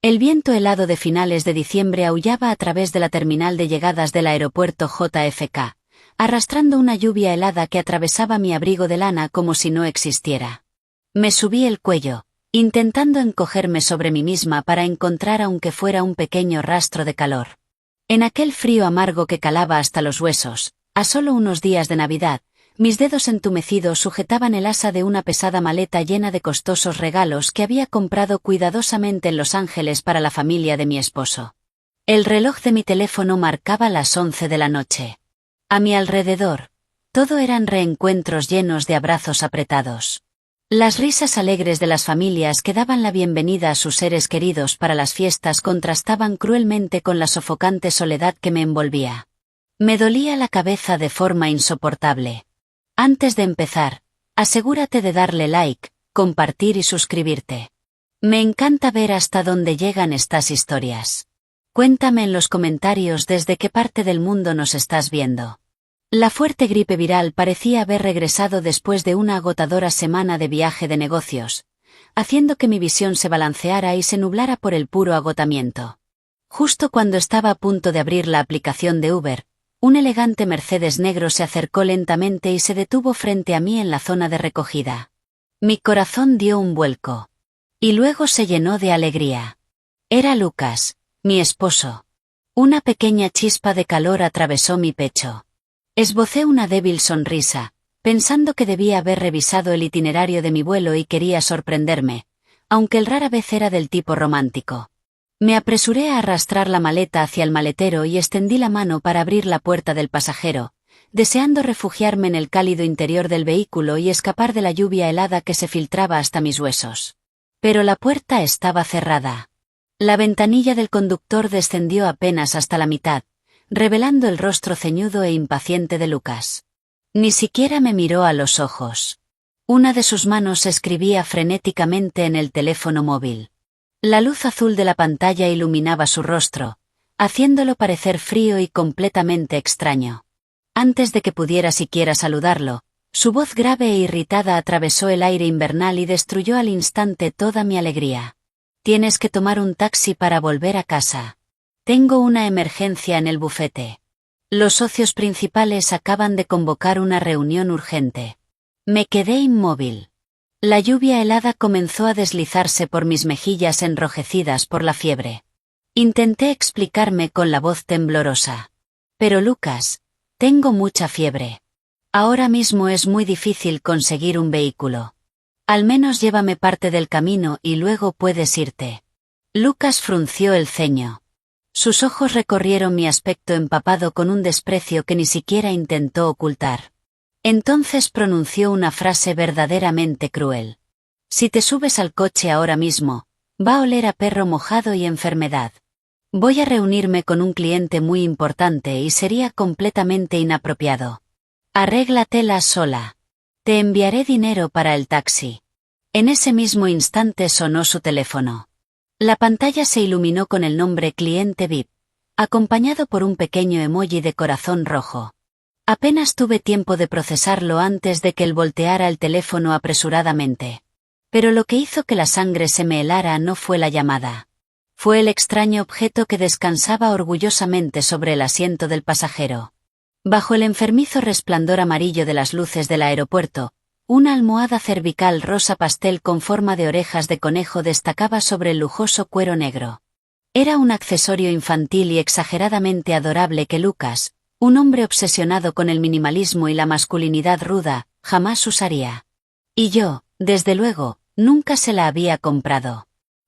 El viento helado de finales de diciembre aullaba a través de la terminal de llegadas del aeropuerto JFK, arrastrando una lluvia helada que atravesaba mi abrigo de lana como si no existiera. Me subí el cuello, intentando encogerme sobre mí misma para encontrar aunque fuera un pequeño rastro de calor. En aquel frío amargo que calaba hasta los huesos, a solo unos días de Navidad, mis dedos entumecidos sujetaban el asa de una pesada maleta llena de costosos regalos que había comprado cuidadosamente en Los Ángeles para la familia de mi esposo. El reloj de mi teléfono marcaba las 11 de la noche. A mi alrededor, todo eran reencuentros llenos de abrazos apretados. Las risas alegres de las familias que daban la bienvenida a sus seres queridos para las fiestas contrastaban cruelmente con la sofocante soledad que me envolvía. Me dolía la cabeza de forma insoportable. Antes de empezar, asegúrate de darle like, compartir y suscribirte. Me encanta ver hasta dónde llegan estas historias. Cuéntame en los comentarios desde qué parte del mundo nos estás viendo. La fuerte gripe viral parecía haber regresado después de una agotadora semana de viaje de negocios, haciendo que mi visión se balanceara y se nublara por el puro agotamiento. Justo cuando estaba a punto de abrir la aplicación de Uber, un elegante Mercedes negro se acercó lentamente y se detuvo frente a mí en la zona de recogida. Mi corazón dio un vuelco. Y luego se llenó de alegría. Era Lucas, mi esposo. Una pequeña chispa de calor atravesó mi pecho. Esbocé una débil sonrisa, pensando que debía haber revisado el itinerario de mi vuelo y quería sorprenderme, aunque él rara vez era del tipo romántico. Me apresuré a arrastrar la maleta hacia el maletero y extendí la mano para abrir la puerta del pasajero, deseando refugiarme en el cálido interior del vehículo y escapar de la lluvia helada que se filtraba hasta mis huesos. Pero la puerta estaba cerrada. La ventanilla del conductor descendió apenas hasta la mitad, revelando el rostro ceñudo e impaciente de Lucas. Ni siquiera me miró a los ojos. Una de sus manos escribía frenéticamente en el teléfono móvil. La luz azul de la pantalla iluminaba su rostro, haciéndolo parecer frío y completamente extraño. Antes de que pudiera siquiera saludarlo, su voz grave e irritada atravesó el aire invernal y destruyó al instante toda mi alegría. Tienes que tomar un taxi para volver a casa. Tengo una emergencia en el bufete. Los socios principales acaban de convocar una reunión urgente. Me quedé inmóvil. La lluvia helada comenzó a deslizarse por mis mejillas enrojecidas por la fiebre. Intenté explicarme con la voz temblorosa. Pero Lucas, tengo mucha fiebre. Ahora mismo es muy difícil conseguir un vehículo. Al menos llévame parte del camino y luego puedes irte. Lucas frunció el ceño. Sus ojos recorrieron mi aspecto empapado con un desprecio que ni siquiera intentó ocultar. Entonces pronunció una frase verdaderamente cruel. Si te subes al coche ahora mismo, va a oler a perro mojado y enfermedad. Voy a reunirme con un cliente muy importante y sería completamente inapropiado. Arréglatela sola. Te enviaré dinero para el taxi. En ese mismo instante sonó su teléfono. La pantalla se iluminó con el nombre Cliente VIP, acompañado por un pequeño emoji de corazón rojo. Apenas tuve tiempo de procesarlo antes de que él volteara el teléfono apresuradamente. Pero lo que hizo que la sangre se me helara no fue la llamada. Fue el extraño objeto que descansaba orgullosamente sobre el asiento del pasajero. Bajo el enfermizo resplandor amarillo de las luces del aeropuerto, una almohada cervical rosa pastel con forma de orejas de conejo destacaba sobre el lujoso cuero negro. Era un accesorio infantil y exageradamente adorable que Lucas, un hombre obsesionado con el minimalismo y la masculinidad ruda, jamás usaría. Y yo, desde luego, nunca se la había comprado.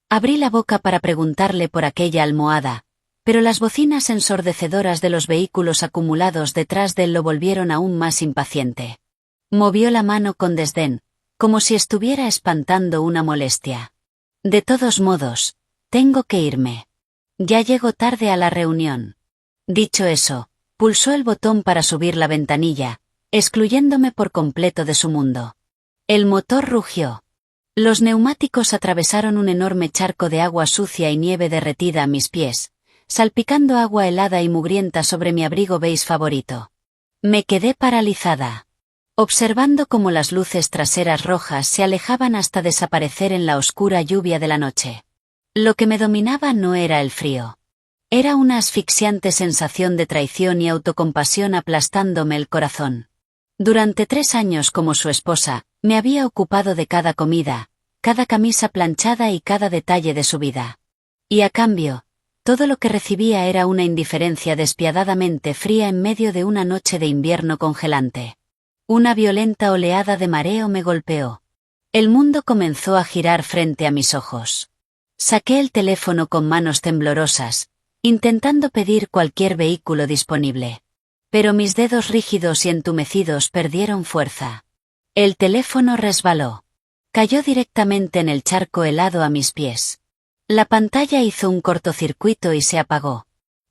Abrí la boca para preguntarle por aquella almohada, pero las bocinas ensordecedoras de los vehículos acumulados detrás de él lo volvieron aún más impaciente. Movió la mano con desdén, como si estuviera espantando una molestia. De todos modos, tengo que irme. Ya llego tarde a la reunión. Dicho eso, pulsó el botón para subir la ventanilla, excluyéndome por completo de su mundo. El motor rugió. Los neumáticos atravesaron un enorme charco de agua sucia y nieve derretida a mis pies, salpicando agua helada y mugrienta sobre mi abrigo beige favorito. Me quedé paralizada, observando cómo las luces traseras rojas se alejaban hasta desaparecer en la oscura lluvia de la noche. Lo que me dominaba no era el frío. Era una asfixiante sensación de traición y autocompasión aplastándome el corazón. Durante 3 años como su esposa, me había ocupado de cada comida, cada camisa planchada y cada detalle de su vida. Y a cambio, todo lo que recibía era una indiferencia despiadadamente fría en medio de una noche de invierno congelante. Una violenta oleada de mareo me golpeó. El mundo comenzó a girar frente a mis ojos. Saqué el teléfono con manos temblorosas, intentando pedir cualquier vehículo disponible. Pero mis dedos rígidos y entumecidos perdieron fuerza. El teléfono resbaló. Cayó directamente en el charco helado a mis pies. La pantalla hizo un cortocircuito y se apagó.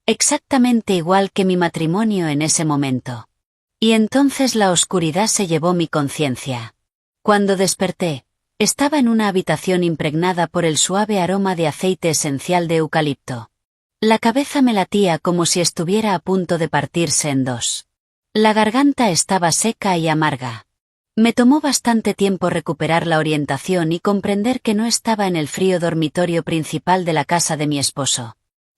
Exactamente igual que mi matrimonio en ese momento. Y entonces la oscuridad se llevó mi conciencia. Cuando desperté, estaba en una habitación impregnada por el suave aroma de aceite esencial de eucalipto. La cabeza me latía como si estuviera a punto de partirse en dos. La garganta estaba seca y amarga. Me tomó bastante tiempo recuperar la orientación y comprender que no estaba en el frío dormitorio principal de la casa de mi esposo.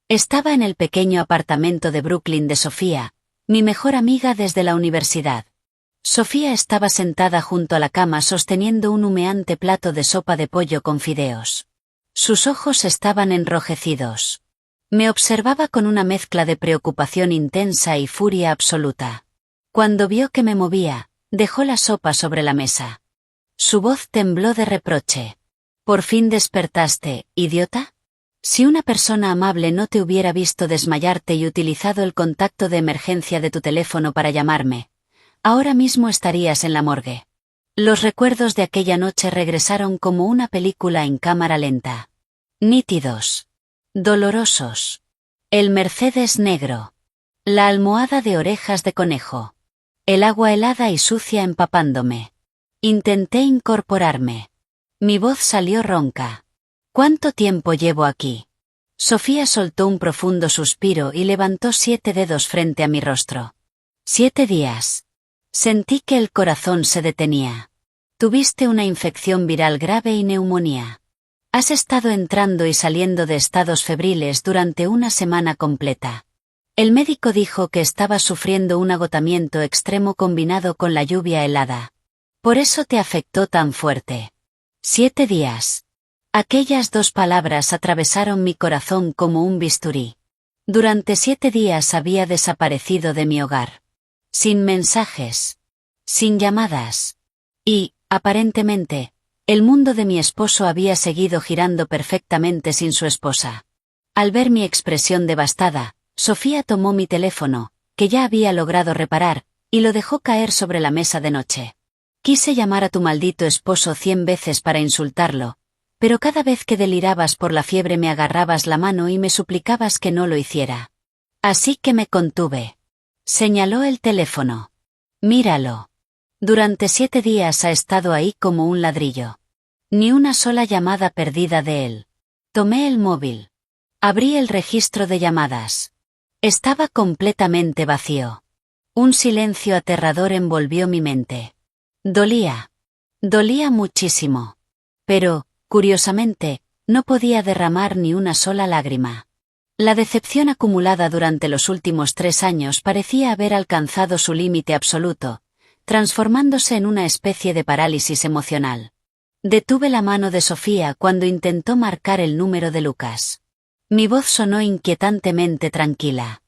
Estaba en el pequeño apartamento de Brooklyn de Sofía, mi mejor amiga desde la universidad. Sofía estaba sentada junto a la cama sosteniendo un humeante plato de sopa de pollo con fideos. Sus ojos estaban enrojecidos. Me observaba con una mezcla de preocupación intensa y furia absoluta. Cuando vio que me movía, dejó la sopa sobre la mesa. Su voz tembló de reproche. ¿Por fin despertaste, idiota? Si una persona amable no te hubiera visto desmayarte y utilizado el contacto de emergencia de tu teléfono para llamarme, ahora mismo estarías en la morgue. Los recuerdos de aquella noche regresaron como una película en cámara lenta. Nítidos. Dolorosos. El Mercedes negro. La almohada de orejas de conejo. El agua helada y sucia empapándome. Intenté incorporarme. Mi voz salió ronca. ¿Cuánto tiempo llevo aquí? Sofía soltó un profundo suspiro y levantó 7 dedos frente a mi rostro. 7 días. Sentí que el corazón se detenía. Tuviste una infección viral grave y neumonía. Has estado entrando y saliendo de estados febriles durante una semana completa. El médico dijo que estabas sufriendo un agotamiento extremo combinado con la lluvia helada. Por eso te afectó tan fuerte. 7 días. Aquellas 2 palabras atravesaron mi corazón como un bisturí. Durante 7 días había desaparecido de mi hogar. Sin mensajes. Sin llamadas. Y, aparentemente, el mundo de mi esposo había seguido girando perfectamente sin su esposa. Al ver mi expresión devastada, Sofía tomó mi teléfono, que ya había logrado reparar, y lo dejó caer sobre la mesa de noche. Quise llamar a tu maldito esposo 100 veces para insultarlo, pero cada vez que delirabas por la fiebre me agarrabas la mano y me suplicabas que no lo hiciera. Así que me contuve. Señaló el teléfono. Míralo. Durante 7 días ha estado ahí como un ladrillo. Ni una sola llamada perdida de él. Tomé el móvil. Abrí el registro de llamadas. Estaba completamente vacío. Un silencio aterrador envolvió mi mente. Dolía. Dolía muchísimo. Pero, curiosamente, no podía derramar ni una sola lágrima. La decepción acumulada durante los últimos 3 años parecía haber alcanzado su límite absoluto, transformándose en una especie de parálisis emocional. Detuve la mano de Sofía cuando intentó marcar el número de Lucas. Mi voz sonó inquietantemente tranquila.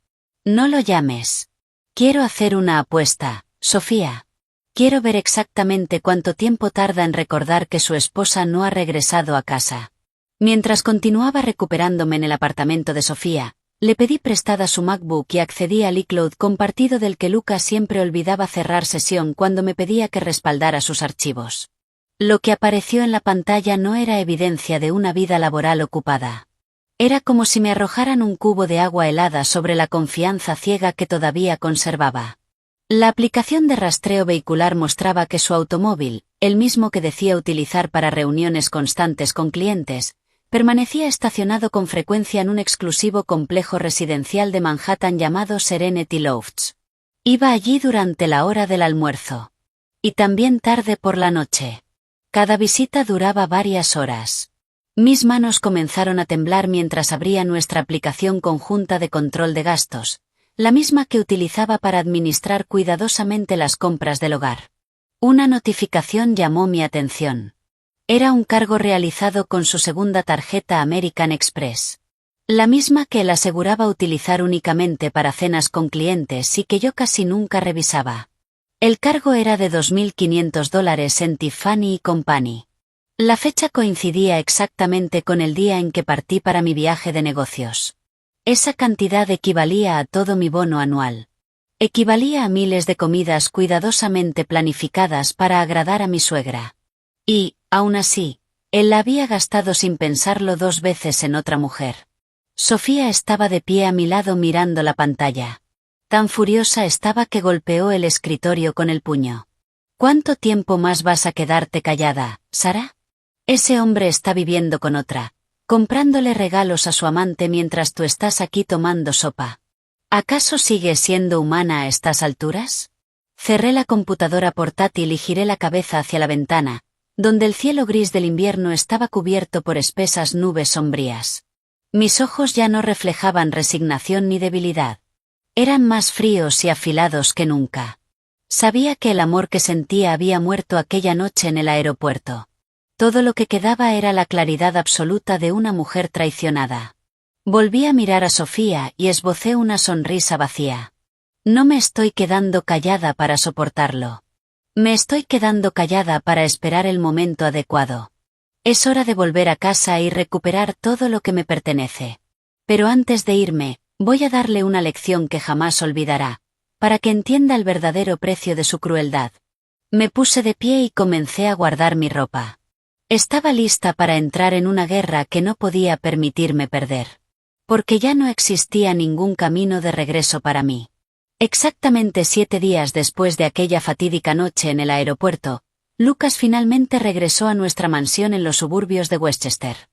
No lo llames. Quiero hacer una apuesta, Sofía. Quiero ver exactamente cuánto tiempo tarda en recordar que su esposa no ha regresado a casa. Mientras continuaba recuperándome en el apartamento de Sofía, le pedí prestada su MacBook y accedí al iCloud compartido del que Lucas siempre olvidaba cerrar sesión cuando me pedía que respaldara sus archivos. Lo que apareció en la pantalla no era evidencia de una vida laboral ocupada. Era como si me arrojaran un cubo de agua helada sobre la confianza ciega que todavía conservaba. La aplicación de rastreo vehicular mostraba que su automóvil, el mismo que decía utilizar para reuniones constantes con clientes, permanecía estacionado con frecuencia en un exclusivo complejo residencial de Manhattan llamado Serenity Lofts. Iba allí durante la hora del almuerzo. Y también tarde por la noche. Cada visita duraba varias horas. Mis manos comenzaron a temblar mientras abría nuestra aplicación conjunta de control de gastos, la misma que utilizaba para administrar cuidadosamente las compras del hogar. Una notificación llamó mi atención. Era un cargo realizado con su segunda tarjeta American Express. La misma que él aseguraba utilizar únicamente para cenas con clientes y que yo casi nunca revisaba. El cargo era de $2.500 en Tiffany & Company. La fecha coincidía exactamente con el día en que partí para mi viaje de negocios. Esa cantidad equivalía a todo mi bono anual. Equivalía a miles de comidas cuidadosamente planificadas para agradar a mi suegra. Y, aún así, él la había gastado sin pensarlo 2 veces en otra mujer. Sofía estaba de pie a mi lado mirando la pantalla. Tan furiosa estaba que golpeó el escritorio con el puño. ¿Cuánto tiempo más vas a quedarte callada, Sara? Ese hombre está viviendo con otra, comprándole regalos a su amante mientras tú estás aquí tomando sopa. ¿Acaso sigues siendo humana a estas alturas? Cerré la computadora portátil y giré la cabeza hacia la ventana, donde el cielo gris del invierno estaba cubierto por espesas nubes sombrías. Mis ojos ya no reflejaban resignación ni debilidad. Eran más fríos y afilados que nunca. Sabía que el amor que sentía había muerto aquella noche en el aeropuerto. Todo lo que quedaba era la claridad absoluta de una mujer traicionada. Volví a mirar a Sofía y esbocé una sonrisa vacía. No me estoy quedando callada para soportarlo. Me estoy quedando callada para esperar el momento adecuado. Es hora de volver a casa y recuperar todo lo que me pertenece. Pero antes de irme, voy a darle una lección que jamás olvidará, para que entienda el verdadero precio de su crueldad. Me puse de pie y comencé a guardar mi ropa. Estaba lista para entrar en una guerra que no podía permitirme perder. Porque ya no existía ningún camino de regreso para mí. Exactamente 7 días después de aquella fatídica noche en el aeropuerto, Lucas finalmente regresó a nuestra mansión en los suburbios de Westchester.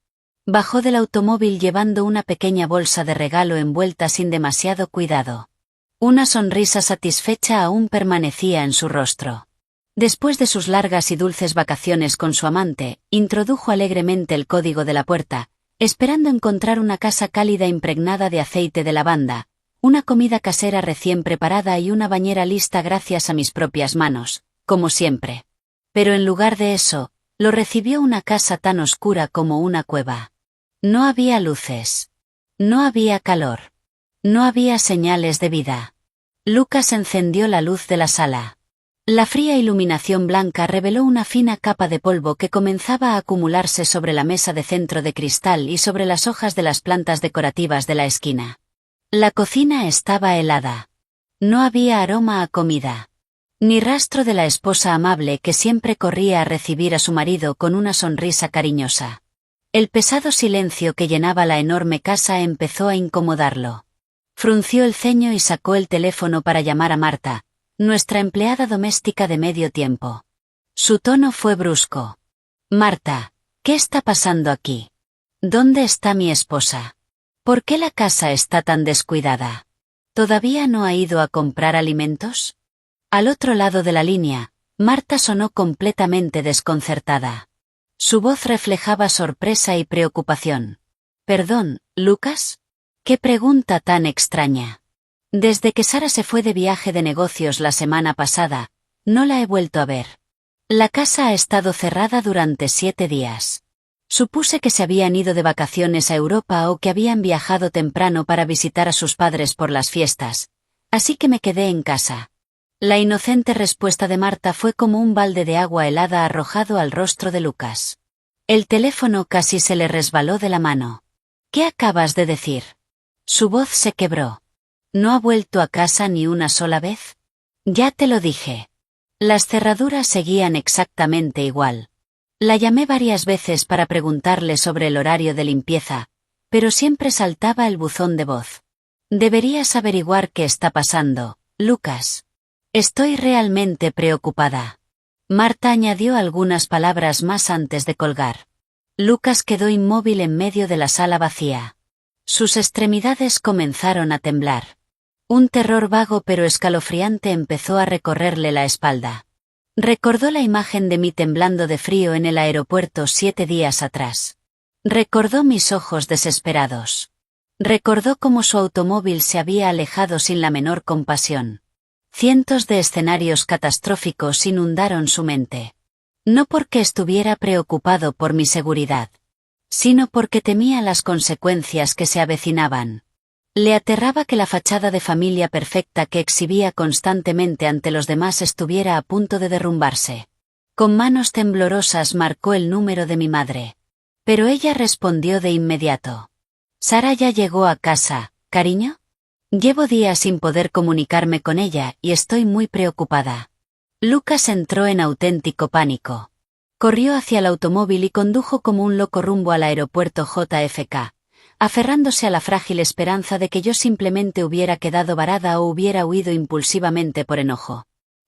Bajó del automóvil llevando una pequeña bolsa de regalo envuelta sin demasiado cuidado. Una sonrisa satisfecha aún permanecía en su rostro. Después de sus largas y dulces vacaciones con su amante, introdujo alegremente el código de la puerta, esperando encontrar una casa cálida impregnada de aceite de lavanda, una comida casera recién preparada y una bañera lista gracias a mis propias manos, como siempre. Pero en lugar de eso, lo recibió una casa tan oscura como una cueva. No había luces. No había calor. No había señales de vida. Lucas encendió la luz de la sala. La fría iluminación blanca reveló una fina capa de polvo que comenzaba a acumularse sobre la mesa de centro de cristal y sobre las hojas de las plantas decorativas de la esquina. La cocina estaba helada. No había aroma a comida. Ni rastro de la esposa amable que siempre corría a recibir a su marido con una sonrisa cariñosa. El pesado silencio que llenaba la enorme casa empezó a incomodarlo. Frunció el ceño y sacó el teléfono para llamar a Marta, nuestra empleada doméstica de medio tiempo. Su tono fue brusco. Marta, ¿qué está pasando aquí? ¿Dónde está mi esposa? ¿Por qué la casa está tan descuidada? ¿Todavía no ha ido a comprar alimentos? Al otro lado de la línea, Marta sonó completamente desconcertada. Su voz reflejaba sorpresa y preocupación. ¿Perdón, Lucas? ¿Qué pregunta tan extraña? Desde que Sara se fue de viaje de negocios la semana pasada, no la he vuelto a ver. La casa ha estado cerrada durante 7 días. Supuse que se habían ido de vacaciones a Europa o que habían viajado temprano para visitar a sus padres por las fiestas, así que me quedé en casa. La inocente respuesta de Marta fue como un balde de agua helada arrojado al rostro de Lucas. El teléfono casi se le resbaló de la mano. ¿Qué acabas de decir? Su voz se quebró. ¿No ha vuelto a casa ni una sola vez? Ya te lo dije. Las cerraduras seguían exactamente igual. La llamé varias veces para preguntarle sobre el horario de limpieza, pero siempre saltaba el buzón de voz. Deberías averiguar qué está pasando, Lucas. Estoy realmente preocupada. Marta añadió algunas palabras más antes de colgar. Lucas quedó inmóvil en medio de la sala vacía. Sus extremidades comenzaron a temblar. Un terror vago pero escalofriante empezó a recorrerle la espalda. Recordó la imagen de mí temblando de frío en el aeropuerto 7 días atrás. Recordó mis ojos desesperados. Recordó cómo su automóvil se había alejado sin la menor compasión. Cientos de escenarios catastróficos inundaron su mente. No porque estuviera preocupado por mi seguridad, sino porque temía las consecuencias que se avecinaban. Le aterraba que la fachada de familia perfecta que exhibía constantemente ante los demás estuviera a punto de derrumbarse. Con manos temblorosas marcó el número de mi madre. Pero ella respondió de inmediato. «Sara ya llegó a casa, cariño. Llevo días sin poder comunicarme con ella y estoy muy preocupada». Lucas entró en auténtico pánico. Corrió hacia el automóvil y condujo como un loco rumbo al aeropuerto JFK, aferrándose a la frágil esperanza de que yo simplemente hubiera quedado varada o hubiera huido impulsivamente por enojo.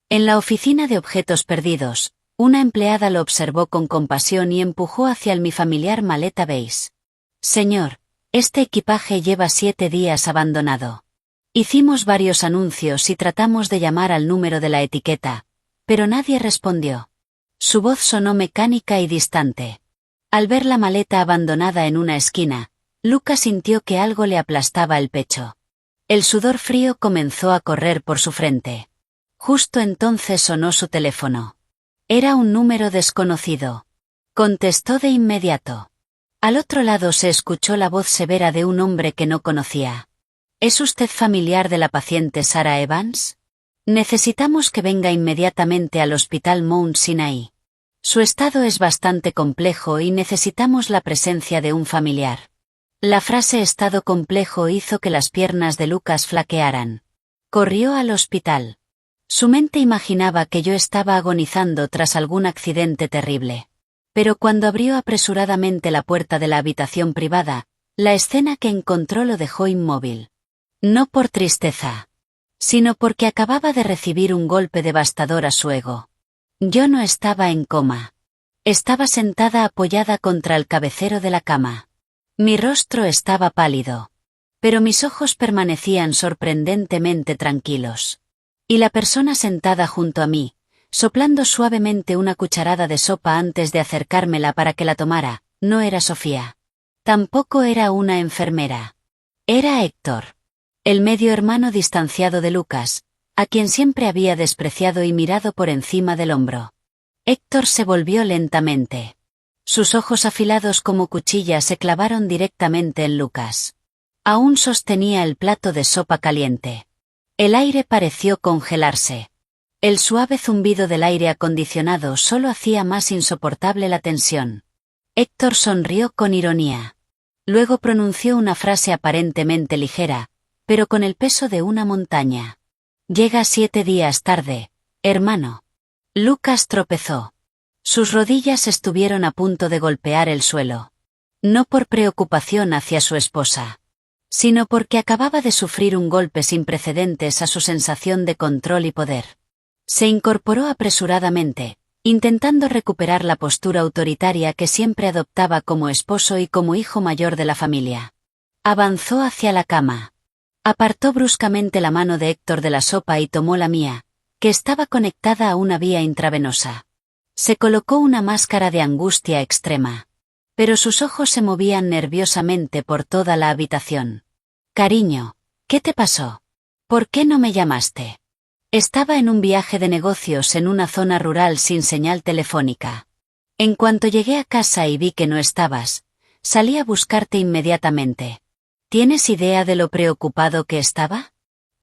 En la oficina de objetos perdidos, una empleada lo observó con compasión y empujó hacia mi familiar maleta beige. «Señor, este equipaje lleva 7 días abandonado. Hicimos varios anuncios y tratamos de llamar al número de la etiqueta, pero nadie respondió». Su voz sonó mecánica y distante. Al ver la maleta abandonada en una esquina, Lucas sintió que algo le aplastaba el pecho. El sudor frío comenzó a correr por su frente. Justo entonces sonó su teléfono. Era un número desconocido. Contestó de inmediato. Al otro lado se escuchó la voz severa de un hombre que no conocía. «¿Es usted familiar de la paciente Sara Evans? Necesitamos que venga inmediatamente al Hospital Mount Sinai. Su estado es bastante complejo y necesitamos la presencia de un familiar». La frase «estado complejo» hizo que las piernas de Lucas flaquearan. Corrió al hospital. Su mente imaginaba que yo estaba agonizando tras algún accidente terrible. Pero cuando abrió apresuradamente la puerta de la habitación privada, la escena que encontró lo dejó inmóvil. No por tristeza, sino porque acababa de recibir un golpe devastador a su ego. Yo no estaba en coma. Estaba sentada apoyada contra el cabecero de la cama. Mi rostro estaba pálido. Pero mis ojos permanecían sorprendentemente tranquilos. Y la persona sentada junto a mí, soplando suavemente una cucharada de sopa antes de acercármela para que la tomara, no era Sofía. Tampoco era una enfermera. Era Héctor. El medio hermano distanciado de Lucas, a quien siempre había despreciado y mirado por encima del hombro. Héctor se volvió lentamente. Sus ojos afilados como cuchillas se clavaron directamente en Lucas. Aún sostenía el plato de sopa caliente. El aire pareció congelarse. El suave zumbido del aire acondicionado solo hacía más insoportable la tensión. Héctor sonrió con ironía. Luego pronunció una frase aparentemente ligera, pero con el peso de una montaña. «Llega 7 días tarde, hermano». Lucas tropezó. Sus rodillas estuvieron a punto de golpear el suelo. No por preocupación hacia su esposa, sino porque acababa de sufrir un golpe sin precedentes a su sensación de control y poder. Se incorporó apresuradamente, intentando recuperar la postura autoritaria que siempre adoptaba como esposo y como hijo mayor de la familia. Avanzó hacia la cama. Apartó bruscamente la mano de Héctor de la sopa y tomó la mía, que estaba conectada a una vía intravenosa. Se colocó una máscara de angustia extrema. Pero sus ojos se movían nerviosamente por toda la habitación. «Cariño, ¿qué te pasó? ¿Por qué no me llamaste?» Estaba en un viaje de negocios en una zona rural sin señal telefónica. En cuanto llegué a casa y vi que no estabas, salí a buscarte inmediatamente. ¿Tienes idea de lo preocupado que estaba?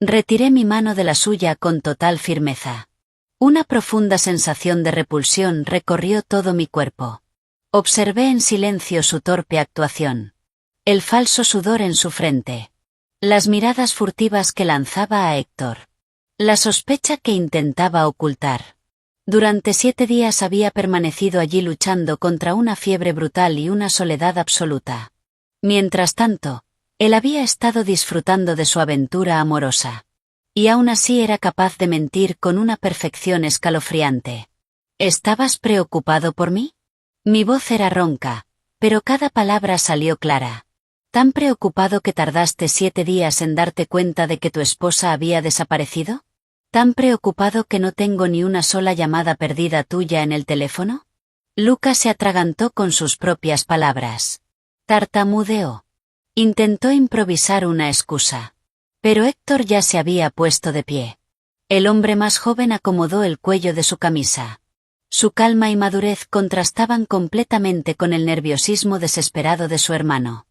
Retiré mi mano de la suya con total firmeza. Una profunda sensación de repulsión recorrió todo mi cuerpo. Observé en silencio su torpe actuación. El falso sudor en su frente. Las miradas furtivas que lanzaba a Héctor. La sospecha que intentaba ocultar. Durante 7 días había permanecido allí luchando contra una fiebre brutal y una soledad absoluta. Mientras tanto, él había estado disfrutando de su aventura amorosa. Y aún así era capaz de mentir con una perfección escalofriante. ¿Estabas preocupado por mí? Mi voz era ronca, pero cada palabra salió clara. ¿Tan preocupado que tardaste 7 días en darte cuenta de que tu esposa había desaparecido? ¿Tan preocupado que no tengo ni una sola llamada perdida tuya en el teléfono? Lucas se atragantó con sus propias palabras. Tartamudeó. Intentó improvisar una excusa. Pero Héctor ya se había puesto de pie. El hombre más joven acomodó el cuello de su camisa. Su calma y madurez contrastaban completamente con el nerviosismo desesperado de su hermano.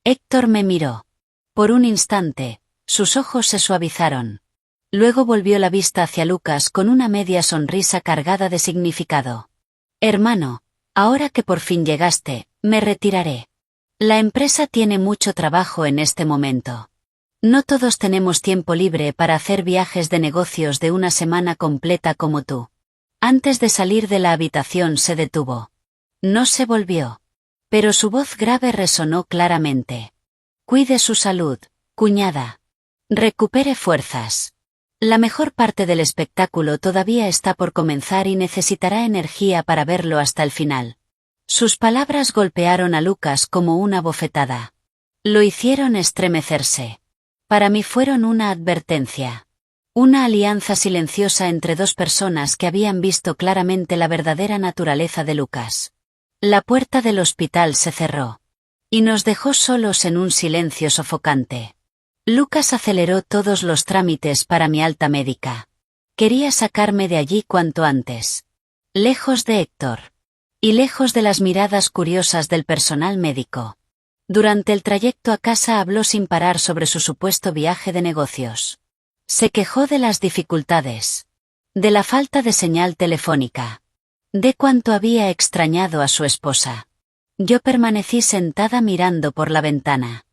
Héctor me miró. Por un instante, sus ojos se suavizaron. Luego volvió la vista hacia Lucas con una media sonrisa cargada de significado. Hermano, ahora que por fin llegaste, me retiraré. La empresa tiene mucho trabajo en este momento. No todos tenemos tiempo libre para hacer viajes de negocios de una semana completa como tú. Antes de salir de la habitación se detuvo. No se volvió. Pero su voz grave resonó claramente. Cuide su salud, cuñada. Recupere fuerzas. La mejor parte del espectáculo todavía está por comenzar y necesitará energía para verlo hasta el final. Sus palabras golpearon a Lucas como una bofetada. Lo hicieron estremecerse. Para mí fueron una advertencia. Una alianza silenciosa entre dos personas que habían visto claramente la verdadera naturaleza de Lucas. La puerta del hospital se cerró. Y nos dejó solos en un silencio sofocante. Lucas aceleró todos los trámites para mi alta médica. Quería sacarme de allí cuanto antes. Lejos de Héctor. Y lejos de las miradas curiosas del personal médico. Durante el trayecto a casa habló sin parar sobre su supuesto viaje de negocios. Se quejó de las dificultades. De la falta de señal telefónica. De cuánto había extrañado a su esposa. Yo permanecí sentada mirando por la ventana.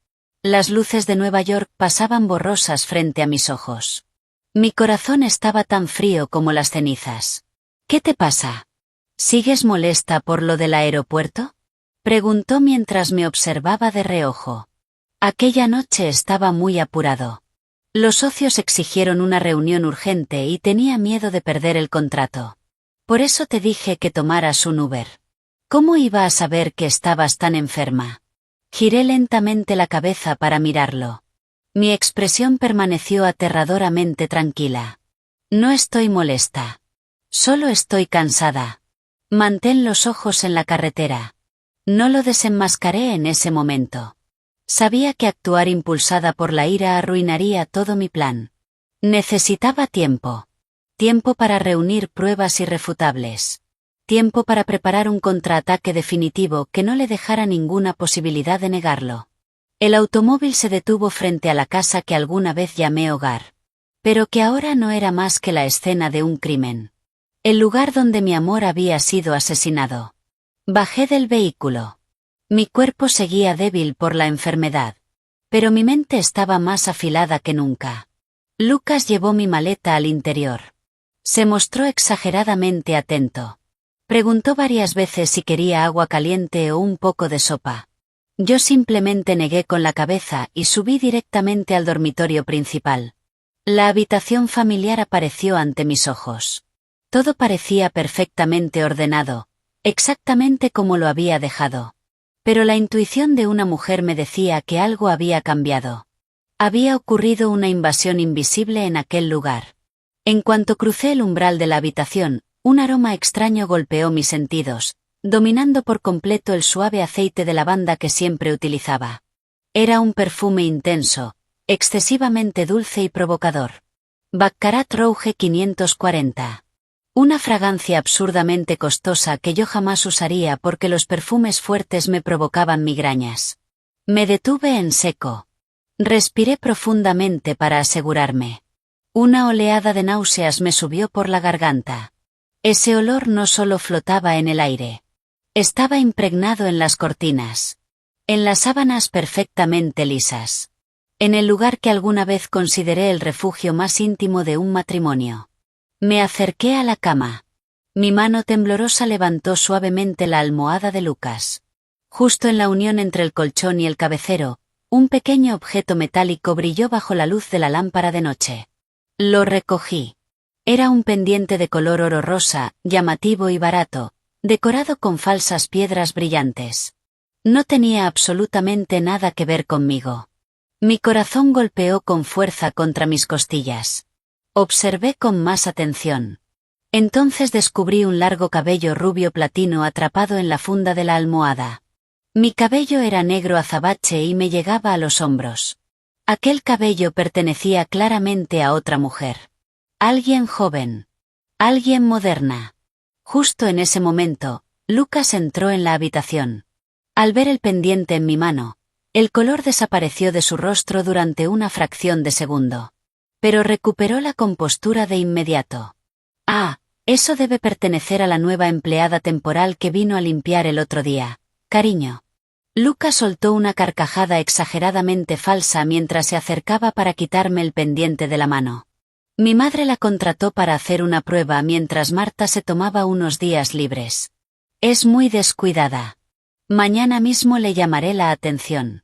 Las luces de Nueva York pasaban borrosas frente a mis ojos. Mi corazón estaba tan frío como las cenizas. ¿Qué te pasa? ¿Sigues molesta por lo del aeropuerto? Preguntó mientras me observaba de reojo. Aquella noche estaba muy apurado. Los socios exigieron una reunión urgente y tenía miedo de perder el contrato. Por eso te dije que tomaras un Uber. ¿Cómo iba a saber que estabas tan enferma? Giré lentamente la cabeza para mirarlo. Mi expresión permaneció aterradoramente tranquila. No estoy molesta. Solo estoy cansada. Mantén los ojos en la carretera. No lo desenmascaré en ese momento. Sabía que actuar impulsada por la ira arruinaría todo mi plan. Necesitaba tiempo. Tiempo para reunir pruebas irrefutables. Tiempo para preparar un contraataque definitivo que no le dejara ninguna posibilidad de negarlo. El automóvil se detuvo frente a la casa que alguna vez llamé hogar. Pero que ahora no era más que la escena de un crimen. El lugar donde mi amor había sido asesinado. Bajé del vehículo. Mi cuerpo seguía débil por la enfermedad. Pero mi mente estaba más afilada que nunca. Lucas llevó mi maleta al interior. Se mostró exageradamente atento. Preguntó varias veces si quería agua caliente o un poco de sopa. Yo simplemente negué con la cabeza y subí directamente al dormitorio principal. La habitación familiar apareció ante mis ojos. Todo parecía perfectamente ordenado, exactamente como lo había dejado. Pero la intuición de una mujer me decía que algo había cambiado. Había ocurrido una invasión invisible en aquel lugar. En cuanto crucé el umbral de la habitación, un aroma extraño golpeó mis sentidos, dominando por completo el suave aceite de lavanda que siempre utilizaba. Era un perfume intenso, excesivamente dulce y provocador. Baccarat Rouge 540. Una fragancia absurdamente costosa que yo jamás usaría porque los perfumes fuertes me provocaban migrañas. Me detuve en seco. Respiré profundamente para asegurarme. Una oleada de náuseas me subió por la garganta. Ese olor no solo flotaba en el aire. Estaba impregnado en las cortinas. En las sábanas perfectamente lisas. En el lugar que alguna vez consideré el refugio más íntimo de un matrimonio. Me acerqué a la cama. Mi mano temblorosa levantó suavemente la almohada de Lucas. Justo en la unión entre el colchón y el cabecero, un pequeño objeto metálico brilló bajo la luz de la lámpara de noche. Lo recogí. Era un pendiente de color oro rosa, llamativo y barato, decorado con falsas piedras brillantes. No tenía absolutamente nada que ver conmigo. Mi corazón golpeó con fuerza contra mis costillas. Observé con más atención. Entonces descubrí un largo cabello rubio platino atrapado en la funda de la almohada. Mi cabello era negro azabache y me llegaba a los hombros. Aquel cabello pertenecía claramente a otra mujer. Alguien joven. Alguien moderna. Justo en ese momento, Lucas entró en la habitación. Al ver el pendiente en mi mano, el color desapareció de su rostro durante una fracción de segundo. Pero recuperó la compostura de inmediato. Ah, eso debe pertenecer a la nueva empleada temporal que vino a limpiar el otro día, cariño. Lucas soltó una carcajada exageradamente falsa mientras se acercaba para quitarme el pendiente de la mano. Mi madre la contrató para hacer una prueba mientras Marta se tomaba unos días libres. Es muy descuidada. Mañana mismo le llamaré la atención.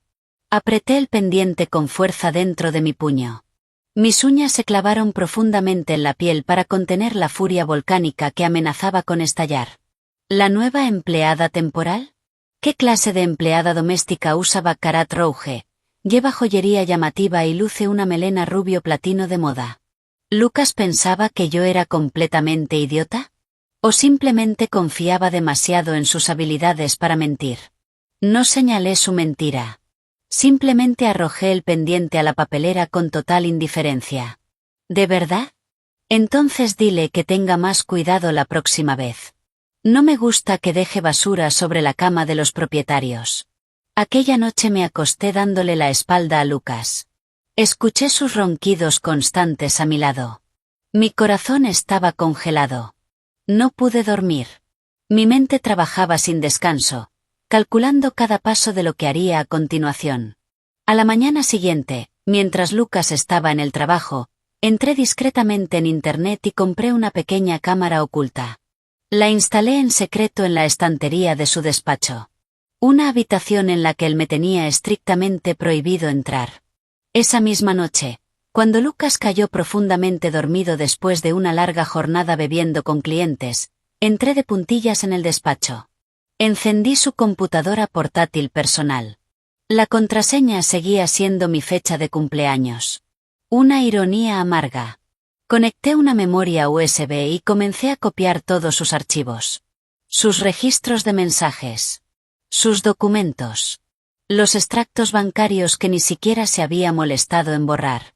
Apreté el pendiente con fuerza dentro de mi puño. Mis uñas se clavaron profundamente en la piel para contener la furia volcánica que amenazaba con estallar. ¿La nueva empleada temporal? ¿Qué clase de empleada doméstica usa Baccarat Rouge? Lleva joyería llamativa y luce una melena rubio platino de moda. ¿Lucas pensaba que yo era completamente idiota? ¿O simplemente confiaba demasiado en sus habilidades para mentir? No señalé su mentira. Simplemente arrojé el pendiente a la papelera con total indiferencia. ¿De verdad? Entonces dile que tenga más cuidado la próxima vez. No me gusta que deje basura sobre la cama de los propietarios. Aquella noche me acosté dándole la espalda a Lucas. Escuché sus ronquidos constantes a mi lado. Mi corazón estaba congelado. No pude dormir. Mi mente trabajaba sin descanso, calculando cada paso de lo que haría a continuación. A la mañana siguiente, mientras Lucas estaba en el trabajo, entré discretamente en internet y compré una pequeña cámara oculta. La instalé en secreto en la estantería de su despacho. Una habitación en la que él me tenía estrictamente prohibido entrar. Esa misma noche, cuando Lucas cayó profundamente dormido después de una larga jornada bebiendo con clientes, entré de puntillas en el despacho. Encendí su computadora portátil personal. La contraseña seguía siendo mi fecha de cumpleaños. Una ironía amarga. Conecté una memoria USB y comencé a copiar todos sus archivos. Sus registros de mensajes. Sus documentos. Los extractos bancarios que ni siquiera se había molestado en borrar.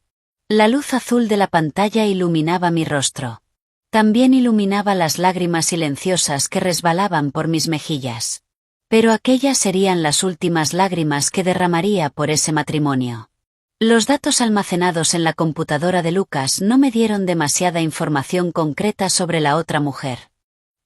La luz azul de la pantalla iluminaba mi rostro. También iluminaba las lágrimas silenciosas que resbalaban por mis mejillas. Pero aquellas serían las últimas lágrimas que derramaría por ese matrimonio. Los datos almacenados en la computadora de Lucas no me dieron demasiada información concreta sobre la otra mujer.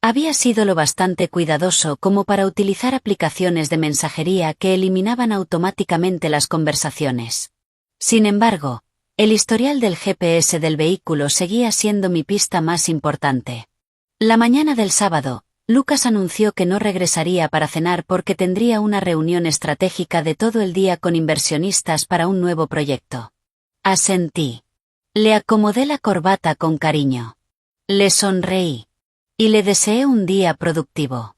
Había sido lo bastante cuidadoso como para utilizar aplicaciones de mensajería que eliminaban automáticamente las conversaciones. Sin embargo, el historial del GPS del vehículo seguía siendo mi pista más importante. La mañana del sábado, Lucas anunció que no regresaría para cenar porque tendría una reunión estratégica de todo el día con inversionistas para un nuevo proyecto. Asentí. Le acomodé la corbata con cariño. Le sonreí. Y le deseé un día productivo.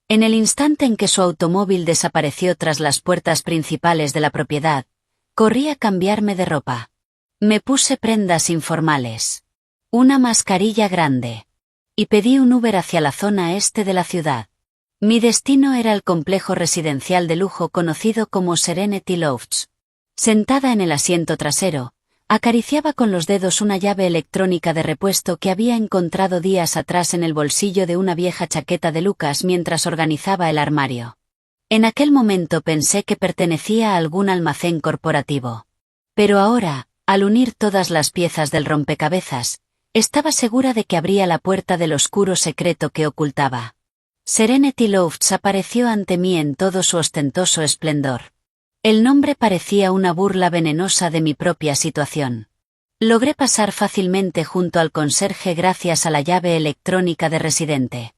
En el instante en que su automóvil desapareció tras las puertas principales de la propiedad, corrí a cambiarme de ropa. Me puse prendas informales. Una mascarilla grande. Y pedí un Uber hacia la zona este de la ciudad. Mi destino era el complejo residencial de lujo conocido como Serenity Lofts. Sentada en el asiento trasero, acariciaba con los dedos una llave electrónica de repuesto que había encontrado días atrás en el bolsillo de una vieja chaqueta de Lucas mientras organizaba el armario. En aquel momento pensé que pertenecía a algún almacén corporativo. Pero ahora, al unir todas las piezas del rompecabezas, estaba segura de que abría la puerta del oscuro secreto que ocultaba. Serenity Lofts apareció ante mí en todo su ostentoso esplendor. El nombre parecía una burla venenosa de mi propia situación. Logré pasar fácilmente junto al conserje gracias a la llave electrónica de residente.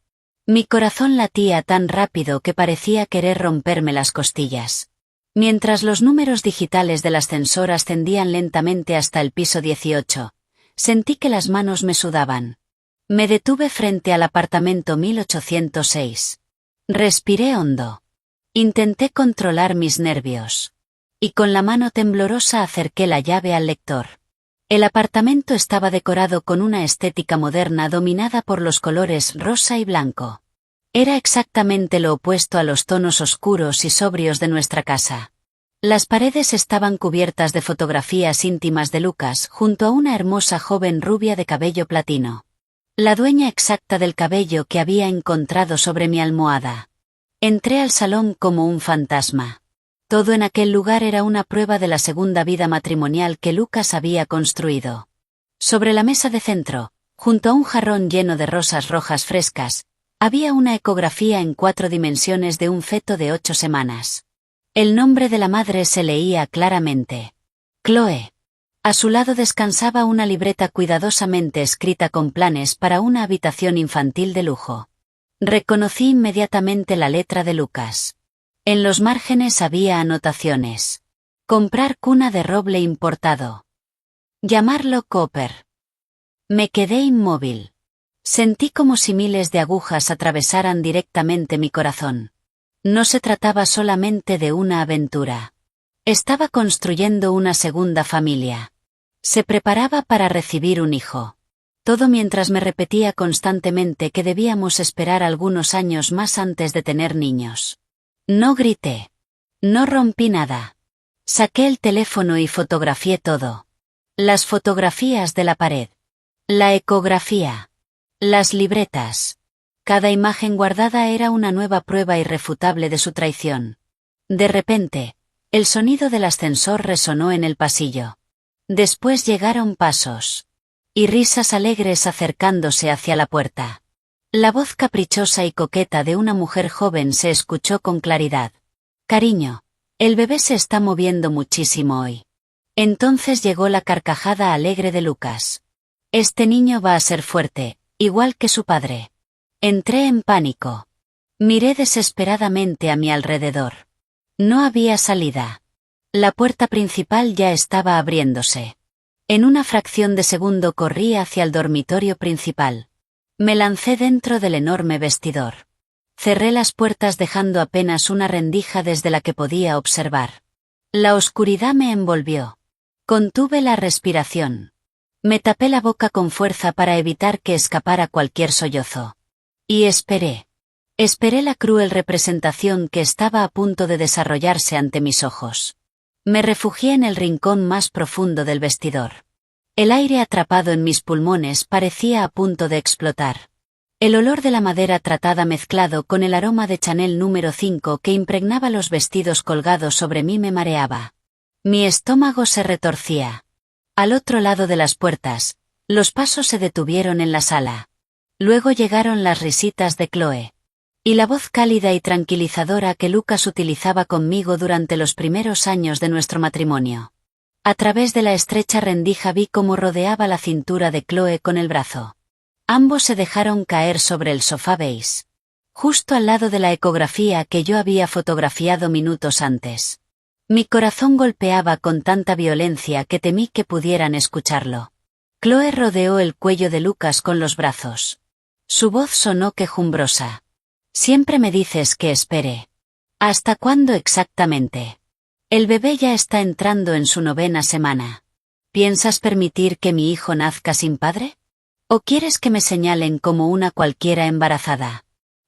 Mi corazón latía tan rápido que parecía querer romperme las costillas. Mientras los números digitales del ascensor ascendían lentamente hasta el piso 18, sentí que las manos me sudaban. Me detuve frente al apartamento 1806. Respiré hondo. Intenté controlar mis nervios. Y con la mano temblorosa acerqué la llave al lector. El apartamento estaba decorado con una estética moderna dominada por los colores rosa y blanco. Era exactamente lo opuesto a los tonos oscuros y sobrios de nuestra casa. Las paredes estaban cubiertas de fotografías íntimas de Lucas junto a una hermosa joven rubia de cabello platino. La dueña exacta del cabello que había encontrado sobre mi almohada. Entré al salón como un fantasma. Todo en aquel lugar era una prueba de la segunda vida matrimonial que Lucas había construido. Sobre la mesa de centro, junto a un jarrón lleno de rosas rojas frescas, había una ecografía en 4 dimensiones de un feto de 8 semanas. El nombre de la madre se leía claramente. Chloe. A su lado descansaba una libreta cuidadosamente escrita con planes para una habitación infantil de lujo. Reconocí inmediatamente la letra de Lucas. En los márgenes había anotaciones. Comprar cuna de roble importado. Llamarlo Cooper. Me quedé inmóvil. Sentí como si miles de agujas atravesaran directamente mi corazón. No se trataba solamente de una aventura. Estaba construyendo una segunda familia. Se preparaba para recibir un hijo. Todo mientras me repetía constantemente que debíamos esperar algunos años más antes de tener niños. No grité. No rompí nada. Saqué el teléfono y fotografié todo. Las fotografías de la pared. La ecografía. Las libretas. Cada imagen guardada era una nueva prueba irrefutable de su traición. De repente, el sonido del ascensor resonó en el pasillo. Después llegaron pasos. Y risas alegres acercándose hacia la puerta. La voz caprichosa y coqueta de una mujer joven se escuchó con claridad. Cariño, el bebé se está moviendo muchísimo hoy. Entonces llegó la carcajada alegre de Lucas. Este niño va a ser fuerte, igual que su padre. Entré en pánico. Miré desesperadamente a mi alrededor. No había salida. La puerta principal ya estaba abriéndose. En una fracción de segundo corrí hacia el dormitorio principal. Me lancé dentro del enorme vestidor. Cerré las puertas dejando apenas una rendija desde la que podía observar. La oscuridad me envolvió. Contuve la respiración. Me tapé la boca con fuerza para evitar que escapara cualquier sollozo. Y esperé. Esperé la cruel representación que estaba a punto de desarrollarse ante mis ojos. Me refugié en el rincón más profundo del vestidor. El aire atrapado en mis pulmones parecía a punto de explotar. El olor de la madera tratada mezclado con el aroma de Chanel número 5 que impregnaba los vestidos colgados sobre mí me mareaba. Mi estómago se retorcía. Al otro lado de las puertas, los pasos se detuvieron en la sala. Luego llegaron las risitas de Chloe. Y la voz cálida y tranquilizadora que Lucas utilizaba conmigo durante los primeros años de nuestro matrimonio. A través de la estrecha rendija vi cómo rodeaba la cintura de Chloe con el brazo. Ambos se dejaron caer sobre el sofá beige. Justo al lado de la ecografía que yo había fotografiado minutos antes. Mi corazón golpeaba con tanta violencia que temí que pudieran escucharlo. Chloe rodeó el cuello de Lucas con los brazos. Su voz sonó quejumbrosa. Siempre me dices que espere. ¿Hasta cuándo exactamente? El bebé ya está entrando en su 9ª semana. ¿Piensas permitir que mi hijo nazca sin padre? ¿O quieres que me señalen como una cualquiera embarazada?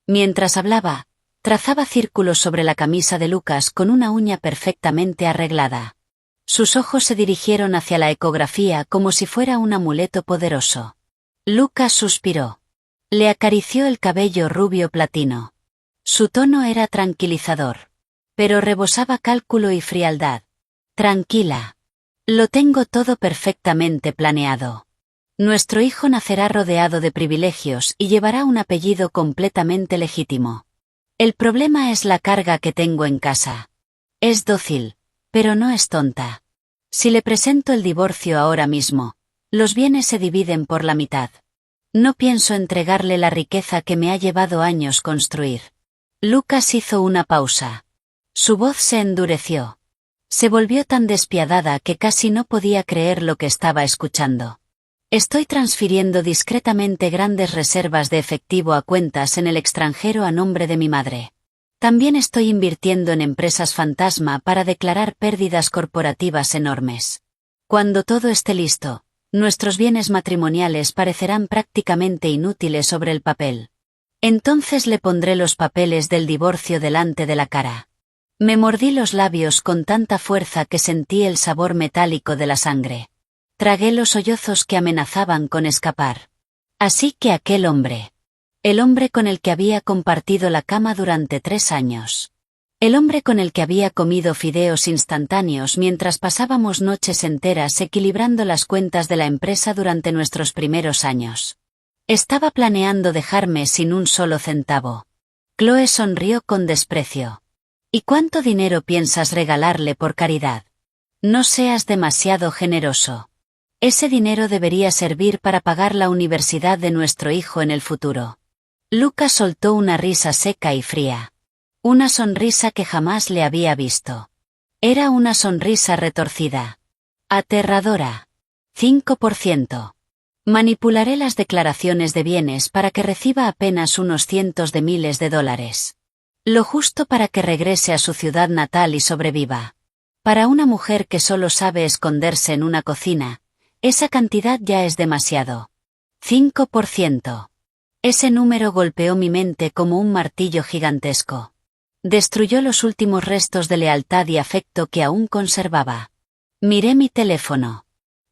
Mientras hablaba, trazaba círculos sobre la camisa de Lucas con una uña perfectamente arreglada. Sus ojos se dirigieron hacia la ecografía como si fuera un amuleto poderoso. Lucas suspiró. Le acarició el cabello rubio platino. Su tono era tranquilizador. Pero rebosaba cálculo y frialdad. Tranquila. Lo tengo todo perfectamente planeado. Nuestro hijo nacerá rodeado de privilegios y llevará un apellido completamente legítimo. El problema es la carga que tengo en casa. Es dócil, pero no es tonta. Si le presento el divorcio ahora mismo, los bienes se dividen por la mitad. No pienso entregarle la riqueza que me ha llevado años construir. Lucas hizo una pausa. Su voz se endureció. Se volvió tan despiadada que casi no podía creer lo que estaba escuchando. Estoy transfiriendo discretamente grandes reservas de efectivo a cuentas en el extranjero a nombre de mi madre. También estoy invirtiendo en empresas fantasma para declarar pérdidas corporativas enormes. Cuando todo esté listo, nuestros bienes matrimoniales parecerán prácticamente inútiles sobre el papel. Entonces le pondré los papeles del divorcio delante de la cara. Me mordí los labios con tanta fuerza que sentí el sabor metálico de la sangre. Tragué los sollozos que amenazaban con escapar. Así que aquel hombre. El hombre con el que había compartido la cama durante 3 años. El hombre con el que había comido fideos instantáneos mientras pasábamos noches enteras equilibrando las cuentas de la empresa durante nuestros primeros años. Estaba planeando dejarme sin un solo centavo. Chloe sonrió con desprecio. ¿Y cuánto dinero piensas regalarle por caridad? No seas demasiado generoso. Ese dinero debería servir para pagar la universidad de nuestro hijo en el futuro. Lucas soltó una risa seca y fría. Una sonrisa que jamás le había visto. Era una sonrisa retorcida. Aterradora. 5%. Manipularé las declaraciones de bienes para que reciba apenas unos cientos de miles de dólares. Lo justo para que regrese a su ciudad natal y sobreviva. Para una mujer que solo sabe esconderse en una cocina, esa cantidad ya es demasiado. 5%. Ese número golpeó mi mente como un martillo gigantesco. Destruyó los últimos restos de lealtad y afecto que aún conservaba. Miré mi teléfono.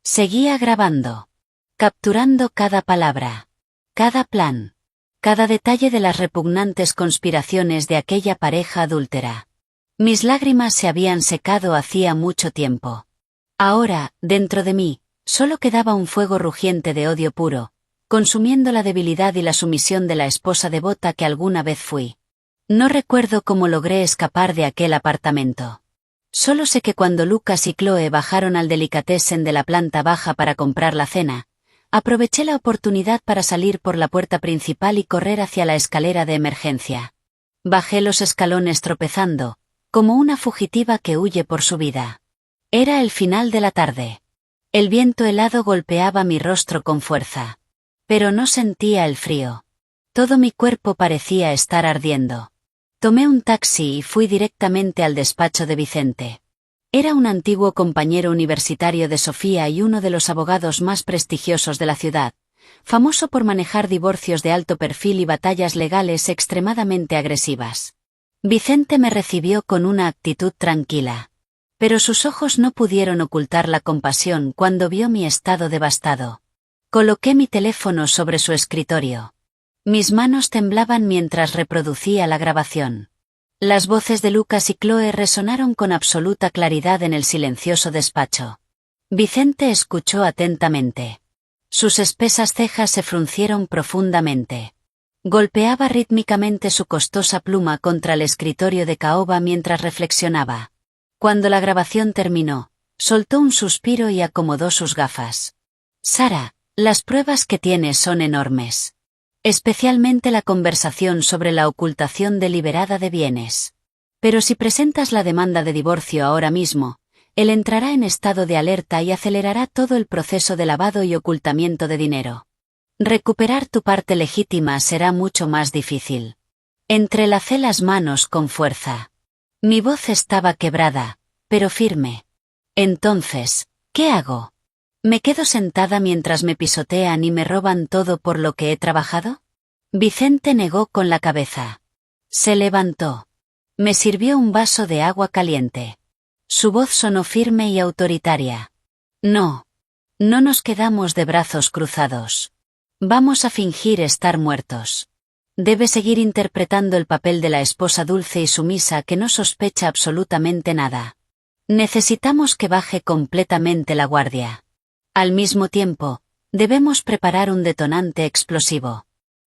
Seguía grabando. Capturando cada palabra. Cada plan. Cada detalle de las repugnantes conspiraciones de aquella pareja adúltera. Mis lágrimas se habían secado hacía mucho tiempo. Ahora, dentro de mí, solo quedaba un fuego rugiente de odio puro, consumiendo la debilidad y la sumisión de la esposa devota que alguna vez fui. No recuerdo cómo logré escapar de aquel apartamento. Solo sé que cuando Lucas y Chloe bajaron al delicatessen de la planta baja para comprar la cena, aproveché la oportunidad para salir por la puerta principal y correr hacia la escalera de emergencia. Bajé los escalones tropezando, como una fugitiva que huye por su vida. Era el final de la tarde. El viento helado golpeaba mi rostro con fuerza. Pero no sentía el frío. Todo mi cuerpo parecía estar ardiendo. Tomé un taxi y fui directamente al despacho de Vicente. Era un antiguo compañero universitario de Sofía y uno de los abogados más prestigiosos de la ciudad, famoso por manejar divorcios de alto perfil y batallas legales extremadamente agresivas. Vicente me recibió con una actitud tranquila. Pero sus ojos no pudieron ocultar la compasión cuando vio mi estado devastado. Coloqué mi teléfono sobre su escritorio. Mis manos temblaban mientras reproducía la grabación. Las voces de Lucas y Chloe resonaron con absoluta claridad en el silencioso despacho. Vicente escuchó atentamente. Sus espesas cejas se fruncieron profundamente. Golpeaba rítmicamente su costosa pluma contra el escritorio de caoba mientras reflexionaba. Cuando la grabación terminó, soltó un suspiro y acomodó sus gafas. Sara, las pruebas que tienes son enormes. Especialmente la conversación sobre la ocultación deliberada de bienes. Pero si presentas la demanda de divorcio ahora mismo, él entrará en estado de alerta y acelerará todo el proceso de lavado y ocultamiento de dinero. Recuperar tu parte legítima será mucho más difícil. Entrelacé las manos con fuerza. Mi voz estaba quebrada, pero firme. Entonces, ¿qué hago? ¿Me quedo sentada mientras me pisotean y me roban todo por lo que he trabajado? Vicente negó con la cabeza. Se levantó. Me sirvió un vaso de agua caliente. Su voz sonó firme y autoritaria. No. No nos quedamos de brazos cruzados. Vamos a fingir estar muertos. Debe seguir interpretando el papel de la esposa dulce y sumisa que no sospecha absolutamente nada. Necesitamos que baje completamente la guardia. Al mismo tiempo, debemos preparar un detonante explosivo.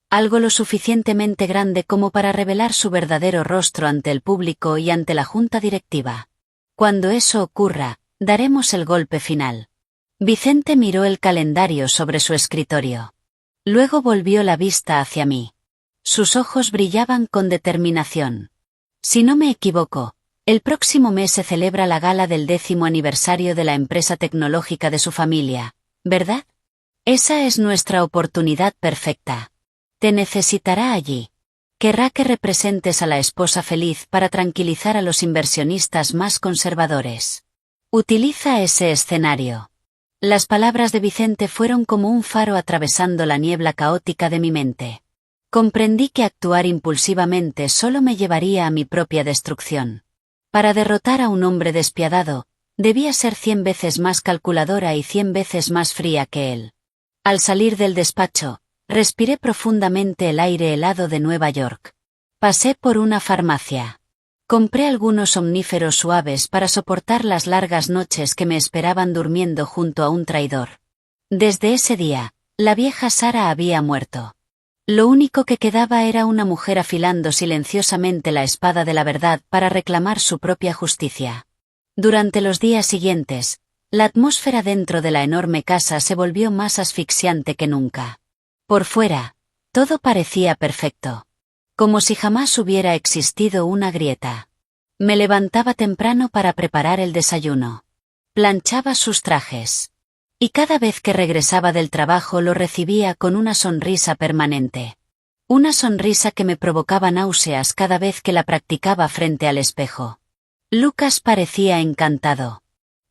Algo lo suficientemente grande como para revelar su verdadero rostro ante el público y ante la junta directiva. Cuando eso ocurra, daremos el golpe final. Vicente miró el calendario sobre su escritorio. Luego volvió la vista hacia mí. Sus ojos brillaban con determinación. Si no me equivoco, el próximo mes se celebra la gala del 10º aniversario de la empresa tecnológica de su familia, ¿verdad? Esa es nuestra oportunidad perfecta. Te necesitará allí. Querrá que representes a la esposa feliz para tranquilizar a los inversionistas más conservadores. Utiliza ese escenario. Las palabras de Vicente fueron como un faro atravesando la niebla caótica de mi mente. Comprendí que actuar impulsivamente solo me llevaría a mi propia destrucción. Para derrotar a un hombre despiadado, debía ser 100 veces más calculadora y 100 veces más fría que él. Al salir del despacho, respiré profundamente el aire helado de Nueva York. Pasé por una farmacia. Compré algunos omníferos suaves para soportar las largas noches que me esperaban durmiendo junto a un traidor. Desde ese día, la vieja Sara había muerto. Lo único que quedaba era una mujer afilando silenciosamente la espada de la verdad para reclamar su propia justicia. Durante los días siguientes, la atmósfera dentro de la enorme casa se volvió más asfixiante que nunca. Por fuera, todo parecía perfecto. Como si jamás hubiera existido una grieta. Me levantaba temprano para preparar el desayuno. Planchaba sus trajes. Y cada vez que regresaba del trabajo lo recibía con una sonrisa permanente. Una sonrisa que me provocaba náuseas cada vez que la practicaba frente al espejo. Lucas parecía encantado.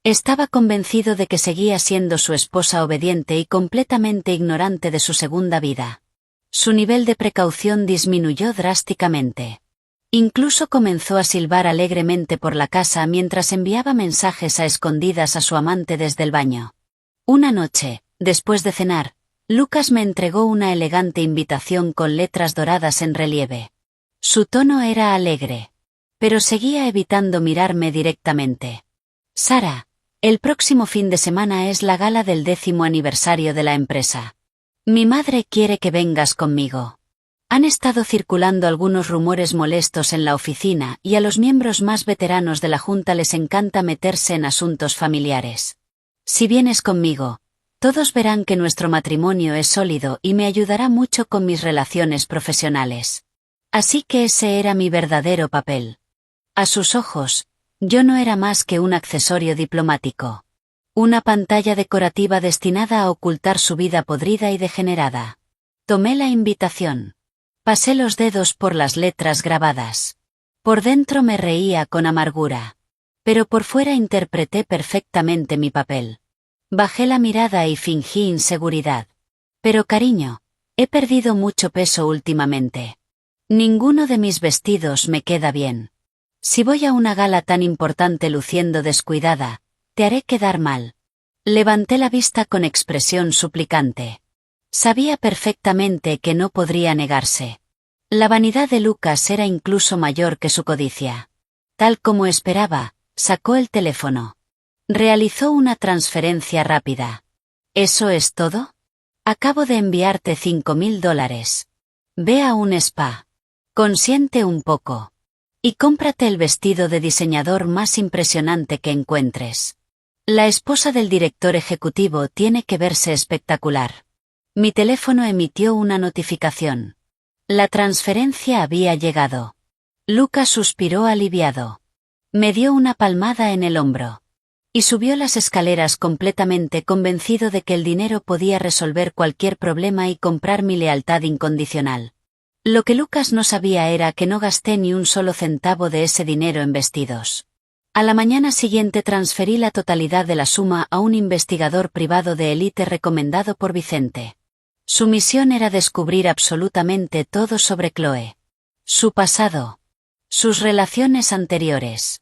Estaba convencido de que seguía siendo su esposa obediente y completamente ignorante de su segunda vida. Su nivel de precaución disminuyó drásticamente. Incluso comenzó a silbar alegremente por la casa mientras enviaba mensajes a escondidas a su amante desde el baño. Una noche, después de cenar, Lucas me entregó una elegante invitación con letras doradas en relieve. Su tono era alegre. Pero seguía evitando mirarme directamente. Sara, el próximo fin de semana es la gala del 10º aniversario de la empresa. Mi madre quiere que vengas conmigo. Han estado circulando algunos rumores molestos en la oficina y a los miembros más veteranos de la junta les encanta meterse en asuntos familiares. Si vienes conmigo, todos verán que nuestro matrimonio es sólido y me ayudará mucho con mis relaciones profesionales. Así que ese era mi verdadero papel. A sus ojos, yo no era más que un accesorio diplomático. Una pantalla decorativa destinada a ocultar su vida podrida y degenerada. Tomé la invitación. Pasé los dedos por las letras grabadas. Por dentro me reía con amargura. Pero por fuera interpreté perfectamente mi papel. Bajé la mirada y fingí inseguridad. Pero cariño, he perdido mucho peso últimamente. Ninguno de mis vestidos me queda bien. Si voy a una gala tan importante luciendo descuidada, te haré quedar mal. Levanté la vista con expresión suplicante. Sabía perfectamente que no podría negarse. La vanidad de Lucas era incluso mayor que su codicia. Tal como esperaba, sacó el teléfono. Realizó una transferencia rápida. ¿Eso es todo? Acabo de enviarte $5.000. Ve a un spa. Consiente un poco. Y cómprate el vestido de diseñador más impresionante que encuentres. La esposa del director ejecutivo tiene que verse espectacular. Mi teléfono emitió una notificación. La transferencia había llegado. Lucas suspiró aliviado. Me dio una palmada en el hombro. Y subió las escaleras completamente convencido de que el dinero podía resolver cualquier problema y comprar mi lealtad incondicional. Lo que Lucas no sabía era que no gasté ni un solo centavo de ese dinero en vestidos. A la mañana siguiente transferí la totalidad de la suma a un investigador privado de élite recomendado por Vicente. Su misión era descubrir absolutamente todo sobre Chloe. Su pasado. Sus relaciones anteriores.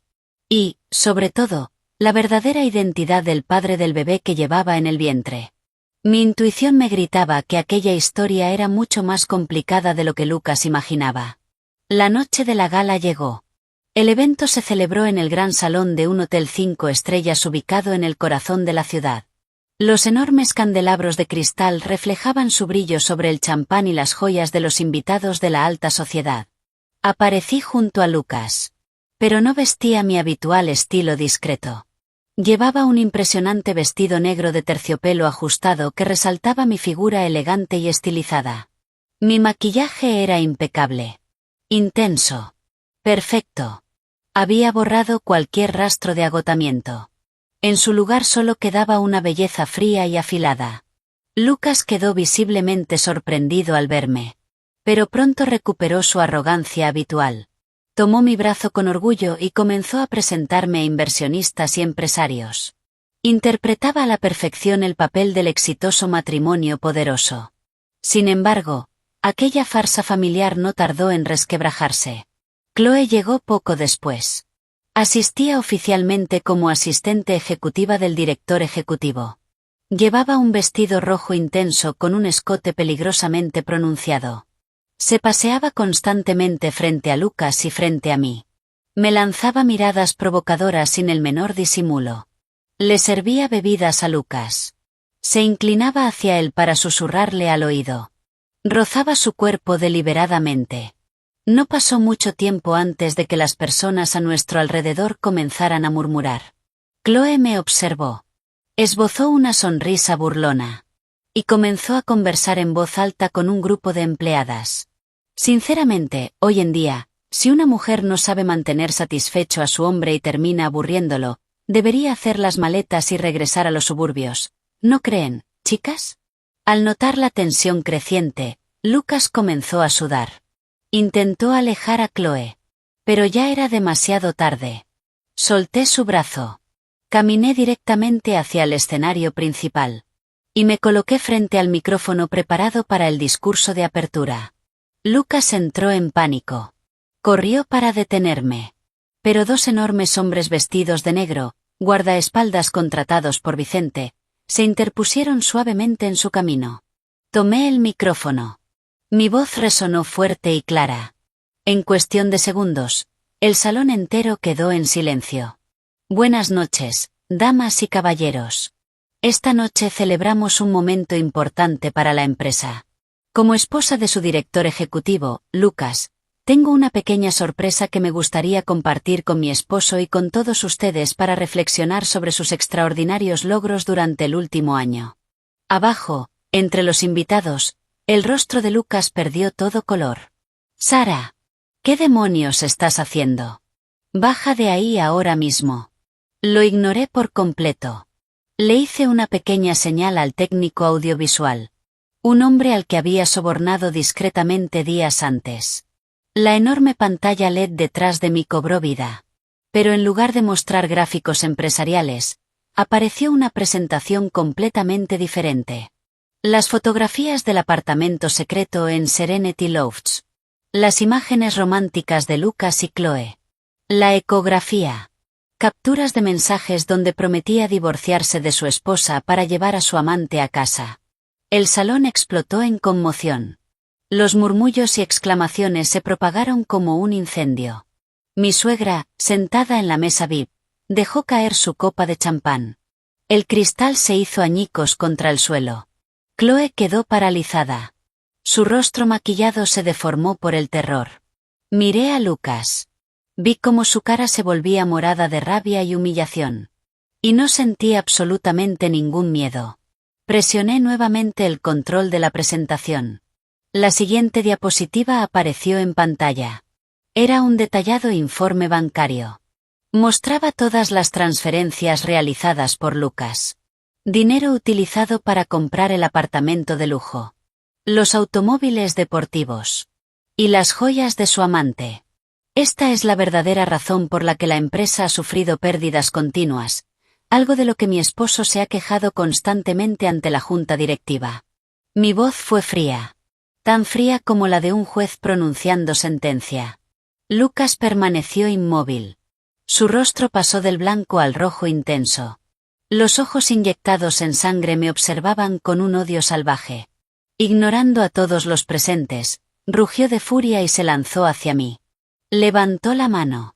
Y, sobre todo, la verdadera identidad del padre del bebé que llevaba en el vientre. Mi intuición me gritaba que aquella historia era mucho más complicada de lo que Lucas imaginaba. La noche de la gala llegó. El evento se celebró en el gran salón de un hotel 5 estrellas ubicado en el corazón de la ciudad. Los enormes candelabros de cristal reflejaban su brillo sobre el champán y las joyas de los invitados de la alta sociedad. Aparecí junto a Lucas. Pero no vestía mi habitual estilo discreto. Llevaba un impresionante vestido negro de terciopelo ajustado que resaltaba mi figura elegante y estilizada. Mi maquillaje era impecable. Intenso. Perfecto. Había borrado cualquier rastro de agotamiento. En su lugar solo quedaba una belleza fría y afilada. Lucas quedó visiblemente sorprendido al verme. Pero pronto recuperó su arrogancia habitual. Tomó mi brazo con orgullo y comenzó a presentarme a inversionistas y empresarios. Interpretaba a la perfección el papel del exitoso matrimonio poderoso. Sin embargo, Aquella farsa familiar no tardó en resquebrajarse. Chloe llegó poco después. Asistía oficialmente como asistente ejecutiva del director ejecutivo. Llevaba un vestido rojo intenso con un escote peligrosamente pronunciado. Se paseaba constantemente frente a Lucas y frente a mí. Me lanzaba miradas provocadoras sin el menor disimulo. Le servía bebidas a Lucas. Se inclinaba hacia él para susurrarle al oído. Rozaba su cuerpo deliberadamente. No pasó mucho tiempo antes de que las personas a nuestro alrededor comenzaran a murmurar. Chloe me observó. Esbozó una sonrisa burlona. Y comenzó a conversar en voz alta con un grupo de empleadas. Sinceramente, hoy en día, si una mujer no sabe mantener satisfecho a su hombre y termina aburriéndolo, debería hacer las maletas y regresar a los suburbios. ¿No creen, chicas? Al notar la tensión creciente, Lucas comenzó a sudar. Intentó alejar a Chloe. Pero ya era demasiado tarde. Solté su brazo. Caminé directamente hacia el escenario principal. Y me coloqué frente al micrófono preparado para el discurso de apertura. Lucas entró en pánico. Corrió para detenerme. Pero dos enormes hombres vestidos de negro, guardaespaldas contratados por Vicente, se interpusieron suavemente en su camino. Tomé el micrófono. Mi voz resonó fuerte y clara. En cuestión de segundos, el salón entero quedó en silencio. Buenas noches, damas y caballeros. Esta noche celebramos un momento importante para la empresa. Como esposa de su director ejecutivo, Lucas, tengo una pequeña sorpresa que me gustaría compartir con mi esposo y con todos ustedes para reflexionar sobre sus extraordinarios logros durante el último año. Abajo, entre los invitados, el rostro de Lucas perdió todo color. Sara, ¿qué demonios estás haciendo? Baja de ahí ahora mismo. Lo ignoré por completo. Le hice una pequeña señal al técnico audiovisual. Un hombre al que había sobornado discretamente días antes. La enorme pantalla LED detrás de mí cobró vida. Pero en lugar de mostrar gráficos empresariales, apareció una presentación completamente diferente. Las fotografías del apartamento secreto en Serenity Lofts. Las imágenes románticas de Lucas y Chloe. La ecografía. Capturas de mensajes donde prometía divorciarse de su esposa para llevar a su amante a casa. El salón explotó en conmoción. Los murmullos y exclamaciones se propagaron como un incendio. Mi suegra, sentada en la mesa VIP, dejó caer su copa de champán. El cristal se hizo añicos contra el suelo. Chloe quedó paralizada. Su rostro maquillado se deformó por el terror. Miré a Lucas. Vi cómo su cara se volvía morada de rabia y humillación. Y no sentí absolutamente ningún miedo. Presioné nuevamente el control de la presentación. La siguiente diapositiva apareció en pantalla. Era un detallado informe bancario. Mostraba todas las transferencias realizadas por Lucas. Dinero utilizado para comprar el apartamento de lujo. Los automóviles deportivos. Y las joyas de su amante. Esta es la verdadera razón por la que la empresa ha sufrido pérdidas continuas, algo de lo que mi esposo se ha quejado constantemente ante la junta directiva. Mi voz fue fría. Tan fría como la de un juez pronunciando sentencia. Lucas permaneció inmóvil. Su rostro pasó del blanco al rojo intenso. Los ojos inyectados en sangre me observaban con un odio salvaje. Ignorando a todos los presentes, rugió de furia y se lanzó hacia mí. Levantó la mano.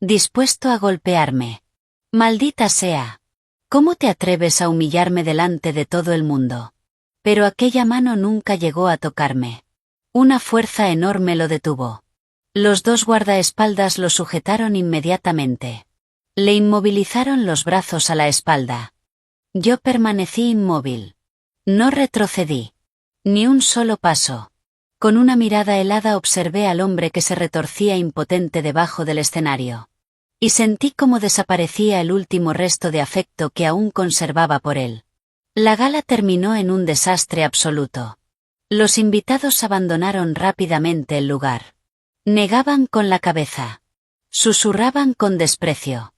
Dispuesto a golpearme. Maldita sea. ¿Cómo te atreves a humillarme delante de todo el mundo? Pero aquella mano nunca llegó a tocarme. Una fuerza enorme lo detuvo. Los dos guardaespaldas lo sujetaron inmediatamente. Le inmovilizaron los brazos a la espalda. Yo permanecí inmóvil. No retrocedí. Ni un solo paso. Con una mirada helada observé al hombre que se retorcía impotente debajo del escenario. Y sentí cómo desaparecía el último resto de afecto que aún conservaba por él. La gala terminó en un desastre absoluto. Los invitados abandonaron rápidamente el lugar. Negaban con la cabeza. Susurraban con desprecio.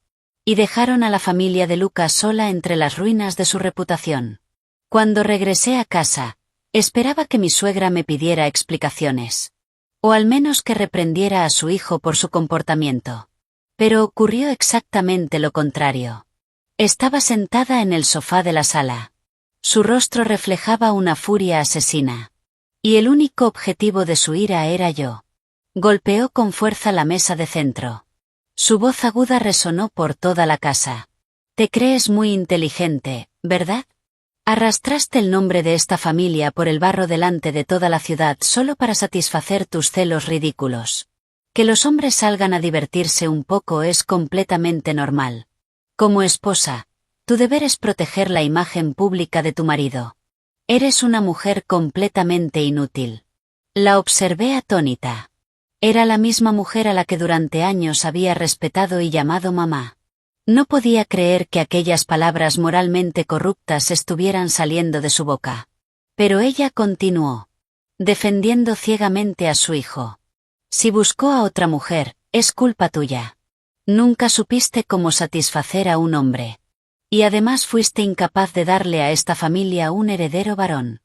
Y dejaron a la familia de Lucas sola entre las ruinas de su reputación. Cuando regresé a casa, Esperaba que mi suegra me pidiera explicaciones. O al menos que reprendiera a su hijo por su comportamiento. Pero ocurrió exactamente lo contrario. Estaba sentada en el sofá de la sala. Su rostro reflejaba una furia asesina. Y el único objetivo de su ira era yo. Golpeó con fuerza la mesa de centro. Su voz aguda resonó por toda la casa. Te crees muy inteligente, ¿verdad? Arrastraste el nombre de esta familia por el barro delante de toda la ciudad solo para satisfacer tus celos ridículos. Que los hombres salgan a divertirse un poco es completamente normal. Como esposa, tu deber es proteger la imagen pública de tu marido. Eres una mujer completamente inútil. La observé atónita. Era la misma mujer a la que durante años había respetado y llamado mamá. No podía creer que aquellas palabras moralmente corruptas estuvieran saliendo de su boca. Pero ella continuó, defendiendo ciegamente a su hijo. Si buscó a otra mujer, es culpa tuya. Nunca supiste cómo satisfacer a un hombre. Y además fuiste incapaz de darle a esta familia un heredero varón.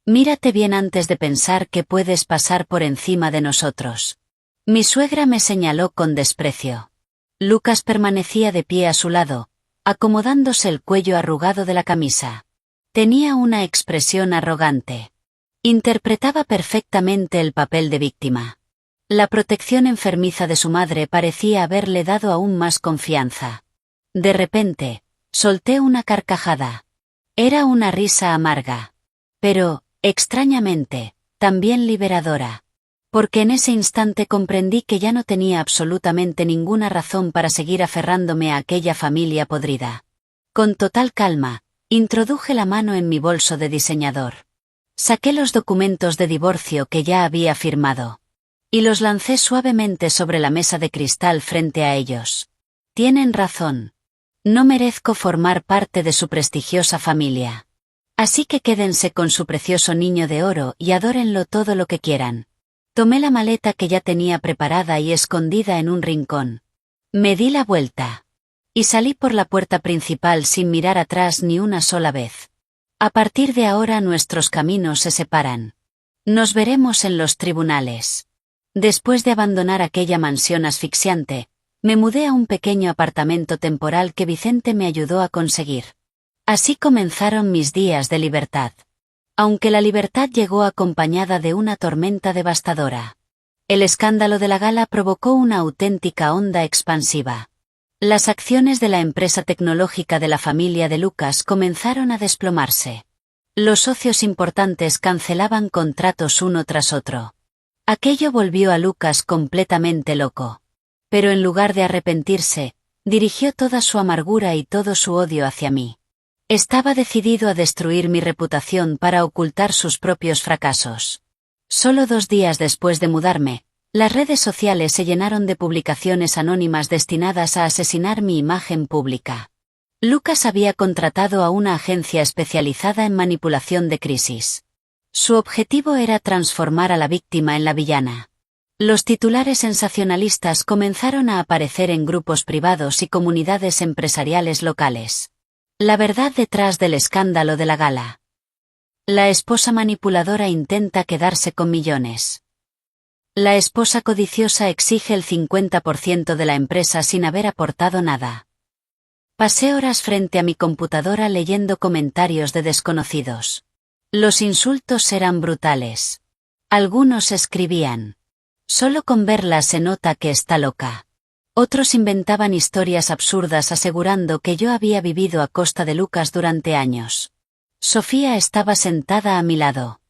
Mírate bien antes de pensar que puedes pasar por encima de nosotros. Mi suegra me señaló con desprecio. Lucas permanecía de pie a su lado, acomodándose el cuello arrugado de la camisa. Tenía una expresión arrogante. Interpretaba perfectamente el papel de víctima. La protección enfermiza de su madre parecía haberle dado aún más confianza. De repente, solté una carcajada. Era una risa amarga. Pero, extrañamente, también liberadora. Porque en ese instante comprendí que ya no tenía absolutamente ninguna razón para seguir aferrándome a aquella familia podrida. Con total calma, introduje la mano en mi bolso de diseñador. Saqué los documentos de divorcio que ya había firmado. Y los lancé suavemente sobre la mesa de cristal frente a ellos. Tienen razón. No merezco formar parte de su prestigiosa familia. Así que quédense con su precioso niño de oro y adórenlo todo lo que quieran. Tomé la maleta que ya tenía preparada y escondida en un rincón. Me di la vuelta. Y salí por la puerta principal sin mirar atrás ni una sola vez. A partir de ahora nuestros caminos se separan. Nos veremos en los tribunales. Después de abandonar aquella mansión asfixiante, me mudé a un pequeño apartamento temporal que Vicente me ayudó a conseguir. Así comenzaron mis días de libertad. Aunque la libertad llegó acompañada de una tormenta devastadora. El escándalo de la gala provocó una auténtica onda expansiva. Las acciones de la empresa tecnológica de la familia de Lucas comenzaron a desplomarse. Los socios importantes cancelaban contratos uno tras otro. Aquello volvió a Lucas completamente loco. Pero en lugar de arrepentirse, dirigió toda su amargura y todo su odio hacia mí. Estaba decidido a destruir mi reputación para ocultar sus propios fracasos. Solo 2 días después de mudarme, las redes sociales se llenaron de publicaciones anónimas destinadas a asesinar mi imagen pública. Lucas había contratado a una agencia especializada en manipulación de crisis. Su objetivo era transformar a la víctima en la villana. Los titulares sensacionalistas comenzaron a aparecer en grupos privados y comunidades empresariales locales. La verdad detrás del escándalo de la gala. La esposa manipuladora intenta quedarse con millones. La esposa codiciosa exige el 50% de la empresa sin haber aportado nada. Pasé horas frente a mi computadora leyendo comentarios de desconocidos. Los insultos eran brutales. Algunos escribían: solo con verla se nota que está loca. Otros inventaban historias absurdas asegurando que yo había vivido a costa de Lucas durante años. Sofía estaba sentada a mi lado.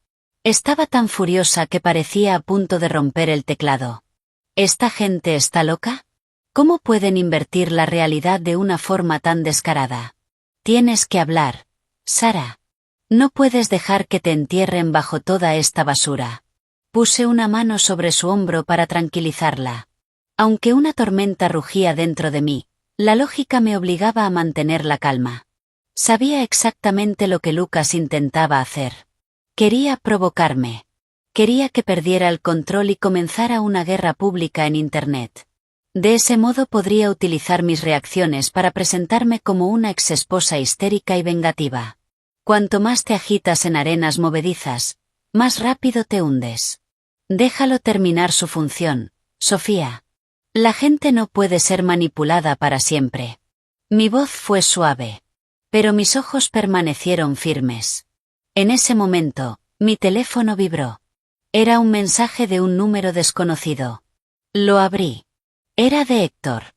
Estaba tan furiosa que parecía a punto de romper el teclado. ¿Esta gente está loca? ¿Cómo pueden invertir la realidad de una forma tan descarada? Tienes que hablar, Sara. No puedes dejar que te entierren bajo toda esta basura. Puse una mano sobre su hombro para tranquilizarla. Aunque una tormenta rugía dentro de mí, la lógica me obligaba a mantener la calma. Sabía exactamente lo que Lucas intentaba hacer. Quería provocarme. Quería que perdiera el control y comenzara una guerra pública en Internet. De ese modo podría utilizar mis reacciones para presentarme como una exesposa histérica y vengativa. Cuanto más te agitas en arenas movedizas, más rápido te hundes. Déjalo terminar su función, Sofía. La gente no puede ser manipulada para siempre. Mi voz fue suave. Pero mis ojos permanecieron firmes. En ese momento, mi teléfono vibró. Era un mensaje de un número desconocido. Lo abrí. Era de Héctor.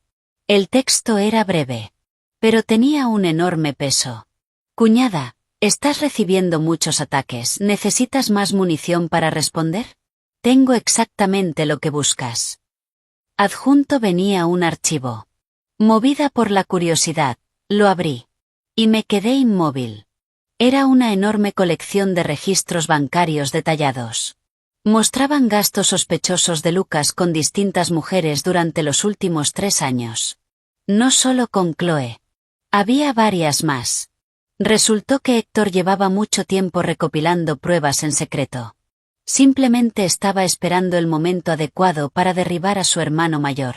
El texto era breve. Pero tenía un enorme peso. Cuñada, estás recibiendo muchos ataques. ¿Necesitas más munición para responder? Tengo exactamente lo que buscas. Adjunto venía un archivo. Movida por la curiosidad, lo abrí. Y me quedé inmóvil. Era una enorme colección de registros bancarios detallados. Mostraban gastos sospechosos de Lucas con distintas mujeres durante los últimos 3 años. No solo con Chloe. Había varias más. Resultó que Héctor llevaba mucho tiempo recopilando pruebas en secreto. Simplemente estaba esperando el momento adecuado para derribar a su hermano mayor.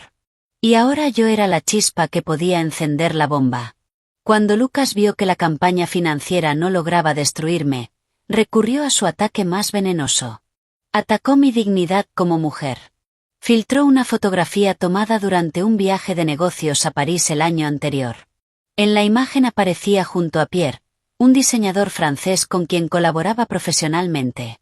Y ahora yo era la chispa que podía encender la bomba. Cuando Lucas vio que la campaña financiera no lograba destruirme, recurrió a su ataque más venenoso. Atacó mi dignidad como mujer. Filtró una fotografía tomada durante un viaje de negocios a París el año anterior. En la imagen aparecía junto a Pierre, un diseñador francés con quien colaboraba profesionalmente.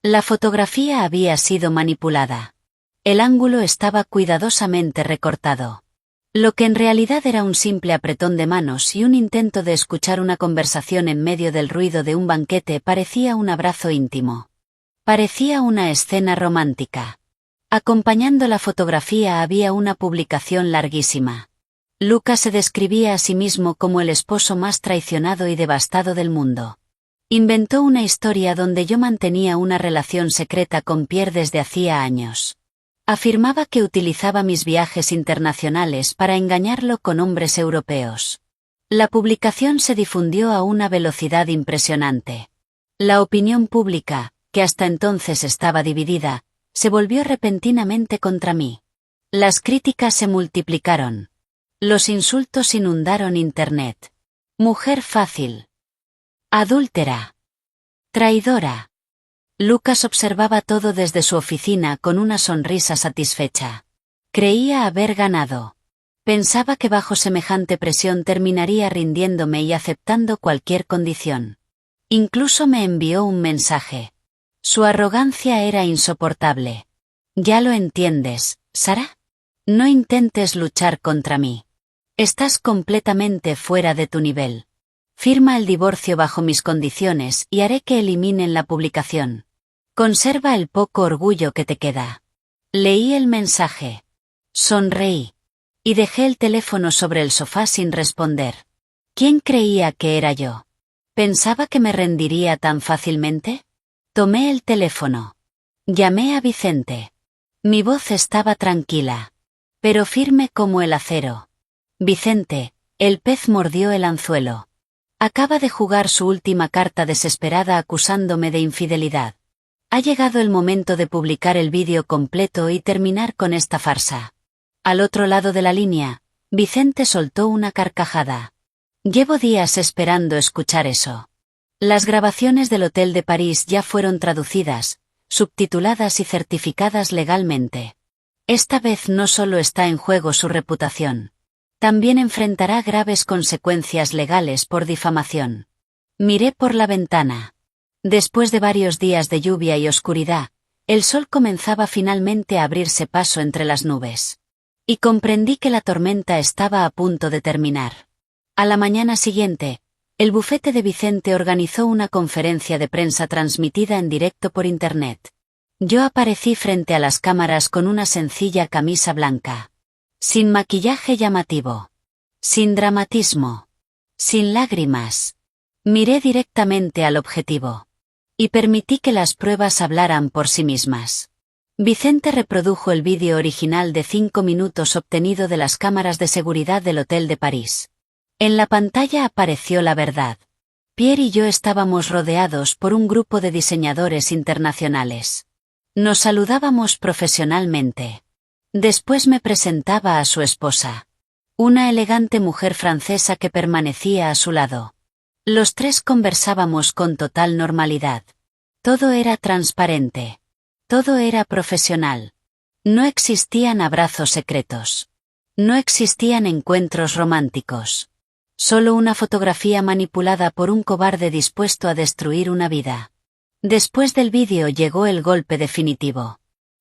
La fotografía había sido manipulada. El ángulo estaba cuidadosamente recortado. Lo que en realidad era un simple apretón de manos y un intento de escuchar una conversación en medio del ruido de un banquete parecía un abrazo íntimo. Parecía una escena romántica. Acompañando la fotografía había una publicación larguísima. Lucas se describía a sí mismo como el esposo más traicionado y devastado del mundo. Inventó una historia donde yo mantenía una relación secreta con Pierre desde hacía años. Afirmaba que utilizaba mis viajes internacionales para engañarlo con hombres europeos. La publicación se difundió a una velocidad impresionante. La opinión pública, que hasta entonces estaba dividida, se volvió repentinamente contra mí. Las críticas se multiplicaron. Los insultos inundaron Internet. Mujer fácil. Adúltera. Traidora. Lucas observaba todo desde su oficina con una sonrisa satisfecha. Creía haber ganado. Pensaba que bajo semejante presión terminaría rindiéndome y aceptando cualquier condición. Incluso me envió un mensaje. Su arrogancia era insoportable. Ya lo entiendes, Sara. No intentes luchar contra mí. Estás completamente fuera de tu nivel. Firma el divorcio bajo mis condiciones y haré que eliminen la publicación. Conserva el poco orgullo que te queda. Leí el mensaje. Sonreí. Y dejé el teléfono sobre el sofá sin responder. ¿Quién creía que era yo? ¿Pensaba que me rendiría tan fácilmente? Tomé el teléfono. Llamé a Vicente. Mi voz estaba tranquila. Pero firme como el acero. Vicente, el pez mordió el anzuelo. Acaba de jugar su última carta desesperada acusándome de infidelidad. Ha llegado el momento de publicar el vídeo completo y terminar con esta farsa. Al otro lado de la línea, Vicente soltó una carcajada. Llevo días esperando escuchar eso. Las grabaciones del Hotel de París ya fueron traducidas, subtituladas y certificadas legalmente. Esta vez no solo está en juego su reputación. También enfrentará graves consecuencias legales por difamación. Miré por la ventana. Después de varios días de lluvia y oscuridad, el sol comenzaba finalmente a abrirse paso entre las nubes. Y comprendí que la tormenta estaba a punto de terminar. A la mañana siguiente, el bufete de Vicente organizó una conferencia de prensa transmitida en directo por Internet. Yo aparecí frente a las cámaras con una sencilla camisa blanca. Sin maquillaje llamativo. Sin dramatismo. Sin lágrimas. Miré directamente al objetivo. Y permití que las pruebas hablaran por sí mismas. Vicente reprodujo el vídeo original de 5 minutos obtenido de las cámaras de seguridad del Hotel de París. En la pantalla apareció la verdad. Pierre y yo estábamos rodeados por un grupo de diseñadores internacionales. Nos saludábamos profesionalmente. Después me presentaba a su esposa. Una elegante mujer francesa que permanecía a su lado. Los tres conversábamos con total normalidad. Todo era transparente. Todo era profesional. No existían abrazos secretos. No existían encuentros románticos. Solo una fotografía manipulada por un cobarde dispuesto a destruir una vida. Después del vídeo llegó el golpe definitivo.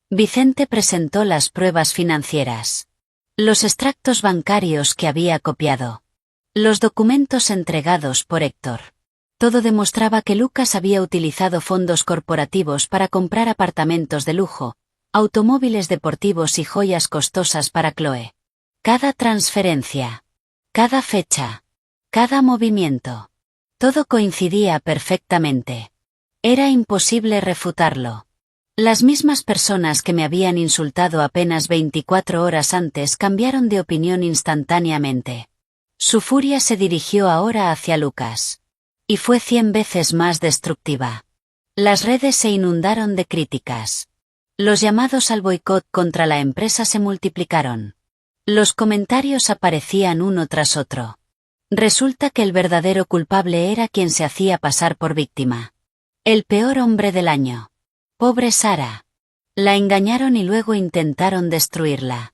Vicente presentó las pruebas financieras. Los extractos bancarios que había copiado. Los documentos entregados por Héctor. Todo demostraba que Lucas había utilizado fondos corporativos para comprar apartamentos de lujo, automóviles deportivos y joyas costosas para Chloe. Cada transferencia. Cada fecha. Cada movimiento. Todo coincidía perfectamente. Era imposible refutarlo. Las mismas personas que me habían insultado apenas 24 horas antes cambiaron de opinión instantáneamente. Su furia se dirigió ahora hacia Lucas. Y fue 100 veces más destructiva. Las redes se inundaron de críticas. Los llamados al boicot contra la empresa se multiplicaron. Los comentarios aparecían uno tras otro. Resulta que el verdadero culpable era quien se hacía pasar por víctima. El peor hombre del año. Pobre Sara. La engañaron y luego intentaron destruirla.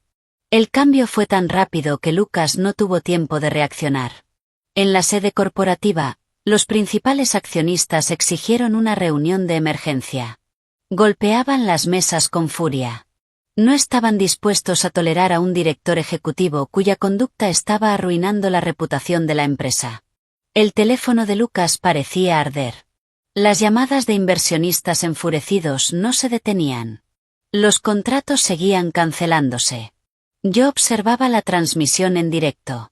El cambio fue tan rápido que Lucas no tuvo tiempo de reaccionar. En la sede corporativa, los principales accionistas exigieron una reunión de emergencia. Golpeaban las mesas con furia. No estaban dispuestos a tolerar a un director ejecutivo cuya conducta estaba arruinando la reputación de la empresa. El teléfono de Lucas parecía arder. Las llamadas de inversionistas enfurecidos no se detenían. Los contratos seguían cancelándose. Yo observaba la transmisión en directo.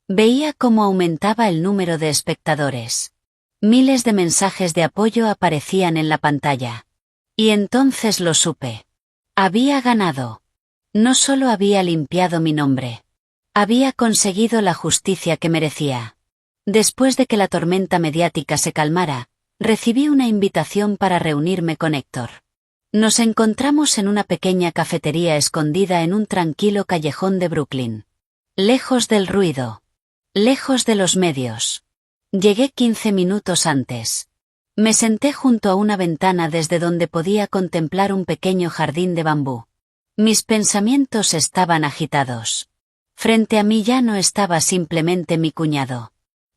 Veía cómo aumentaba el número de espectadores. Miles de mensajes de apoyo aparecían en la pantalla. Y entonces lo supe. Había ganado. No solo había limpiado mi nombre. Había conseguido la justicia que merecía. Después de que la tormenta mediática se calmara, recibí una invitación para reunirme con Héctor. Nos encontramos en una pequeña cafetería escondida en un tranquilo callejón de Brooklyn. Lejos del ruido. Lejos de los medios. Llegué 15 minutos antes. Me senté junto a una ventana desde donde podía contemplar un pequeño jardín de bambú. Mis pensamientos estaban agitados. Frente a mí ya no estaba simplemente mi cuñado.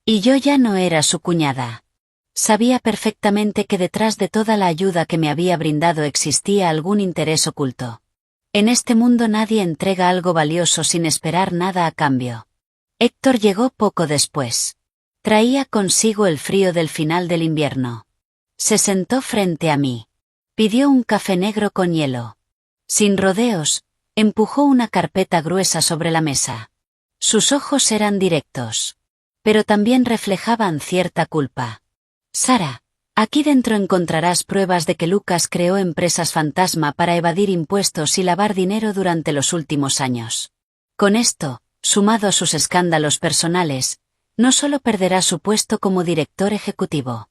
Y yo ya no era su cuñada. Sabía perfectamente que detrás de toda la ayuda que me había brindado existía algún interés oculto. En este mundo nadie entrega algo valioso sin esperar nada a cambio. Héctor llegó poco después. Traía consigo el frío del final del invierno. Se sentó frente a mí. Pidió un café negro con hielo. Sin rodeos, empujó una carpeta gruesa sobre la mesa. Sus ojos eran directos. Pero también reflejaban cierta culpa. Sara, aquí dentro encontrarás pruebas de que Lucas creó empresas fantasma para evadir impuestos y lavar dinero durante los últimos años. Con esto, sumado a sus escándalos personales, no solo perderá su puesto como director ejecutivo.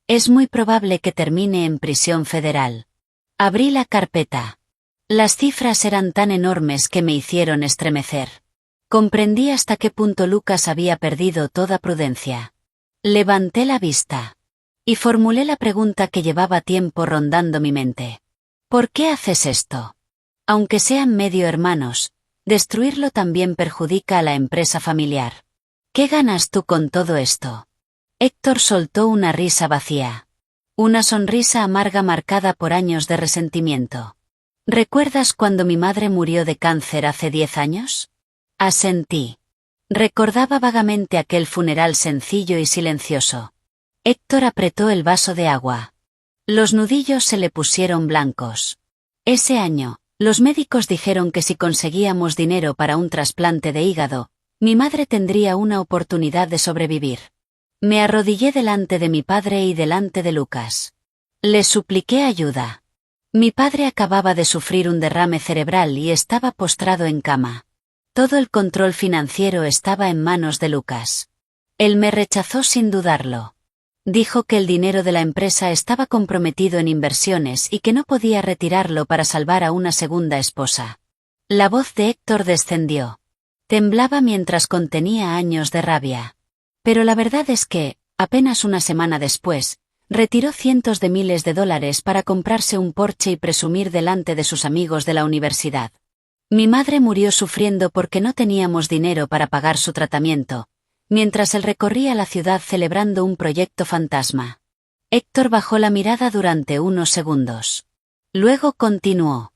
Es muy probable que termine en prisión federal. Abrí la carpeta. Las cifras eran tan enormes que me hicieron estremecer. Comprendí hasta qué punto Lucas había perdido toda prudencia. Levanté la vista. Y formulé la pregunta que llevaba tiempo rondando mi mente. ¿Por qué haces esto? Aunque sean medio hermanos, destruirlo también perjudica a la empresa familiar. ¿Qué ganas tú con todo esto? Héctor soltó una risa vacía. Una sonrisa amarga marcada por años de resentimiento. ¿Recuerdas cuando mi madre murió de cáncer hace 10 años? Asentí. Recordaba vagamente aquel funeral sencillo y silencioso. Héctor apretó el vaso de agua. Los nudillos se le pusieron blancos. Ese año, los médicos dijeron que si conseguíamos dinero para un trasplante de hígado, mi madre tendría una oportunidad de sobrevivir. Me arrodillé delante de mi padre y delante de Lucas. Le supliqué ayuda. Mi padre acababa de sufrir un derrame cerebral y estaba postrado en cama. Todo el control financiero estaba en manos de Lucas. Él me rechazó sin dudarlo. Dijo que el dinero de la empresa estaba comprometido en inversiones y que no podía retirarlo para salvar a una segunda esposa. La voz de Héctor descendió. Temblaba mientras contenía años de rabia. Pero la verdad es que, apenas una semana después, Retiró cientos de miles de dólares para comprarse un Porsche y presumir delante de sus amigos de la universidad. Mi madre murió sufriendo porque no teníamos dinero para pagar su tratamiento, mientras él recorría la ciudad celebrando un proyecto fantasma. Héctor bajó la mirada durante unos segundos. Luego continuó.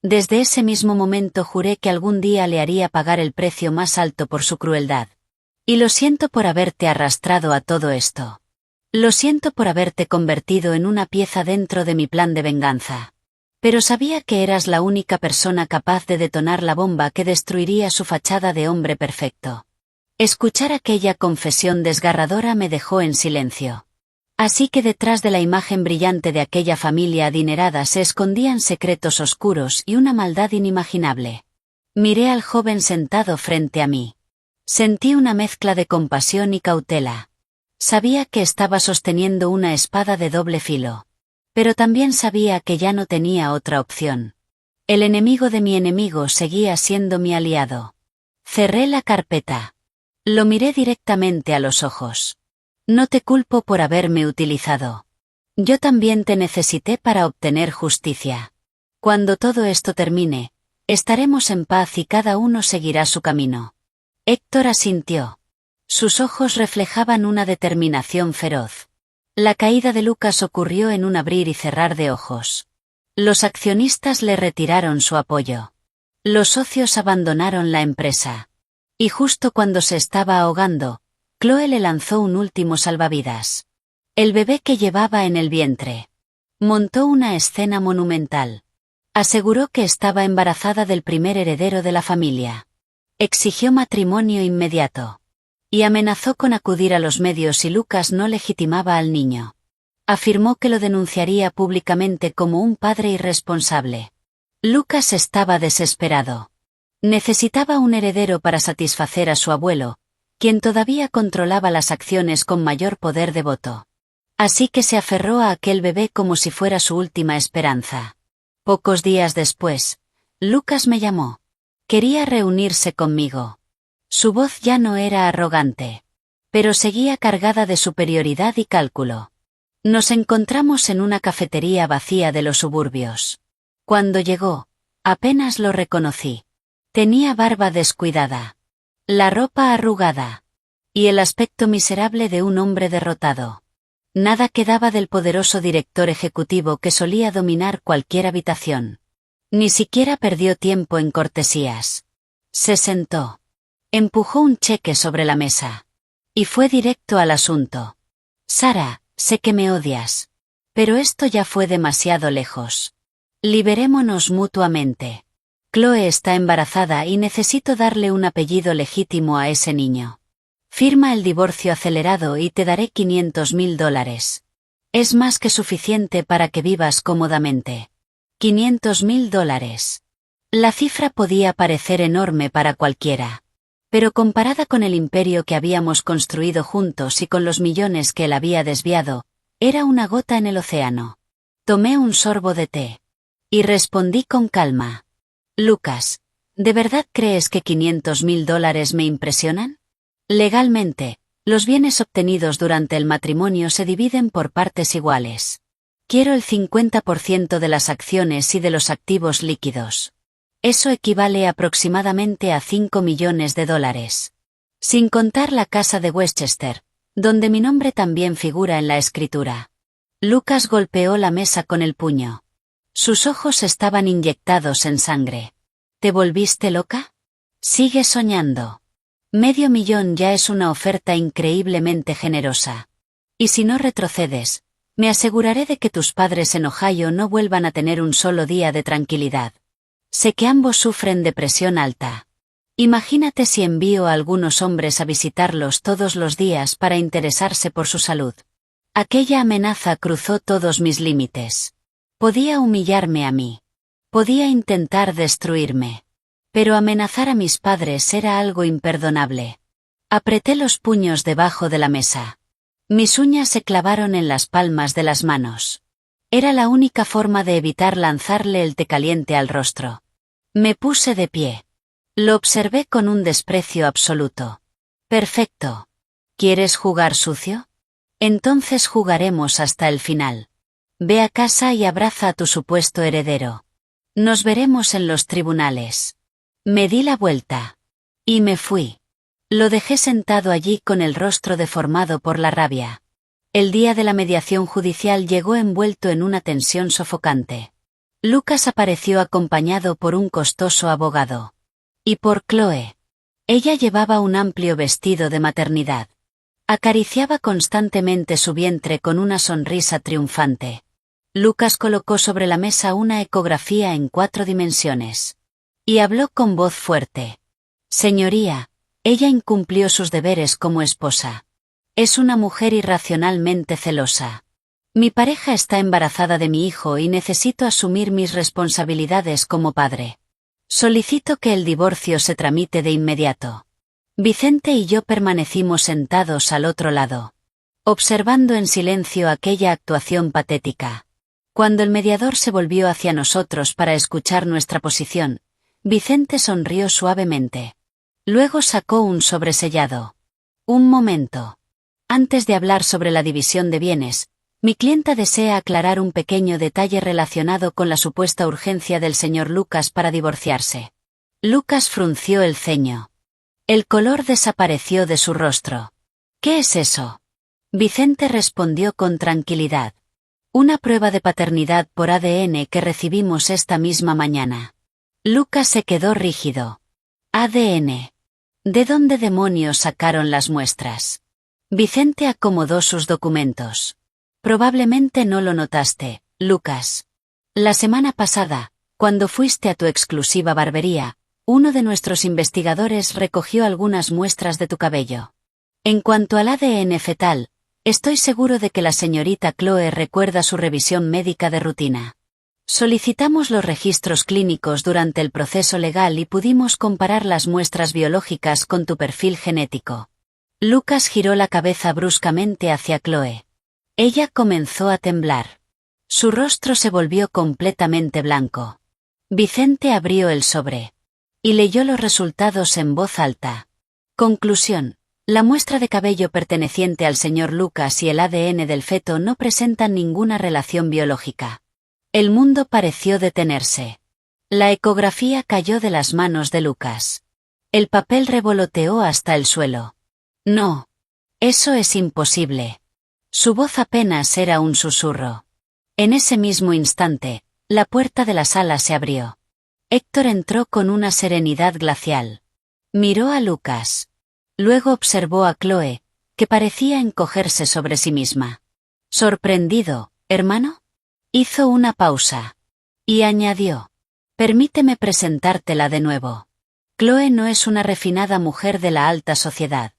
Desde ese mismo momento juré que algún día le haría pagar el precio más alto por su crueldad. Y lo siento por haberte arrastrado a todo esto. Lo siento por haberte convertido en una pieza dentro de mi plan de venganza. Pero sabía que eras la única persona capaz de detonar la bomba que destruiría su fachada de hombre perfecto. Escuchar aquella confesión desgarradora me dejó en silencio. Así que detrás de la imagen brillante de aquella familia adinerada se escondían secretos oscuros y una maldad inimaginable. Miré al joven sentado frente a mí. Sentí una mezcla de compasión y cautela. Sabía que estaba sosteniendo una espada de doble filo. Pero también sabía que ya no tenía otra opción. El enemigo de mi enemigo seguía siendo mi aliado. Cerré la carpeta. Lo miré directamente a los ojos. No te culpo por haberme utilizado. Yo también te necesité para obtener justicia. Cuando todo esto termine, estaremos en paz y cada uno seguirá su camino. Héctor asintió. Sus ojos reflejaban una determinación feroz. La caída de Lucas ocurrió en un abrir y cerrar de ojos. Los accionistas le retiraron su apoyo. Los socios abandonaron la empresa. Y justo cuando se estaba ahogando, Chloe le lanzó un último salvavidas. El bebé que llevaba en el vientre. Montó una escena monumental. Aseguró que estaba embarazada del primer heredero de la familia. Exigió matrimonio inmediato. Y amenazó con acudir a los medios si Lucas no legitimaba al niño. Afirmó que lo denunciaría públicamente como un padre irresponsable. Lucas estaba desesperado. Necesitaba un heredero para satisfacer a su abuelo, quien todavía controlaba las acciones con mayor poder de voto. Así que se aferró a aquel bebé como si fuera su última esperanza. Pocos días después, Lucas me llamó. Quería reunirse conmigo. Su voz ya no era arrogante, pero seguía cargada de superioridad y cálculo. Nos encontramos en una cafetería vacía de los suburbios. Cuando llegó, apenas lo reconocí. Tenía barba descuidada, la ropa arrugada, y el aspecto miserable de un hombre derrotado. Nada quedaba del poderoso director ejecutivo que solía dominar cualquier habitación. Ni siquiera perdió tiempo en cortesías. Se sentó. Empujó un cheque sobre la mesa. Y fue directo al asunto. Sara, sé que me odias. Pero esto ya fue demasiado lejos. Liberémonos mutuamente. Chloe está embarazada y necesito darle un apellido legítimo a ese niño. Firma el divorcio acelerado y te daré $500,000. Es más que suficiente para que vivas cómodamente. $500,000. La cifra podía parecer enorme para cualquiera. Pero comparada con el imperio que habíamos construido juntos y con los millones que él había desviado, era una gota en el océano. Tomé un sorbo de té. Y respondí con calma. Lucas, ¿de verdad crees que $500,000 me impresionan? Legalmente, los bienes obtenidos durante el matrimonio se dividen por partes iguales. Quiero el 50% de las acciones y de los activos líquidos. Eso equivale aproximadamente a $5 millones. Sin contar la casa de Westchester, donde mi nombre también figura en la escritura. Lucas golpeó la mesa con el puño. Sus ojos estaban inyectados en sangre. ¿Te volviste loca? Sigue soñando. $500,000 ya es una oferta increíblemente generosa. Y si no retrocedes, me aseguraré de que tus padres en Ohio no vuelvan a tener un solo día de tranquilidad. Sé que ambos sufren de presión alta. Imagínate si envío a algunos hombres a visitarlos todos los días para interesarse por su salud. Aquella amenaza cruzó todos mis límites. Podía humillarme a mí. Podía intentar destruirme. Pero amenazar a mis padres era algo imperdonable. Apreté los puños debajo de la mesa. Mis uñas se clavaron en las palmas de las manos. Era la única forma de evitar lanzarle el té caliente al rostro. Me puse de pie. Lo observé con un desprecio absoluto. Perfecto. ¿Quieres jugar sucio? Entonces jugaremos hasta el final. Ve a casa y abraza a tu supuesto heredero. Nos veremos en los tribunales. Me di la vuelta. Y me fui. Lo dejé sentado allí con el rostro deformado por la rabia. El día de la mediación judicial llegó envuelto en una tensión sofocante. Lucas apareció acompañado por un costoso abogado. Y por Chloe. Ella llevaba un amplio vestido de maternidad. Acariciaba constantemente su vientre con una sonrisa triunfante. Lucas colocó sobre la mesa una ecografía en 4 dimensiones. Y habló con voz fuerte. Señoría, ella incumplió sus deberes como esposa. Es una mujer irracionalmente celosa. Mi pareja está embarazada de mi hijo y necesito asumir mis responsabilidades como padre. Solicito que el divorcio se tramite de inmediato. Vicente y yo permanecimos sentados al otro lado, observando en silencio aquella actuación patética. Cuando el mediador se volvió hacia nosotros para escuchar nuestra posición, Vicente sonrió suavemente. Luego sacó un sobresellado. Un momento. Antes de hablar sobre la división de bienes, mi clienta desea aclarar un pequeño detalle relacionado con la supuesta urgencia del señor Lucas para divorciarse. Lucas frunció el ceño. El color desapareció de su rostro. ¿Qué es eso? Vicente respondió con tranquilidad. Una prueba de paternidad por ADN que recibimos esta misma mañana. Lucas se quedó rígido. ADN. ¿De dónde demonios sacaron las muestras? Vicente acomodó sus documentos. Probablemente no lo notaste, Lucas. La semana pasada, cuando fuiste a tu exclusiva barbería, uno de nuestros investigadores recogió algunas muestras de tu cabello. En cuanto al ADN fetal, estoy seguro de que la señorita Chloe recuerda su revisión médica de rutina. Solicitamos los registros clínicos durante el proceso legal y pudimos comparar las muestras biológicas con tu perfil genético. Lucas giró la cabeza bruscamente hacia Chloe. Ella comenzó a temblar. Su rostro se volvió completamente blanco. Vicente abrió el sobre. Y leyó los resultados en voz alta. Conclusión. La muestra de cabello perteneciente al señor Lucas y el ADN del feto no presentan ninguna relación biológica. El mundo pareció detenerse. La ecografía cayó de las manos de Lucas. El papel revoloteó hasta el suelo. No. Eso es imposible. Su voz apenas era un susurro. En ese mismo instante, la puerta de la sala se abrió. Héctor entró con una serenidad glacial. Miró a Lucas. Luego observó a Chloe, que parecía encogerse sobre sí misma. Sorprendido, ¿hermano? Hizo una pausa. Y añadió. Permíteme presentártela de nuevo. Chloe no es una refinada mujer de la alta sociedad.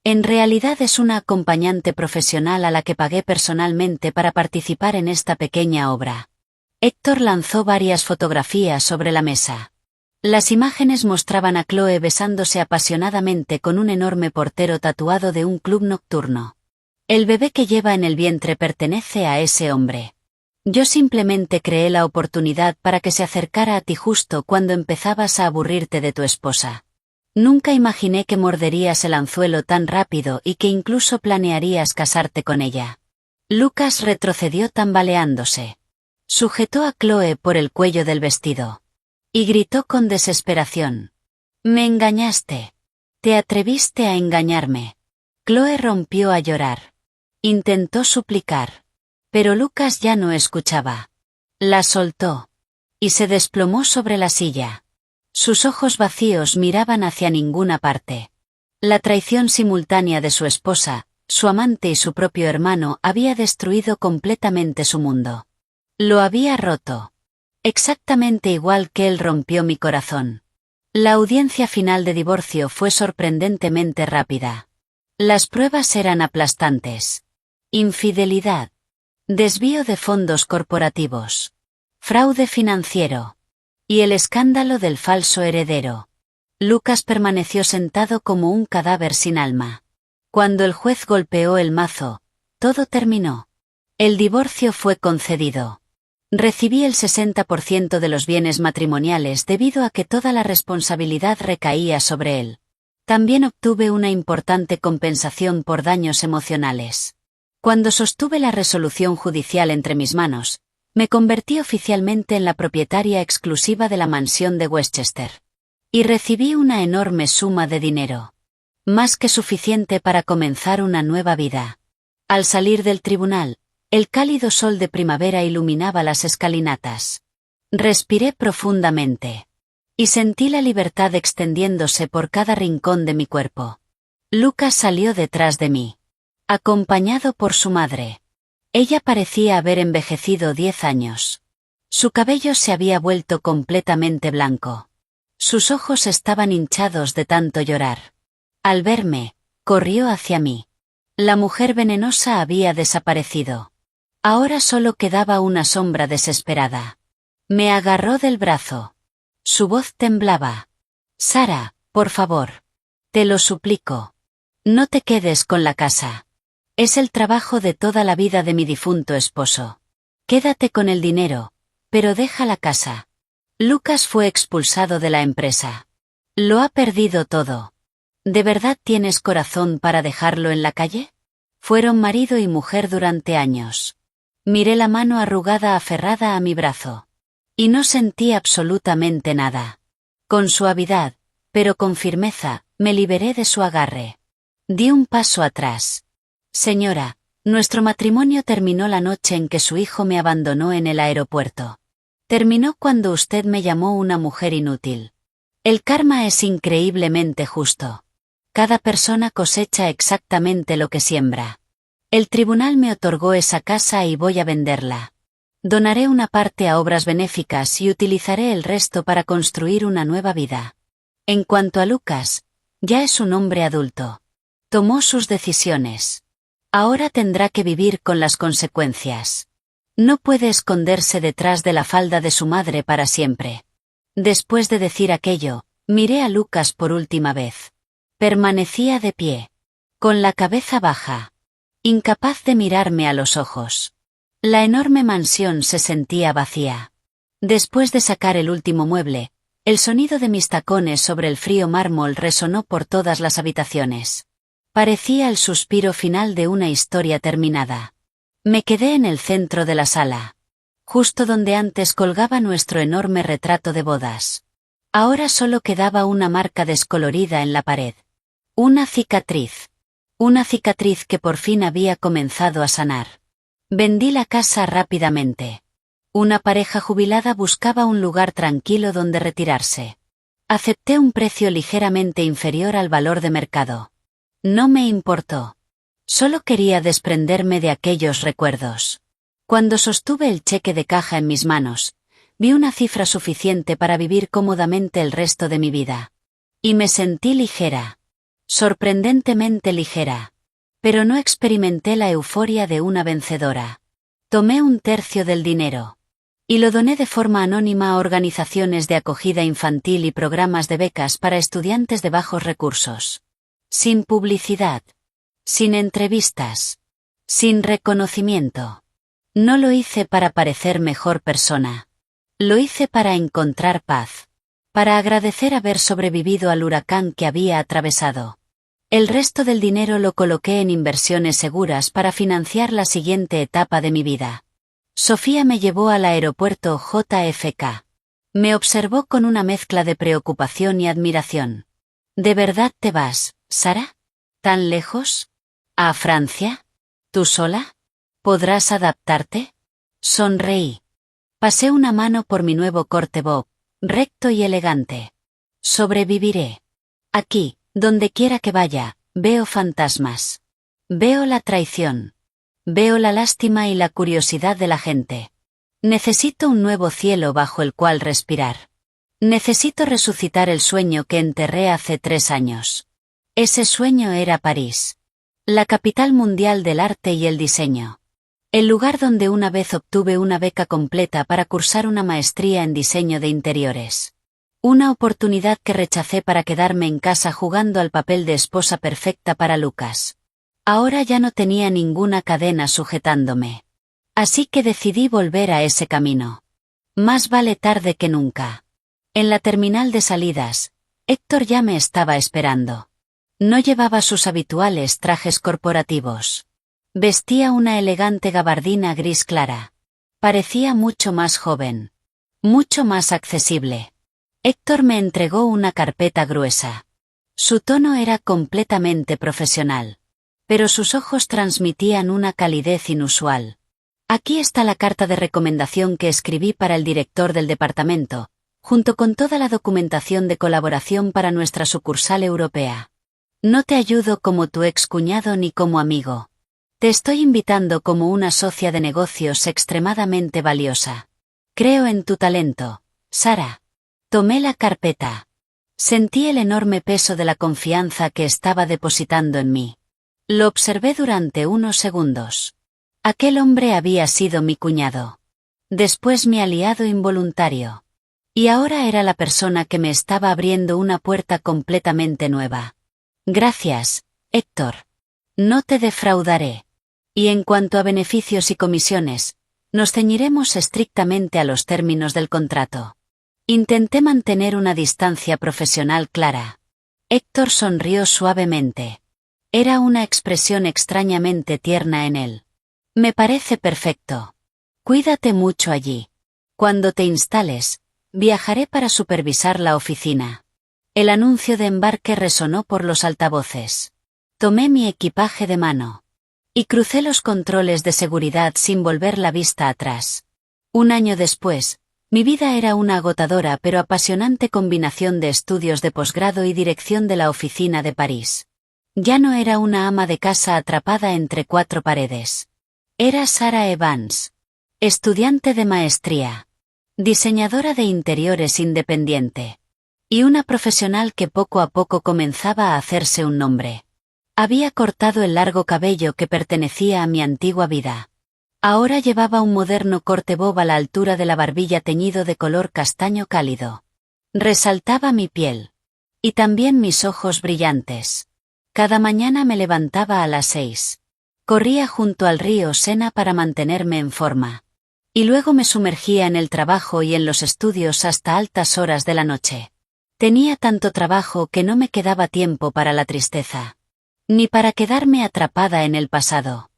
En realidad es una acompañante profesional a la que pagué personalmente para participar en esta pequeña obra. Héctor lanzó varias fotografías sobre la mesa. Las imágenes mostraban a Chloe besándose apasionadamente con un enorme portero tatuado de un club nocturno. El bebé que lleva en el vientre pertenece a ese hombre. Yo simplemente creé la oportunidad para que se acercara a ti justo cuando empezabas a aburrirte de tu esposa. Nunca imaginé que morderías el anzuelo tan rápido y que incluso planearías casarte con ella. Lucas retrocedió tambaleándose. Sujetó a Chloe por el cuello del vestido. Y gritó con desesperación. Me engañaste. Te atreviste a engañarme. Chloe rompió a llorar. Intentó suplicar. Pero Lucas ya no escuchaba. La soltó. Y se desplomó sobre la silla. Sus ojos vacíos miraban hacia ninguna parte. La traición simultánea de su esposa, su amante y su propio hermano había destruido completamente su mundo. Lo había roto. Exactamente igual que él rompió mi corazón. La audiencia final de divorcio fue sorprendentemente rápida. Las pruebas eran aplastantes. Infidelidad. Desvío de fondos corporativos. Fraude financiero. Y el escándalo del falso heredero. Lucas permaneció sentado como un cadáver sin alma. Cuando el juez golpeó el mazo, todo terminó. El divorcio fue concedido. Recibí el 60% de los bienes matrimoniales debido a que toda la responsabilidad recaía sobre él. También obtuve una importante compensación por daños emocionales. Cuando sostuve la resolución judicial entre mis manos, me convertí oficialmente en la propietaria exclusiva de la mansión de Westchester. Y recibí una enorme suma de dinero. Más que suficiente para comenzar una nueva vida. Al salir del tribunal, el cálido sol de primavera iluminaba las escalinatas. Respiré profundamente. Y sentí la libertad extendiéndose por cada rincón de mi cuerpo. Lucas salió detrás de mí. Acompañado por su madre. Ella parecía haber envejecido 10 años. Su cabello se había vuelto completamente blanco. Sus ojos estaban hinchados de tanto llorar. Al verme, corrió hacia mí. La mujer venenosa había desaparecido. Ahora solo quedaba una sombra desesperada. Me agarró del brazo. Su voz temblaba. Sara, por favor. Te lo suplico. No te quedes con la casa. Es el trabajo de toda la vida de mi difunto esposo. Quédate con el dinero, pero deja la casa. Lucas fue expulsado de la empresa. Lo ha perdido todo. ¿De verdad tienes corazón para dejarlo en la calle? Fueron marido y mujer durante años. Miré la mano arrugada aferrada a mi brazo. Y no sentí absolutamente nada. Con suavidad, pero con firmeza, me liberé de su agarre. Di un paso atrás. Señora, nuestro matrimonio terminó la noche en que su hijo me abandonó en el aeropuerto. Terminó cuando usted me llamó una mujer inútil. El karma es increíblemente justo. Cada persona cosecha exactamente lo que siembra. El tribunal me otorgó esa casa y voy a venderla. Donaré una parte a obras benéficas y utilizaré el resto para construir una nueva vida. En cuanto a Lucas, ya es un hombre adulto. Tomó sus decisiones. Ahora tendrá que vivir con las consecuencias. No puede esconderse detrás de la falda de su madre para siempre. Después de decir aquello, miré a Lucas por última vez. Permanecía de pie, con la cabeza baja, incapaz de mirarme a los ojos. La enorme mansión se sentía vacía. Después de sacar el último mueble, el sonido de mis tacones sobre el frío mármol resonó por todas las habitaciones. Parecía el suspiro final de una historia terminada. Me quedé en el centro de la sala, justo donde antes colgaba nuestro enorme retrato de bodas. Ahora solo quedaba una marca descolorida en la pared. Una cicatriz. Una cicatriz que por fin había comenzado a sanar. Vendí la casa rápidamente. Una pareja jubilada buscaba un lugar tranquilo donde retirarse. Acepté un precio ligeramente inferior al valor de mercado. No me importó. Solo quería desprenderme de aquellos recuerdos. Cuando sostuve el cheque de caja en mis manos, vi una cifra suficiente para vivir cómodamente el resto de mi vida. Y me sentí ligera. Sorprendentemente ligera. Pero no experimenté la euforia de una vencedora. Tomé un tercio del dinero. Y lo doné de forma anónima a organizaciones de acogida infantil y programas de becas para estudiantes de bajos recursos. Sin publicidad. Sin entrevistas. Sin reconocimiento. No lo hice para parecer mejor persona. Lo hice para encontrar paz. Para agradecer haber sobrevivido al huracán que había atravesado. El resto del dinero lo coloqué en inversiones seguras para financiar la siguiente etapa de mi vida. Sofía me llevó al aeropuerto JFK. Me observó con una mezcla de preocupación y admiración. ¿De verdad te vas, Sara? ¿Tan lejos? ¿A Francia? ¿Tú sola? ¿Podrás adaptarte? Sonreí. Pasé una mano por mi nuevo corte bob, recto y elegante. Sobreviviré. Aquí, donde quiera que vaya, veo fantasmas. Veo la traición. Veo la lástima y la curiosidad de la gente. Necesito un nuevo cielo bajo el cual respirar. Necesito resucitar el sueño que enterré hace 3 años. Ese sueño era París. La capital mundial del arte y el diseño. El lugar donde una vez obtuve una beca completa para cursar una maestría en diseño de interiores. Una oportunidad que rechacé para quedarme en casa jugando al papel de esposa perfecta para Lucas. Ahora ya no tenía ninguna cadena sujetándome. Así que decidí volver a ese camino. Más vale tarde que nunca. En la terminal de salidas, Héctor ya me estaba esperando. No llevaba sus habituales trajes corporativos. Vestía una elegante gabardina gris clara. Parecía mucho más joven. Mucho más accesible. Héctor me entregó una carpeta gruesa. Su tono era completamente profesional. Pero sus ojos transmitían una calidez inusual. Aquí está la carta de recomendación que escribí para el director del departamento, junto con toda la documentación de colaboración para nuestra sucursal europea. No te ayudo como tu excuñado ni como amigo. Te estoy invitando como una socia de negocios extremadamente valiosa. Creo en tu talento, Sara. Tomé la carpeta. Sentí el enorme peso de la confianza que estaba depositando en mí. Lo observé durante unos segundos. Aquel hombre había sido mi cuñado. Después mi aliado involuntario. Y ahora era la persona que me estaba abriendo una puerta completamente nueva. Gracias, Héctor. No te defraudaré. Y en cuanto a beneficios y comisiones, nos ceñiremos estrictamente a los términos del contrato. Intenté mantener una distancia profesional clara. Héctor sonrió suavemente. Era una expresión extrañamente tierna en él. Me parece perfecto. Cuídate mucho allí. Cuando te instales, viajaré para supervisar la oficina. El anuncio de embarque resonó por los altavoces. Tomé mi equipaje de mano. Y crucé los controles de seguridad sin volver la vista atrás. Un año después, mi vida era una agotadora pero apasionante combinación de estudios de posgrado y dirección de la oficina de París. Ya no era una ama de casa atrapada entre cuatro paredes. Era Sara Evans. Estudiante de maestría. Diseñadora de interiores independiente. Y una profesional que poco a poco comenzaba a hacerse un nombre. Había cortado el largo cabello que pertenecía a mi antigua vida. Ahora llevaba un moderno corte bob a la altura de la barbilla teñido de color castaño cálido. Resaltaba mi piel. Y también mis ojos brillantes. Cada mañana me levantaba a las 6. Corría junto al río Sena para mantenerme en forma. Y luego me sumergía en el trabajo y en los estudios hasta altas horas de la noche. Tenía tanto trabajo que no me quedaba tiempo para la tristeza. Ni para quedarme atrapada en el pasado.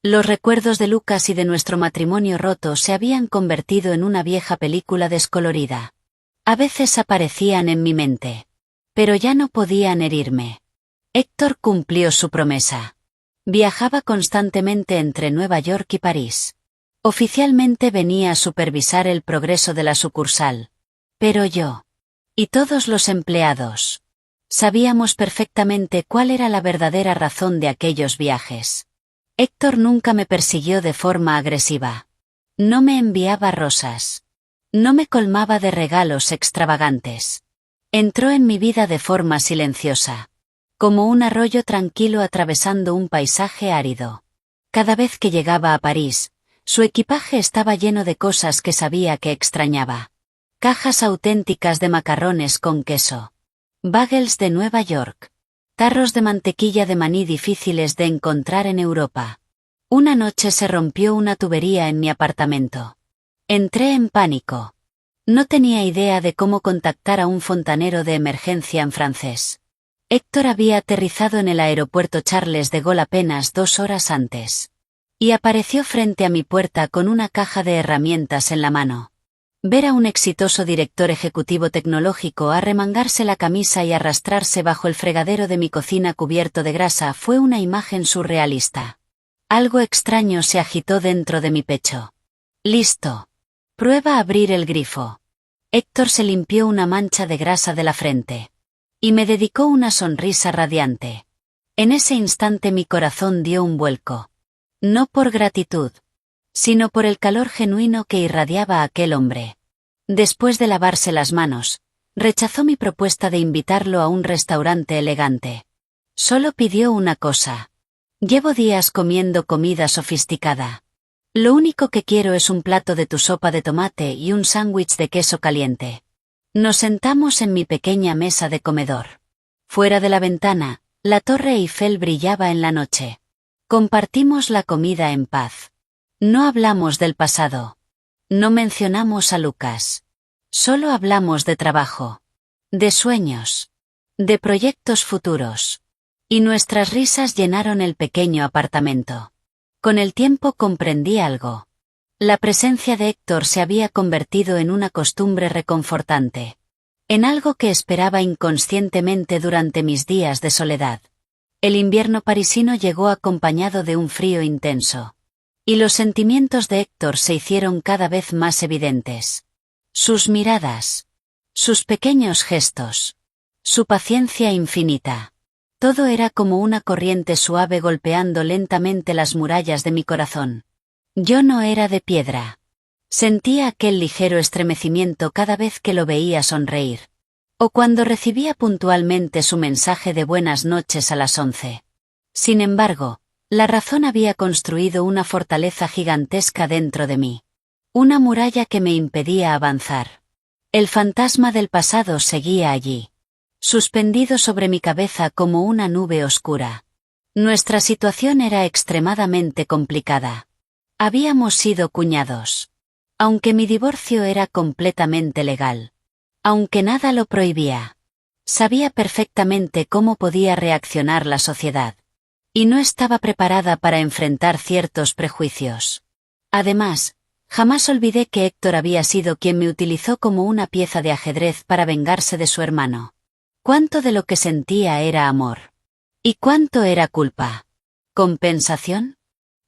Los recuerdos de Lucas y de nuestro matrimonio roto se habían convertido en una vieja película descolorida. A veces aparecían en mi mente. Pero ya no podían herirme. Héctor cumplió su promesa. Viajaba constantemente entre Nueva York y París. Oficialmente venía a supervisar el progreso de la sucursal. Pero yo, y todos los empleados, sabíamos perfectamente cuál era la verdadera razón de aquellos viajes. Héctor nunca me persiguió de forma agresiva. No me enviaba rosas. No me colmaba de regalos extravagantes. Entró en mi vida de forma silenciosa. Como un arroyo tranquilo atravesando un paisaje árido. Cada vez que llegaba a París, su equipaje estaba lleno de cosas que sabía que extrañaba. Cajas auténticas de macarrones con queso. Bagels de Nueva York. Tarros de mantequilla de maní difíciles de encontrar en Europa. Una noche se rompió una tubería en mi apartamento. Entré en pánico. No tenía idea de cómo contactar a un fontanero de emergencia en francés. Héctor había aterrizado en el aeropuerto Charles de Gaulle apenas 2 horas antes. Y apareció frente a mi puerta con una caja de herramientas en la mano. Ver a un exitoso director ejecutivo tecnológico arremangarse la camisa y arrastrarse bajo el fregadero de mi cocina cubierto de grasa fue una imagen surrealista. Algo extraño se agitó dentro de mi pecho. Listo. Prueba a abrir el grifo. Héctor se limpió una mancha de grasa de la frente. Y me dedicó una sonrisa radiante. En ese instante mi corazón dio un vuelco. No por gratitud, sino por el calor genuino que irradiaba aquel hombre. Después de lavarse las manos, rechazó mi propuesta de invitarlo a un restaurante elegante. Solo pidió una cosa. Llevo días comiendo comida sofisticada. Lo único que quiero es un plato de tu sopa de tomate y un sándwich de queso caliente. Nos sentamos en mi pequeña mesa de comedor. Fuera de la ventana, la Torre Eiffel brillaba en la noche. Compartimos la comida en paz. No hablamos del pasado. No mencionamos a Lucas. Solo hablamos de trabajo. De sueños. De proyectos futuros. Y nuestras risas llenaron el pequeño apartamento. Con el tiempo comprendí algo. La presencia de Héctor se había convertido en una costumbre reconfortante. En algo que esperaba inconscientemente durante mis días de soledad. El invierno parisino llegó acompañado de un frío intenso. Y los sentimientos de Héctor se hicieron cada vez más evidentes. Sus miradas. Sus pequeños gestos. Su paciencia infinita. Todo era como una corriente suave golpeando lentamente las murallas de mi corazón. Yo no era de piedra. Sentía aquel ligero estremecimiento cada vez que lo veía sonreír. O cuando recibía puntualmente su mensaje de buenas noches a las 11. Sin embargo, la razón había construido una fortaleza gigantesca dentro de mí. Una muralla que me impedía avanzar. El fantasma del pasado seguía allí. Suspendido sobre mi cabeza como una nube oscura. Nuestra situación era extremadamente complicada. Habíamos sido cuñados. Aunque mi divorcio era completamente legal. Aunque nada lo prohibía. Sabía perfectamente cómo podía reaccionar la sociedad. Y no estaba preparada para enfrentar ciertos prejuicios. Además, jamás olvidé que Héctor había sido quien me utilizó como una pieza de ajedrez para vengarse de su hermano. Cuánto de lo que sentía era amor. Y cuánto era culpa. ¿Compensación?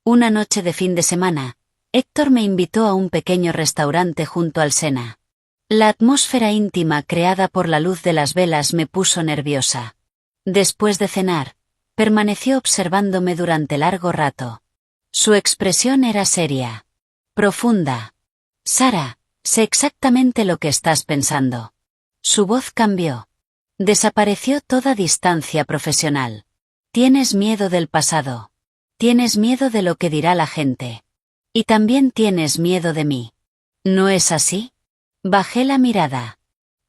Una noche de fin de semana, Héctor me invitó a un pequeño restaurante junto al Sena. La atmósfera íntima creada por la luz de las velas me puso nerviosa. Después de cenar, permaneció observándome durante largo rato. Su expresión era seria. Profunda. Sara, sé exactamente lo que estás pensando. Su voz cambió. Desapareció toda distancia profesional. Tienes miedo del pasado. Tienes miedo de lo que dirá la gente. Y también tienes miedo de mí. ¿No es así? Bajé la mirada.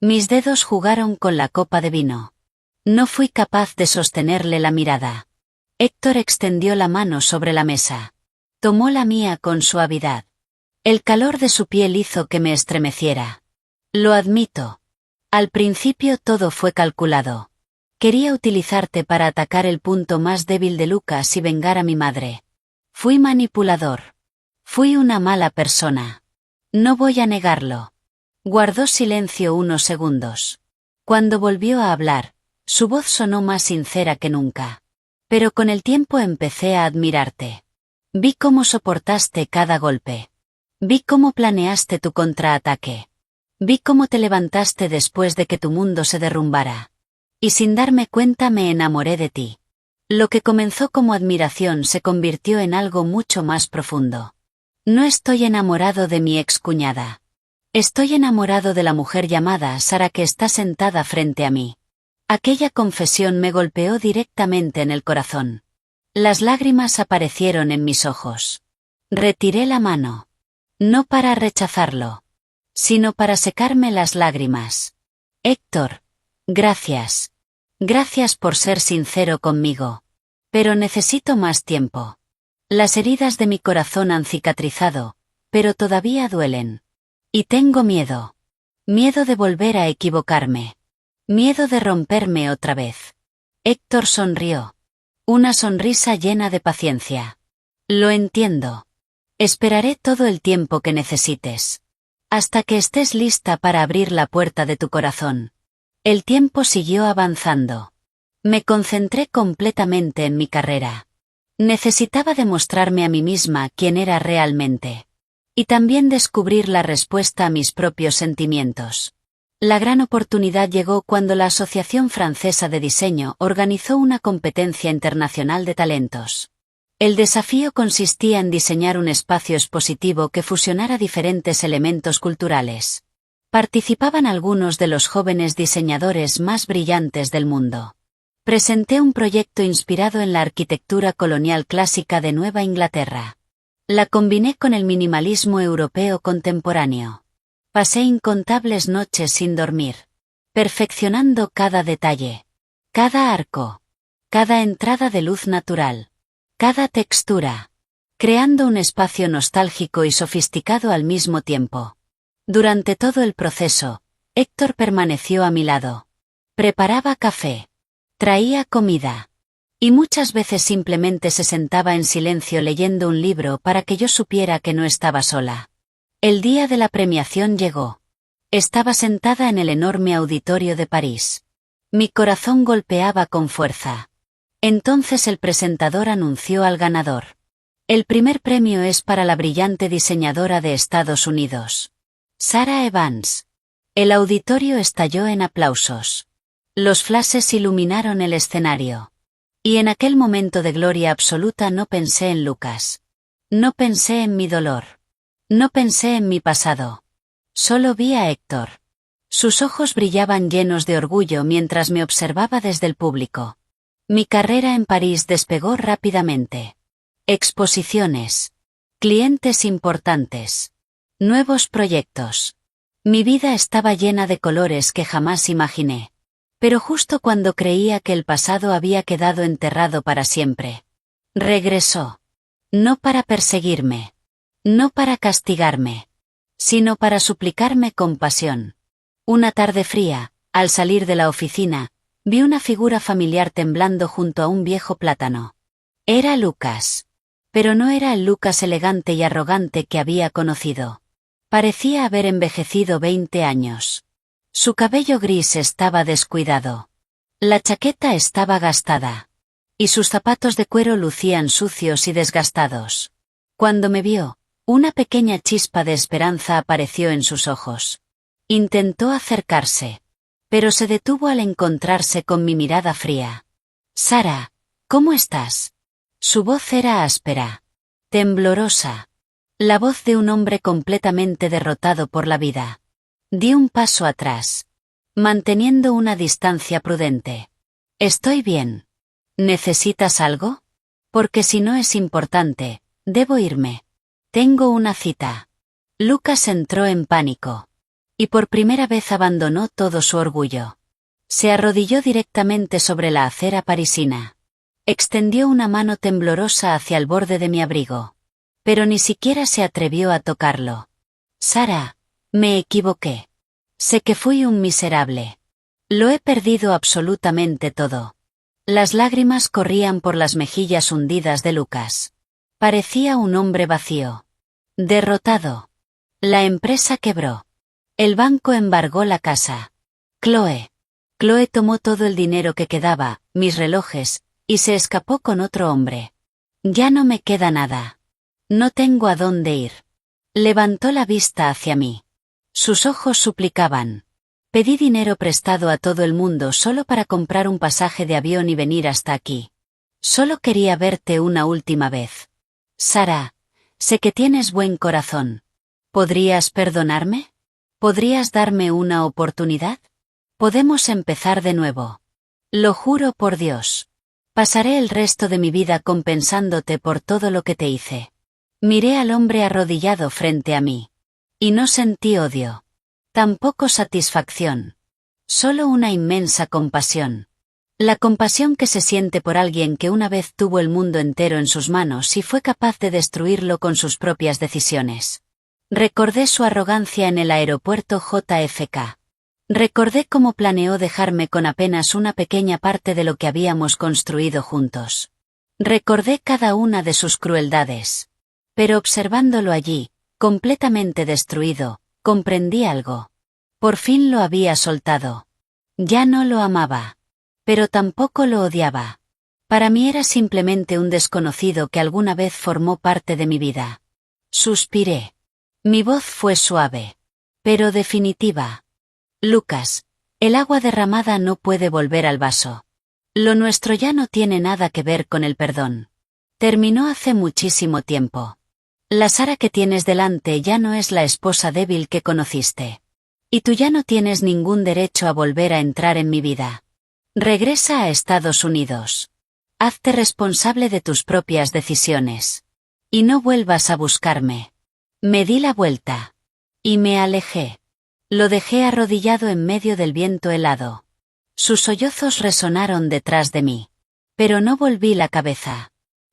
Mis dedos jugaron con la copa de vino. No fui capaz de sostenerle la mirada. Héctor extendió la mano sobre la mesa. Tomó la mía con suavidad. El calor de su piel hizo que me estremeciera. Lo admito. Al principio todo fue calculado. Quería utilizarte para atacar el punto más débil de Lucas y vengar a mi madre. Fui manipulador. Fui una mala persona. No voy a negarlo. Guardó silencio unos segundos. Cuando volvió a hablar, su voz sonó más sincera que nunca. Pero con el tiempo empecé a admirarte. Vi cómo soportaste cada golpe. Vi cómo planeaste tu contraataque. Vi cómo te levantaste después de que tu mundo se derrumbara. Y sin darme cuenta me enamoré de ti. Lo que comenzó como admiración se convirtió en algo mucho más profundo. No estoy enamorado de mi excuñada. Estoy enamorado de la mujer llamada Sara que está sentada frente a mí. Aquella confesión me golpeó directamente en el corazón. Las lágrimas aparecieron en mis ojos. Retiré la mano. No para rechazarlo, sino para secarme las lágrimas. Héctor, gracias. Gracias por ser sincero conmigo. Pero necesito más tiempo. Las heridas de mi corazón han cicatrizado, pero todavía duelen. Y tengo miedo. Miedo de volver a equivocarme. Miedo de romperme otra vez. Héctor sonrió. Una sonrisa llena de paciencia. Lo entiendo. Esperaré todo el tiempo que necesites. Hasta que estés lista para abrir la puerta de tu corazón. El tiempo siguió avanzando. Me concentré completamente en mi carrera. Necesitaba demostrarme a mí misma quién era realmente. Y también descubrir la respuesta a mis propios sentimientos. La gran oportunidad llegó cuando la Asociación Francesa de Diseño organizó una competencia internacional de talentos. El desafío consistía en diseñar un espacio expositivo que fusionara diferentes elementos culturales. Participaban algunos de los jóvenes diseñadores más brillantes del mundo. Presenté un proyecto inspirado en la arquitectura colonial clásica de Nueva Inglaterra. La combiné con el minimalismo europeo contemporáneo. Pasé incontables noches sin dormir, perfeccionando cada detalle, cada arco, cada entrada de luz natural, cada textura, creando un espacio nostálgico y sofisticado al mismo tiempo. Durante todo el proceso, Héctor permaneció a mi lado. Preparaba café. Traía comida. Y muchas veces simplemente se sentaba en silencio leyendo un libro para que yo supiera que no estaba sola. El día de la premiación llegó. Estaba sentada en el enorme auditorio de París. Mi corazón golpeaba con fuerza. Entonces el presentador anunció al ganador. El primer premio es para la brillante diseñadora de Estados Unidos, Sarah Evans. El auditorio estalló en aplausos. Los flashes iluminaron el escenario. Y en aquel momento de gloria absoluta no pensé en Lucas. No pensé en mi dolor. No pensé en mi pasado. Solo vi a Héctor. Sus ojos brillaban llenos de orgullo mientras me observaba desde el público. Mi carrera en París despegó rápidamente. Exposiciones. Clientes importantes. Nuevos proyectos. Mi vida estaba llena de colores que jamás imaginé. Pero justo cuando creía que el pasado había quedado enterrado para siempre, regresó. No para perseguirme. No para castigarme. Sino para suplicarme compasión. Una tarde fría, al salir de la oficina, vi una figura familiar temblando junto a un viejo plátano. Era Lucas. Pero no era el Lucas elegante y arrogante que había conocido. Parecía haber envejecido 20 años. Su cabello gris estaba descuidado. La chaqueta estaba gastada. Y sus zapatos de cuero lucían sucios y desgastados. Cuando me vio, una pequeña chispa de esperanza apareció en sus ojos. Intentó acercarse. Pero se detuvo al encontrarse con mi mirada fría. «Sara, ¿cómo estás?» Su voz era áspera. Temblorosa. La voz de un hombre completamente derrotado por la vida. Di un paso atrás. Manteniendo una distancia prudente. «Estoy bien. ¿Necesitas algo? Porque si no es importante, debo irme. Tengo una cita». Lucas entró en pánico. Y por primera vez abandonó todo su orgullo. Se arrodilló directamente sobre la acera parisina. Extendió una mano temblorosa hacia el borde de mi abrigo. Pero ni siquiera se atrevió a tocarlo. «Sara, me equivoqué. Sé que fui un miserable. Lo he perdido absolutamente todo». Las lágrimas corrían por las mejillas hundidas de Lucas. Parecía un hombre vacío. Derrotado. La empresa quebró. El banco embargó la casa. Chloe tomó todo el dinero que quedaba, mis relojes, y se escapó con otro hombre. Ya no me queda nada. No tengo a dónde ir. Levantó la vista hacia mí. Sus ojos suplicaban. Pedí dinero prestado a todo el mundo solo para comprar un pasaje de avión y venir hasta aquí. Solo quería verte una última vez. Sara, sé que tienes buen corazón. ¿Podrías perdonarme? ¿Podrías darme una oportunidad? Podemos empezar de nuevo. Lo juro por Dios. Pasaré el resto de mi vida compensándote por todo lo que te hice. Miré al hombre arrodillado frente a mí. Y no sentí odio. Tampoco satisfacción. Solo una inmensa compasión. La compasión que se siente por alguien que una vez tuvo el mundo entero en sus manos y fue capaz de destruirlo con sus propias decisiones. Recordé su arrogancia en el aeropuerto JFK. Recordé cómo planeó dejarme con apenas una pequeña parte de lo que habíamos construido juntos. Recordé cada una de sus crueldades. Pero observándolo allí, completamente destruido, comprendí algo. Por fin lo había soltado. Ya no lo amaba. Pero tampoco lo odiaba. Para mí era simplemente un desconocido que alguna vez formó parte de mi vida. Suspiré. Mi voz fue suave. Pero definitiva. Lucas, el agua derramada no puede volver al vaso. Lo nuestro ya no tiene nada que ver con el perdón. Terminó hace muchísimo tiempo. La Sara que tienes delante ya no es la esposa débil que conociste. Y tú ya no tienes ningún derecho a volver a entrar en mi vida. Regresa a Estados Unidos. Hazte responsable de tus propias decisiones. Y no vuelvas a buscarme. Me di la vuelta. Y me alejé. Lo dejé arrodillado en medio del viento helado. Sus sollozos resonaron detrás de mí. Pero no volví la cabeza.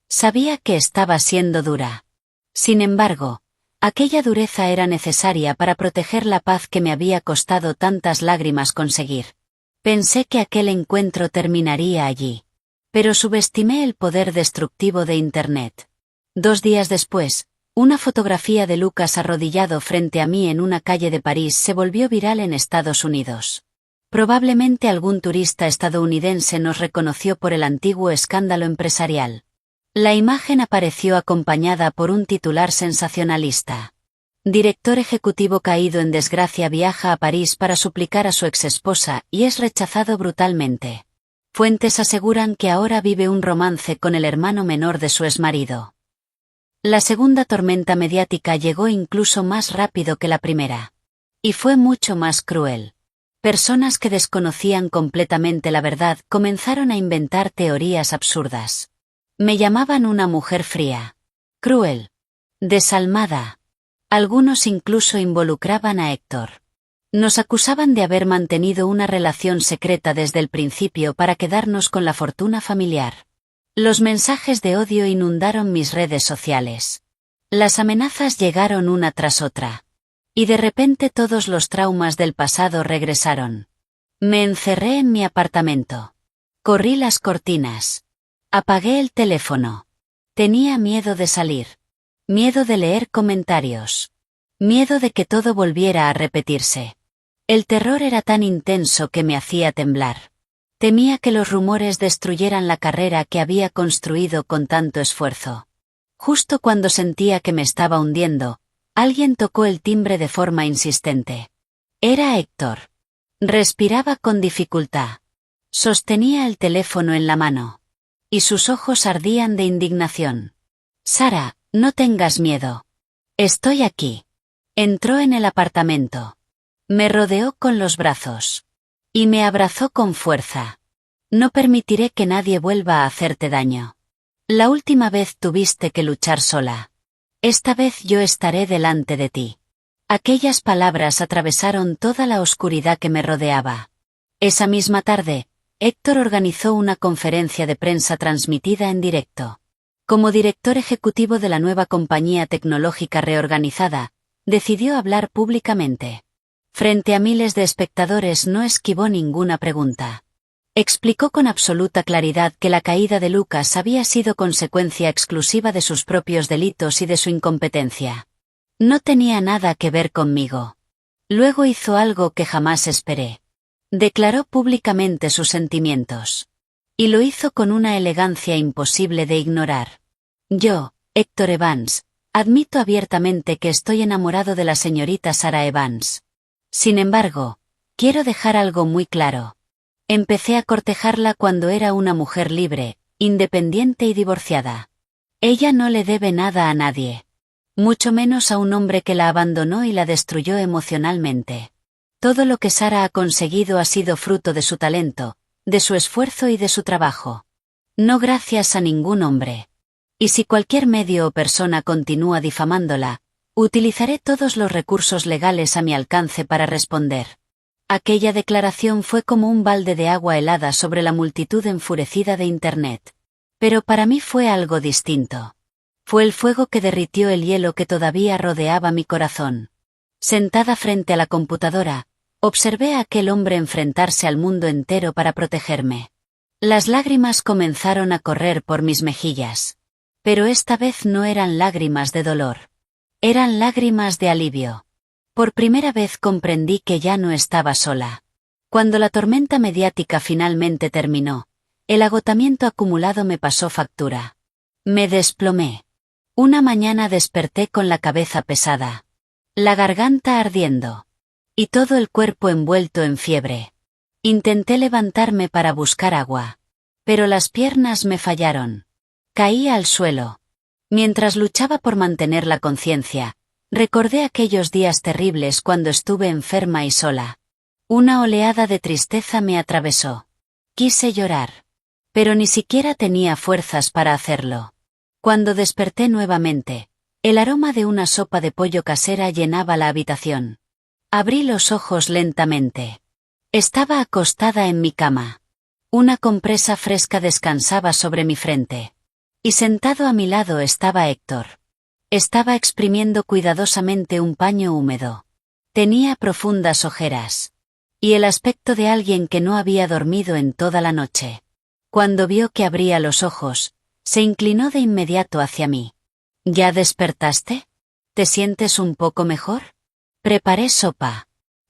Sabía que estaba siendo dura. Sin embargo, aquella dureza era necesaria para proteger la paz que me había costado tantas lágrimas conseguir. Pensé que aquel encuentro terminaría allí. Pero subestimé el poder destructivo de Internet. 2 días después, una fotografía de Lucas arrodillado frente a mí en una calle de París se volvió viral en Estados Unidos. Probablemente algún turista estadounidense nos reconoció por el antiguo escándalo empresarial. La imagen apareció acompañada por un titular sensacionalista. Director ejecutivo caído en desgracia viaja a París para suplicar a su exesposa y es rechazado brutalmente. Fuentes aseguran que ahora vive un romance con el hermano menor de su exmarido. La segunda tormenta mediática llegó incluso más rápido que la primera. Y fue mucho más cruel. Personas que desconocían completamente la verdad comenzaron a inventar teorías absurdas. Me llamaban una mujer fría, cruel, desalmada. Algunos incluso involucraban a Héctor. Nos acusaban de haber mantenido una relación secreta desde el principio para quedarnos con la fortuna familiar. Los mensajes de odio inundaron mis redes sociales. Las amenazas llegaron una tras otra. Y de repente todos los traumas del pasado regresaron. Me encerré en mi apartamento. Corrí las cortinas. Apagué el teléfono. Tenía miedo de salir. Miedo de leer comentarios. Miedo de que todo volviera a repetirse. El terror era tan intenso que me hacía temblar. Temía que los rumores destruyeran la carrera que había construido con tanto esfuerzo. Justo cuando sentía que me estaba hundiendo, alguien tocó el timbre de forma insistente. Era Héctor. Respiraba con dificultad. Sostenía el teléfono en la mano. Y sus ojos ardían de indignación. Sara, no tengas miedo. Estoy aquí. Entró en el apartamento. Me rodeó con los brazos. Y me abrazó con fuerza. No permitiré que nadie vuelva a hacerte daño. La última vez tuviste que luchar sola. Esta vez yo estaré delante de ti. Aquellas palabras atravesaron toda la oscuridad que me rodeaba. Esa misma tarde, Héctor organizó una conferencia de prensa transmitida en directo. Como director ejecutivo de la nueva compañía tecnológica reorganizada, decidió hablar públicamente. Frente a miles de espectadores no esquivó ninguna pregunta. Explicó con absoluta claridad que la caída de Lucas había sido consecuencia exclusiva de sus propios delitos y de su incompetencia. No tenía nada que ver conmigo. Luego hizo algo que jamás esperé. Declaró públicamente sus sentimientos. Y lo hizo con una elegancia imposible de ignorar. Yo, Héctor Evans, admito abiertamente que estoy enamorado de la señorita Sara Evans. Sin embargo, quiero dejar algo muy claro. Empecé a cortejarla cuando era una mujer libre, independiente y divorciada. Ella no le debe nada a nadie. Mucho menos a un hombre que la abandonó y la destruyó emocionalmente. Todo lo que Sara ha conseguido ha sido fruto de su talento, de su esfuerzo y de su trabajo. No gracias a ningún hombre. Y si cualquier medio o persona continúa difamándola, utilizaré todos los recursos legales a mi alcance para responder. Aquella declaración fue como un balde de agua helada sobre la multitud enfurecida de Internet. Pero para mí fue algo distinto. Fue el fuego que derritió el hielo que todavía rodeaba mi corazón. Sentada frente a la computadora, observé a aquel hombre enfrentarse al mundo entero para protegerme. Las lágrimas comenzaron a correr por mis mejillas. Pero esta vez no eran lágrimas de dolor. Eran lágrimas de alivio. Por primera vez comprendí que ya no estaba sola. Cuando la tormenta mediática finalmente terminó, el agotamiento acumulado me pasó factura. Me desplomé. Una mañana desperté con la cabeza pesada, la garganta ardiendo, y todo el cuerpo envuelto en fiebre. Intenté levantarme para buscar agua, pero las piernas me fallaron. Caí al suelo. Mientras luchaba por mantener la conciencia, recordé aquellos días terribles cuando estuve enferma y sola. Una oleada de tristeza me atravesó. Quise llorar. Pero ni siquiera tenía fuerzas para hacerlo. Cuando desperté nuevamente, el aroma de una sopa de pollo casera llenaba la habitación. Abrí los ojos lentamente. Estaba acostada en mi cama. Una compresa fresca descansaba sobre mi frente. Y sentado a mi lado estaba Héctor. Estaba exprimiendo cuidadosamente un paño húmedo. Tenía profundas ojeras. Y el aspecto de alguien que no había dormido en toda la noche. Cuando vio que abría los ojos, se inclinó de inmediato hacia mí. ¿Ya despertaste? ¿Te sientes un poco mejor? Preparé sopa.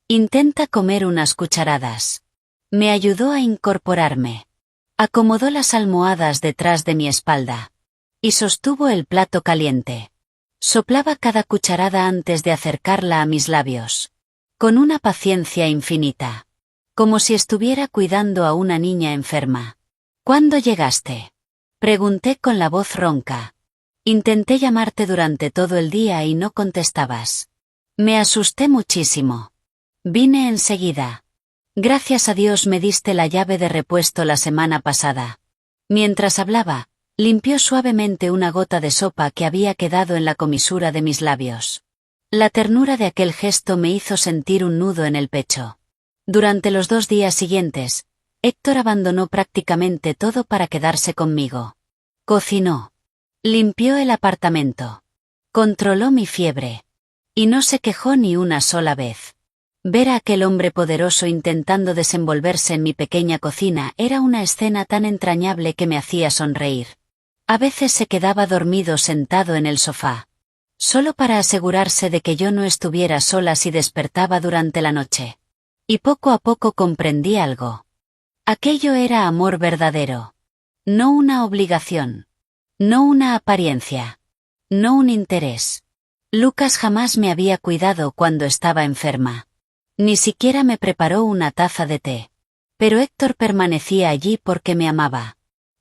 Intenta comer unas cucharadas. Me ayudó a incorporarme. Acomodó las almohadas detrás de mi espalda. Y sostuvo el plato caliente. Soplaba cada cucharada antes de acercarla a mis labios. Con una paciencia infinita. Como si estuviera cuidando a una niña enferma. ¿Cuándo llegaste? Pregunté con la voz ronca. Intenté llamarte durante todo el día y no contestabas. Me asusté muchísimo. Vine enseguida. Gracias a Dios me diste la llave de repuesto la semana pasada. Mientras hablaba, limpió suavemente una gota de sopa que había quedado en la comisura de mis labios. La ternura de aquel gesto me hizo sentir un nudo en el pecho. Durante los 2 días siguientes, Héctor abandonó prácticamente todo para quedarse conmigo. Cocinó. Limpió el apartamento. Controló mi fiebre. Y no se quejó ni una sola vez. Ver a aquel hombre poderoso intentando desenvolverse en mi pequeña cocina era una escena tan entrañable que me hacía sonreír. A veces se quedaba dormido sentado en el sofá. Solo para asegurarse de que yo no estuviera sola si despertaba durante la noche. Y poco a poco comprendí algo. Aquello era amor verdadero. No una obligación. No una apariencia. No un interés. Lucas jamás me había cuidado cuando estaba enferma. Ni siquiera me preparó una taza de té. Pero Héctor permanecía allí porque me amaba.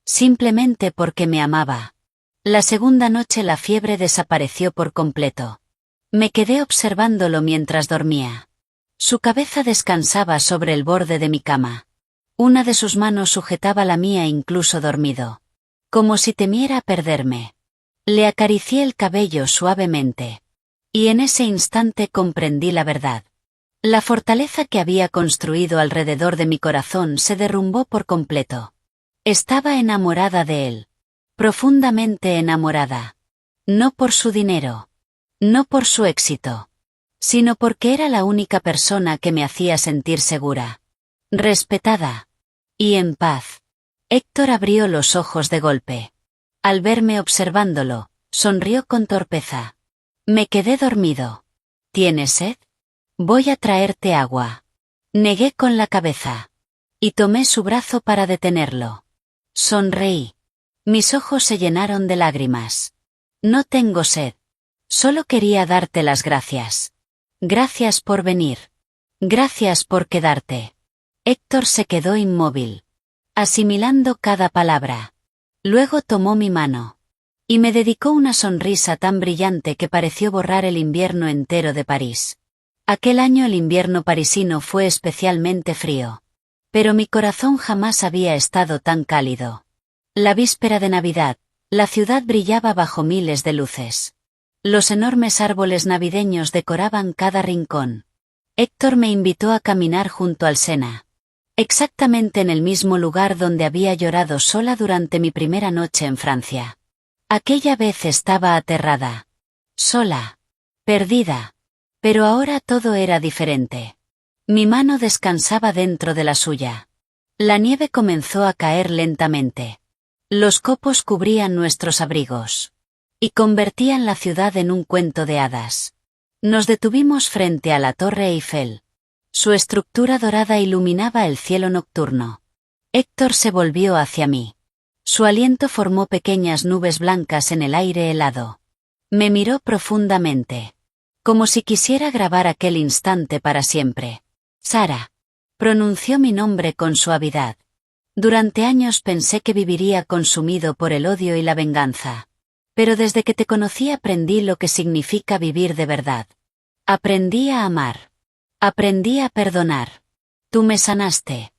Simplemente porque me amaba. La segunda noche la fiebre desapareció por completo. Me quedé observándolo mientras dormía. Su cabeza descansaba sobre el borde de mi cama. Una de sus manos sujetaba la mía incluso dormido. Como si temiera perderme. Le acaricié el cabello suavemente. Y en ese instante comprendí la verdad. La fortaleza que había construido alrededor de mi corazón se derrumbó por completo. Estaba enamorada de él. Profundamente enamorada. No por su dinero. No por su éxito. Sino porque era la única persona que me hacía sentir segura. Respetada. Y en paz. Héctor abrió los ojos de golpe. Al verme observándolo, sonrió con torpeza. Me quedé dormido. ¿Tienes sed? Voy a traerte agua. Negué con la cabeza. Y tomé su brazo para detenerlo. Sonreí. Mis ojos se llenaron de lágrimas. No tengo sed. Solo quería darte las gracias. Gracias por venir. Gracias por quedarte. Héctor se quedó inmóvil. Asimilando cada palabra. Luego tomó mi mano. Y me dedicó una sonrisa tan brillante que pareció borrar el invierno entero de París. Aquel año el invierno parisino fue especialmente frío. Pero mi corazón jamás había estado tan cálido. La víspera de Navidad, la ciudad brillaba bajo miles de luces. Los enormes árboles navideños decoraban cada rincón. Héctor me invitó a caminar junto al Sena. Exactamente en el mismo lugar donde había llorado sola durante mi primera noche en Francia. Aquella vez estaba aterrada. Sola. Perdida. Pero ahora todo era diferente. Mi mano descansaba dentro de la suya. La nieve comenzó a caer lentamente. Los copos cubrían nuestros abrigos. Y convertían la ciudad en un cuento de hadas. Nos detuvimos frente a la Torre Eiffel. Su estructura dorada iluminaba el cielo nocturno. Héctor se volvió hacia mí. Su aliento formó pequeñas nubes blancas en el aire helado. Me miró profundamente. Como si quisiera grabar aquel instante para siempre. Sara. Pronunció mi nombre con suavidad. Durante años pensé que viviría consumido por el odio y la venganza. Pero desde que te conocí aprendí lo que significa vivir de verdad. Aprendí a amar. Aprendí a perdonar. Tú me sanaste.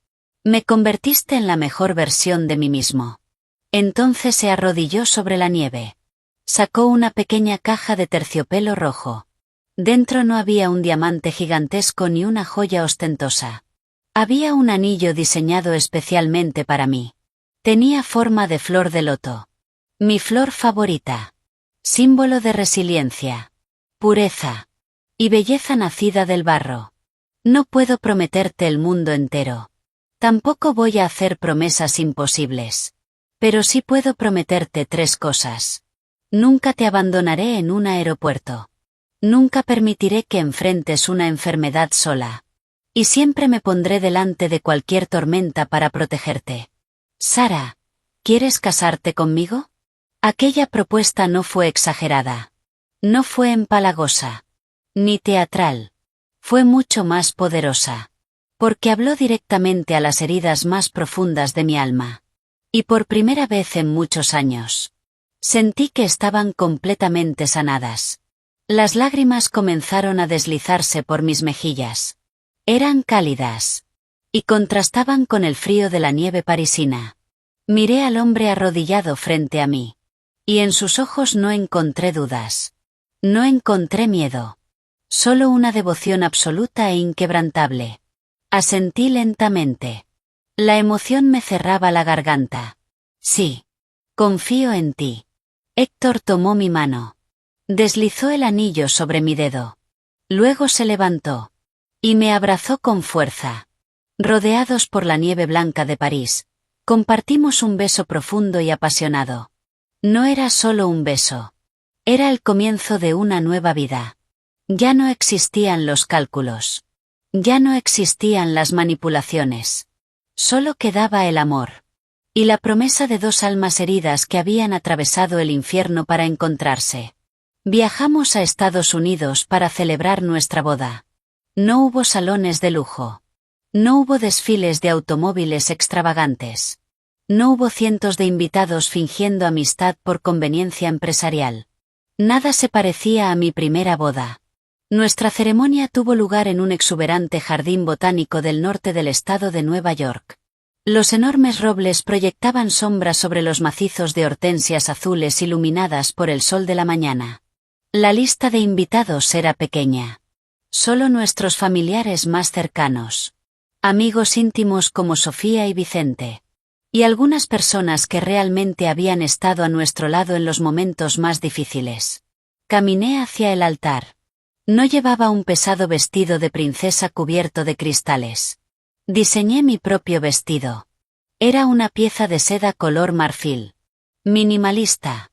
Me convertiste en la mejor versión de mí mismo. Entonces se arrodilló sobre la nieve. Sacó una pequeña caja de terciopelo rojo. Dentro no había un diamante gigantesco ni una joya ostentosa. Había un anillo diseñado especialmente para mí. Tenía forma de flor de loto. Mi flor favorita. Símbolo de resiliencia. Pureza. Y belleza nacida del barro. No puedo prometerte el mundo entero. Tampoco voy a hacer promesas imposibles. Pero sí puedo prometerte 3 cosas. Nunca te abandonaré en un aeropuerto. Nunca permitiré que enfrentes una enfermedad sola. Y siempre me pondré delante de cualquier tormenta para protegerte. Sara, ¿quieres casarte conmigo? Aquella propuesta no fue exagerada. No fue empalagosa. Ni teatral. Fue mucho más poderosa. Porque habló directamente a las heridas más profundas de mi alma. Y por primera vez en muchos años. Sentí que estaban completamente sanadas. Las lágrimas comenzaron a deslizarse por mis mejillas. Eran cálidas. Y contrastaban con el frío de la nieve parisina. Miré al hombre arrodillado frente a mí. Y en sus ojos no encontré dudas. No encontré miedo. Solo una devoción absoluta e inquebrantable. Asentí lentamente. La emoción me cerraba la garganta. Sí. Confío en ti. Héctor tomó mi mano. Deslizó el anillo sobre mi dedo. Luego se levantó. Y me abrazó con fuerza. Rodeados por la nieve blanca de París, compartimos un beso profundo y apasionado. No era solo un beso. Era el comienzo de una nueva vida. Ya no existían los cálculos. Ya no existían las manipulaciones. Solo quedaba el amor. Y la promesa de 2 almas heridas que habían atravesado el infierno para encontrarse. Viajamos a Estados Unidos para celebrar nuestra boda. No hubo salones de lujo. No hubo desfiles de automóviles extravagantes. No hubo cientos de invitados fingiendo amistad por conveniencia empresarial. Nada se parecía a mi primera boda. Nuestra ceremonia tuvo lugar en un exuberante jardín botánico del norte del estado de Nueva York. Los enormes robles proyectaban sombras sobre los macizos de hortensias azules iluminadas por el sol de la mañana. La lista de invitados era pequeña. Solo nuestros familiares más cercanos. Amigos íntimos como Sofía y Vicente. Y algunas personas que realmente habían estado a nuestro lado en los momentos más difíciles. Caminé hacia el altar. No llevaba un pesado vestido de princesa cubierto de cristales. Diseñé mi propio vestido. Era una pieza de seda color marfil. Minimalista.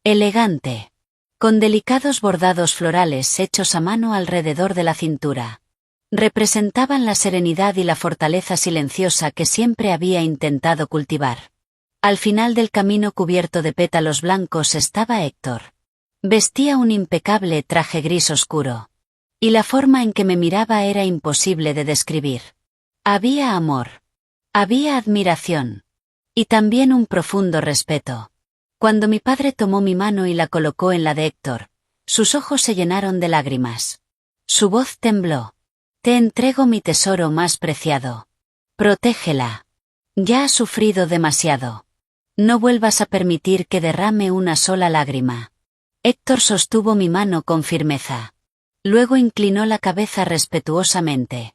Elegante. Con delicados bordados florales hechos a mano alrededor de la cintura. Representaban la serenidad y la fortaleza silenciosa que siempre había intentado cultivar. Al final del camino cubierto de pétalos blancos estaba Héctor. Vestía un impecable traje gris oscuro. Y la forma en que me miraba era imposible de describir. Había amor. Había admiración. Y también un profundo respeto. Cuando mi padre tomó mi mano y la colocó en la de Héctor, sus ojos se llenaron de lágrimas. Su voz tembló. Te entrego mi tesoro más preciado. Protégela. Ya has sufrido demasiado. No vuelvas a permitir que derrame una sola lágrima. Héctor sostuvo mi mano con firmeza. Luego inclinó la cabeza respetuosamente.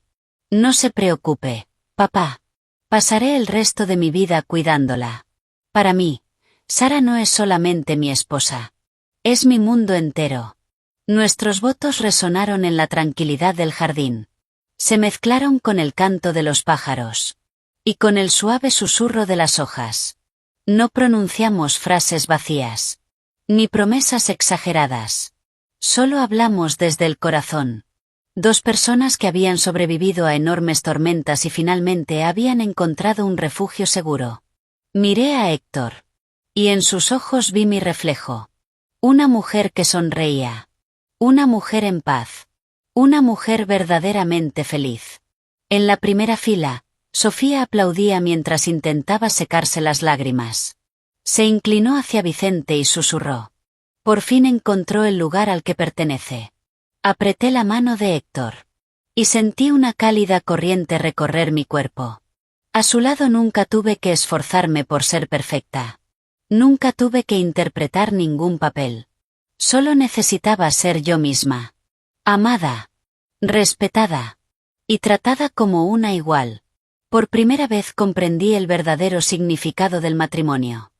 No se preocupe, papá. Pasaré el resto de mi vida cuidándola. Para mí, Sara no es solamente mi esposa. Es mi mundo entero. Nuestros votos resonaron en la tranquilidad del jardín. Se mezclaron con el canto de los pájaros. Y con el suave susurro de las hojas. No pronunciamos frases vacías. Ni promesas exageradas. Solo hablamos desde el corazón. 2 personas que habían sobrevivido a enormes tormentas y finalmente habían encontrado un refugio seguro. Miré a Héctor. Y en sus ojos vi mi reflejo. Una mujer que sonreía. Una mujer en paz. Una mujer verdaderamente feliz. En la primera fila, Sofía aplaudía mientras intentaba secarse las lágrimas. Se inclinó hacia Vicente y susurró. Por fin encontró el lugar al que pertenece. Apreté la mano de Héctor. Y sentí una cálida corriente recorrer mi cuerpo. A su lado nunca tuve que esforzarme por ser perfecta. Nunca tuve que interpretar ningún papel. Solo necesitaba ser yo misma. Amada. Respetada. Y tratada como una igual. Por primera vez comprendí el verdadero significado del matrimonio.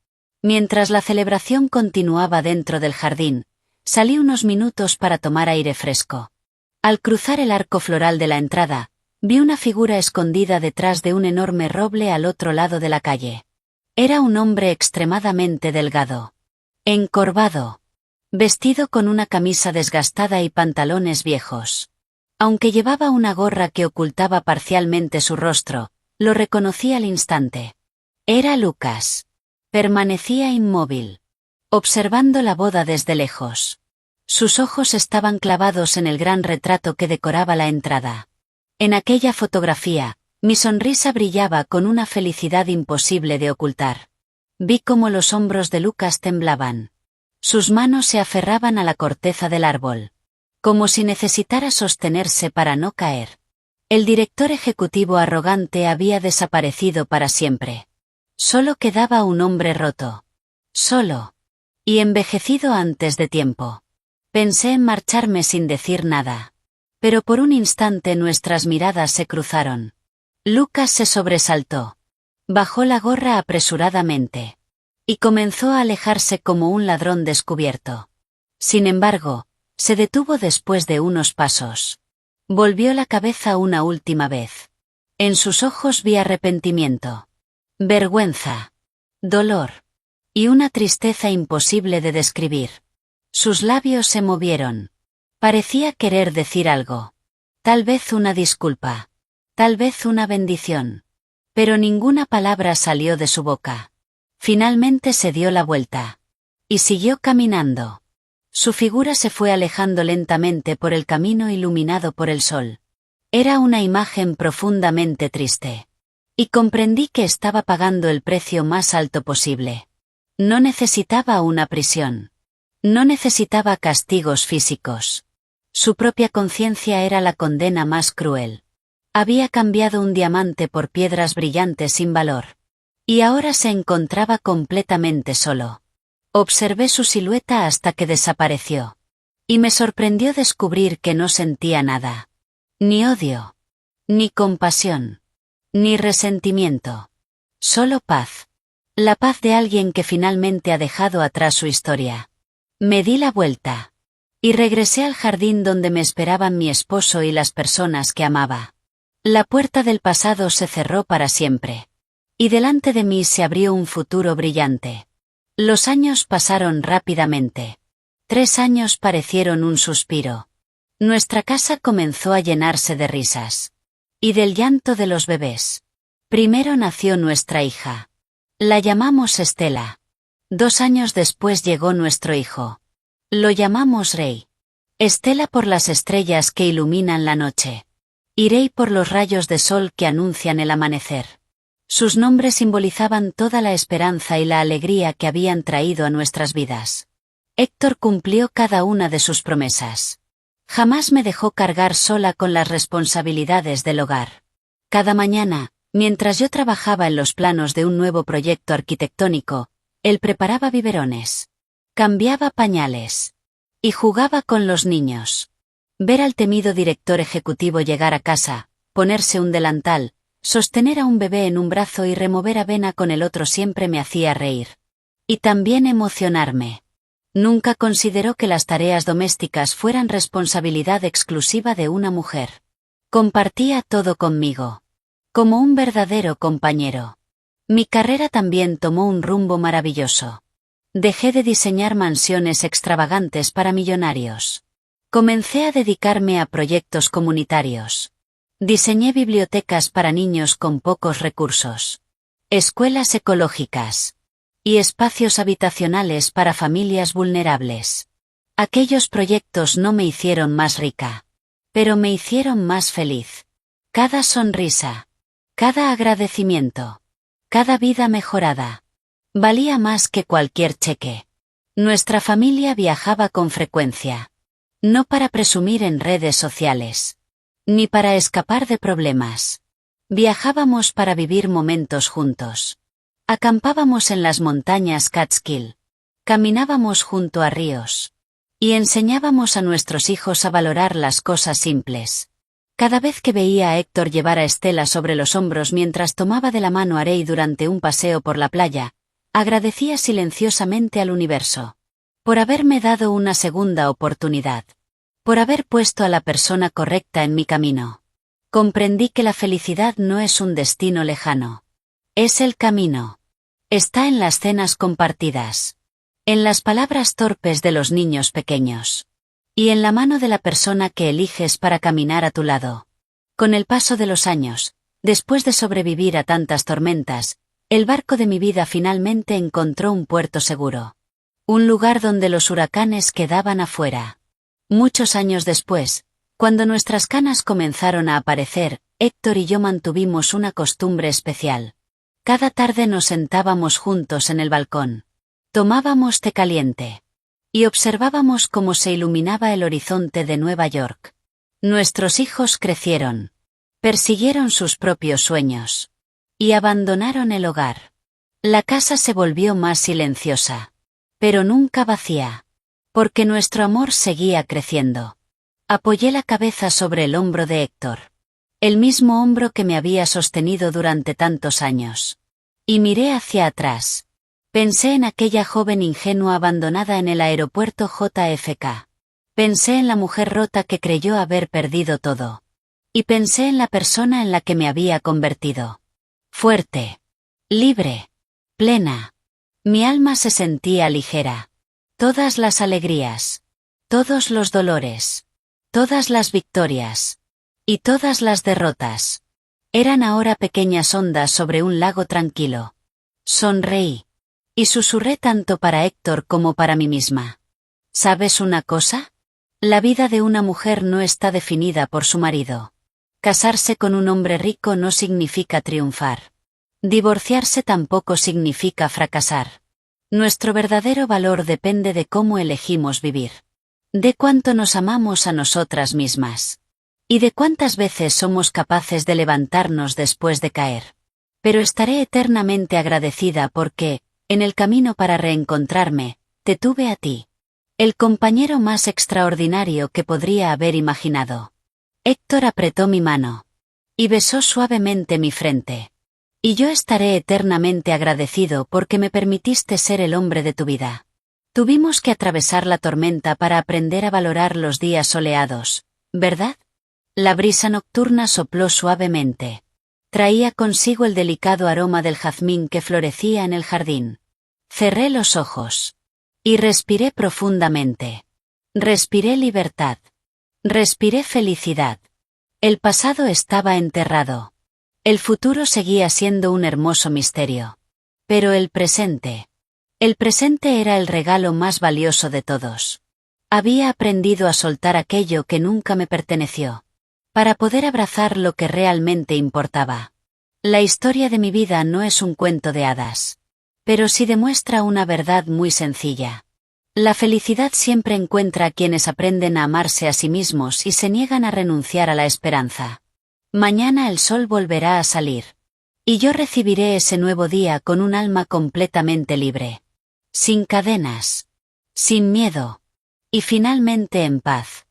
Mientras la celebración continuaba dentro del jardín, salí unos minutos para tomar aire fresco. Al cruzar el arco floral de la entrada, Vi una figura escondida detrás de un enorme roble al otro lado de la calle. Era un hombre extremadamente delgado, encorvado, vestido con una camisa desgastada y pantalones viejos. Aunque llevaba una gorra que ocultaba parcialmente su rostro, lo reconocí al instante. Era Lucas. Permanecía inmóvil, observando la boda desde lejos. Sus ojos estaban clavados en el gran retrato que decoraba la entrada. En aquella fotografía, mi sonrisa brillaba con una felicidad imposible de ocultar. Vi cómo los hombros de Lucas temblaban. Sus manos se aferraban a la corteza del árbol, como si necesitara sostenerse para no caer. El director ejecutivo arrogante había desaparecido para siempre. Solo quedaba un hombre roto. Solo. Y envejecido antes de tiempo. Pensé en marcharme sin decir nada. Pero por un instante nuestras miradas se cruzaron. Lucas se sobresaltó. Bajó la gorra apresuradamente. Y comenzó a alejarse como un ladrón descubierto. Sin embargo, se detuvo después de unos pasos. Volvió la cabeza una última vez. En sus ojos vi arrepentimiento, vergüenza, dolor y una tristeza imposible de describir. Sus labios se movieron. Parecía querer decir algo. Tal vez una disculpa. Tal vez una bendición. Pero ninguna palabra salió de su boca. Finalmente se dio la vuelta. Y siguió caminando. Su figura se fue alejando lentamente por el camino iluminado por el sol. Era una imagen profundamente triste. Y comprendí que estaba pagando el precio más alto posible. No necesitaba una prisión. No necesitaba castigos físicos. Su propia conciencia era la condena más cruel. Había cambiado un diamante por piedras brillantes sin valor. Y ahora se encontraba completamente solo. Observé su silueta hasta que desapareció. Y me sorprendió descubrir que no sentía nada. Ni odio. Ni compasión. Ni resentimiento. Solo paz. La paz de alguien que finalmente ha dejado atrás su historia. Me di la vuelta. Y regresé al jardín donde me esperaban mi esposo y las personas que amaba. La puerta del pasado se cerró para siempre. Y delante de mí se abrió un futuro brillante. Los años pasaron rápidamente. 3 años parecieron un suspiro. Nuestra casa comenzó a llenarse de risas. Y del llanto de los bebés. Primero nació nuestra hija. La llamamos Estela. 2 años después llegó nuestro hijo. Lo llamamos Rey. Estela por las estrellas que iluminan la noche. Y Rey por los rayos de sol que anuncian el amanecer. Sus nombres simbolizaban toda la esperanza y la alegría que habían traído a nuestras vidas. Héctor cumplió cada una de sus promesas. Jamás me dejó cargar sola con las responsabilidades del hogar. Cada mañana, mientras yo trabajaba en los planos de un nuevo proyecto arquitectónico, él preparaba biberones, cambiaba pañales y jugaba con los niños. Ver al temido director ejecutivo llegar a casa, ponerse un delantal, sostener a un bebé en un brazo y remover avena con el otro siempre me hacía reír. Y también emocionarme. Nunca consideró que las tareas domésticas fueran responsabilidad exclusiva de una mujer. Compartía todo conmigo. Como un verdadero compañero. Mi carrera también tomó un rumbo maravilloso. Dejé de diseñar mansiones extravagantes para millonarios. Comencé a dedicarme a proyectos comunitarios. Diseñé bibliotecas para niños con pocos recursos, escuelas ecológicas y espacios habitacionales para familias vulnerables. Aquellos proyectos no me hicieron más rica, pero me hicieron más feliz. Cada sonrisa, cada agradecimiento, cada vida mejorada, valía más que cualquier cheque. Nuestra familia viajaba con frecuencia, no para presumir en redes sociales. Ni para escapar de problemas. Viajábamos para vivir momentos juntos. Acampábamos en las montañas Catskill. Caminábamos junto a ríos. Y enseñábamos a nuestros hijos a valorar las cosas simples. Cada vez que veía a Héctor llevar a Estela sobre los hombros mientras tomaba de la mano a Rey durante un paseo por la playa, agradecía silenciosamente al universo. Por haberme dado una segunda oportunidad. Por haber puesto a la persona correcta en mi camino. Comprendí que la felicidad no es un destino lejano. Es el camino. Está en las cenas compartidas. En las palabras torpes de los niños pequeños. Y en la mano de la persona que eliges para caminar a tu lado. Con el paso de los años, después de sobrevivir a tantas tormentas, el barco de mi vida finalmente encontró un puerto seguro. Un lugar donde los huracanes quedaban afuera. Muchos años después, cuando nuestras canas comenzaron a aparecer, Héctor y yo mantuvimos una costumbre especial. Cada tarde nos sentábamos juntos en el balcón. Tomábamos té caliente. Y observábamos cómo se iluminaba el horizonte de Nueva York. Nuestros hijos crecieron. Persiguieron sus propios sueños. Y abandonaron el hogar. La casa se volvió más silenciosa. Pero nunca vacía. Porque nuestro amor seguía creciendo. Apoyé la cabeza sobre el hombro de Héctor. El mismo hombro que me había sostenido durante tantos años. Y miré hacia atrás. Pensé en aquella joven ingenua abandonada en el aeropuerto JFK. Pensé en la mujer rota que creyó haber perdido todo. Y pensé en la persona en la que me había convertido. Fuerte. Libre. Plena. Mi alma se sentía ligera. Todas las alegrías. Todos los dolores. Todas las victorias. Y todas las derrotas. Eran ahora pequeñas ondas sobre un lago tranquilo. Sonreí. Y susurré tanto para Héctor como para mí misma. ¿Sabes una cosa? La vida de una mujer no está definida por su marido. Casarse con un hombre rico no significa triunfar. Divorciarse tampoco significa fracasar. Nuestro verdadero valor depende de cómo elegimos vivir. De cuánto nos amamos a nosotras mismas. Y de cuántas veces somos capaces de levantarnos después de caer. Pero estaré eternamente agradecida porque, en el camino para reencontrarme, te tuve a ti. El compañero más extraordinario que podría haber imaginado. Héctor apretó mi mano. Y besó suavemente mi frente. Y yo estaré eternamente agradecido porque me permitiste ser el hombre de tu vida. Tuvimos que atravesar la tormenta para aprender a valorar los días soleados, ¿verdad? La brisa nocturna sopló suavemente. Traía consigo el delicado aroma del jazmín que florecía en el jardín. Cerré los ojos. Y respiré profundamente. Respiré libertad. Respiré felicidad. El pasado estaba enterrado. El futuro seguía siendo un hermoso misterio. Pero el presente. El presente era el regalo más valioso de todos. Había aprendido a soltar aquello que nunca me perteneció. Para poder abrazar lo que realmente importaba. La historia de mi vida no es un cuento de hadas. Pero sí demuestra una verdad muy sencilla. La felicidad siempre encuentra a quienes aprenden a amarse a sí mismos y se niegan a renunciar a la esperanza. Mañana el sol volverá a salir. Y yo recibiré ese nuevo día con un alma completamente libre. Sin cadenas. Sin miedo. Y finalmente en paz.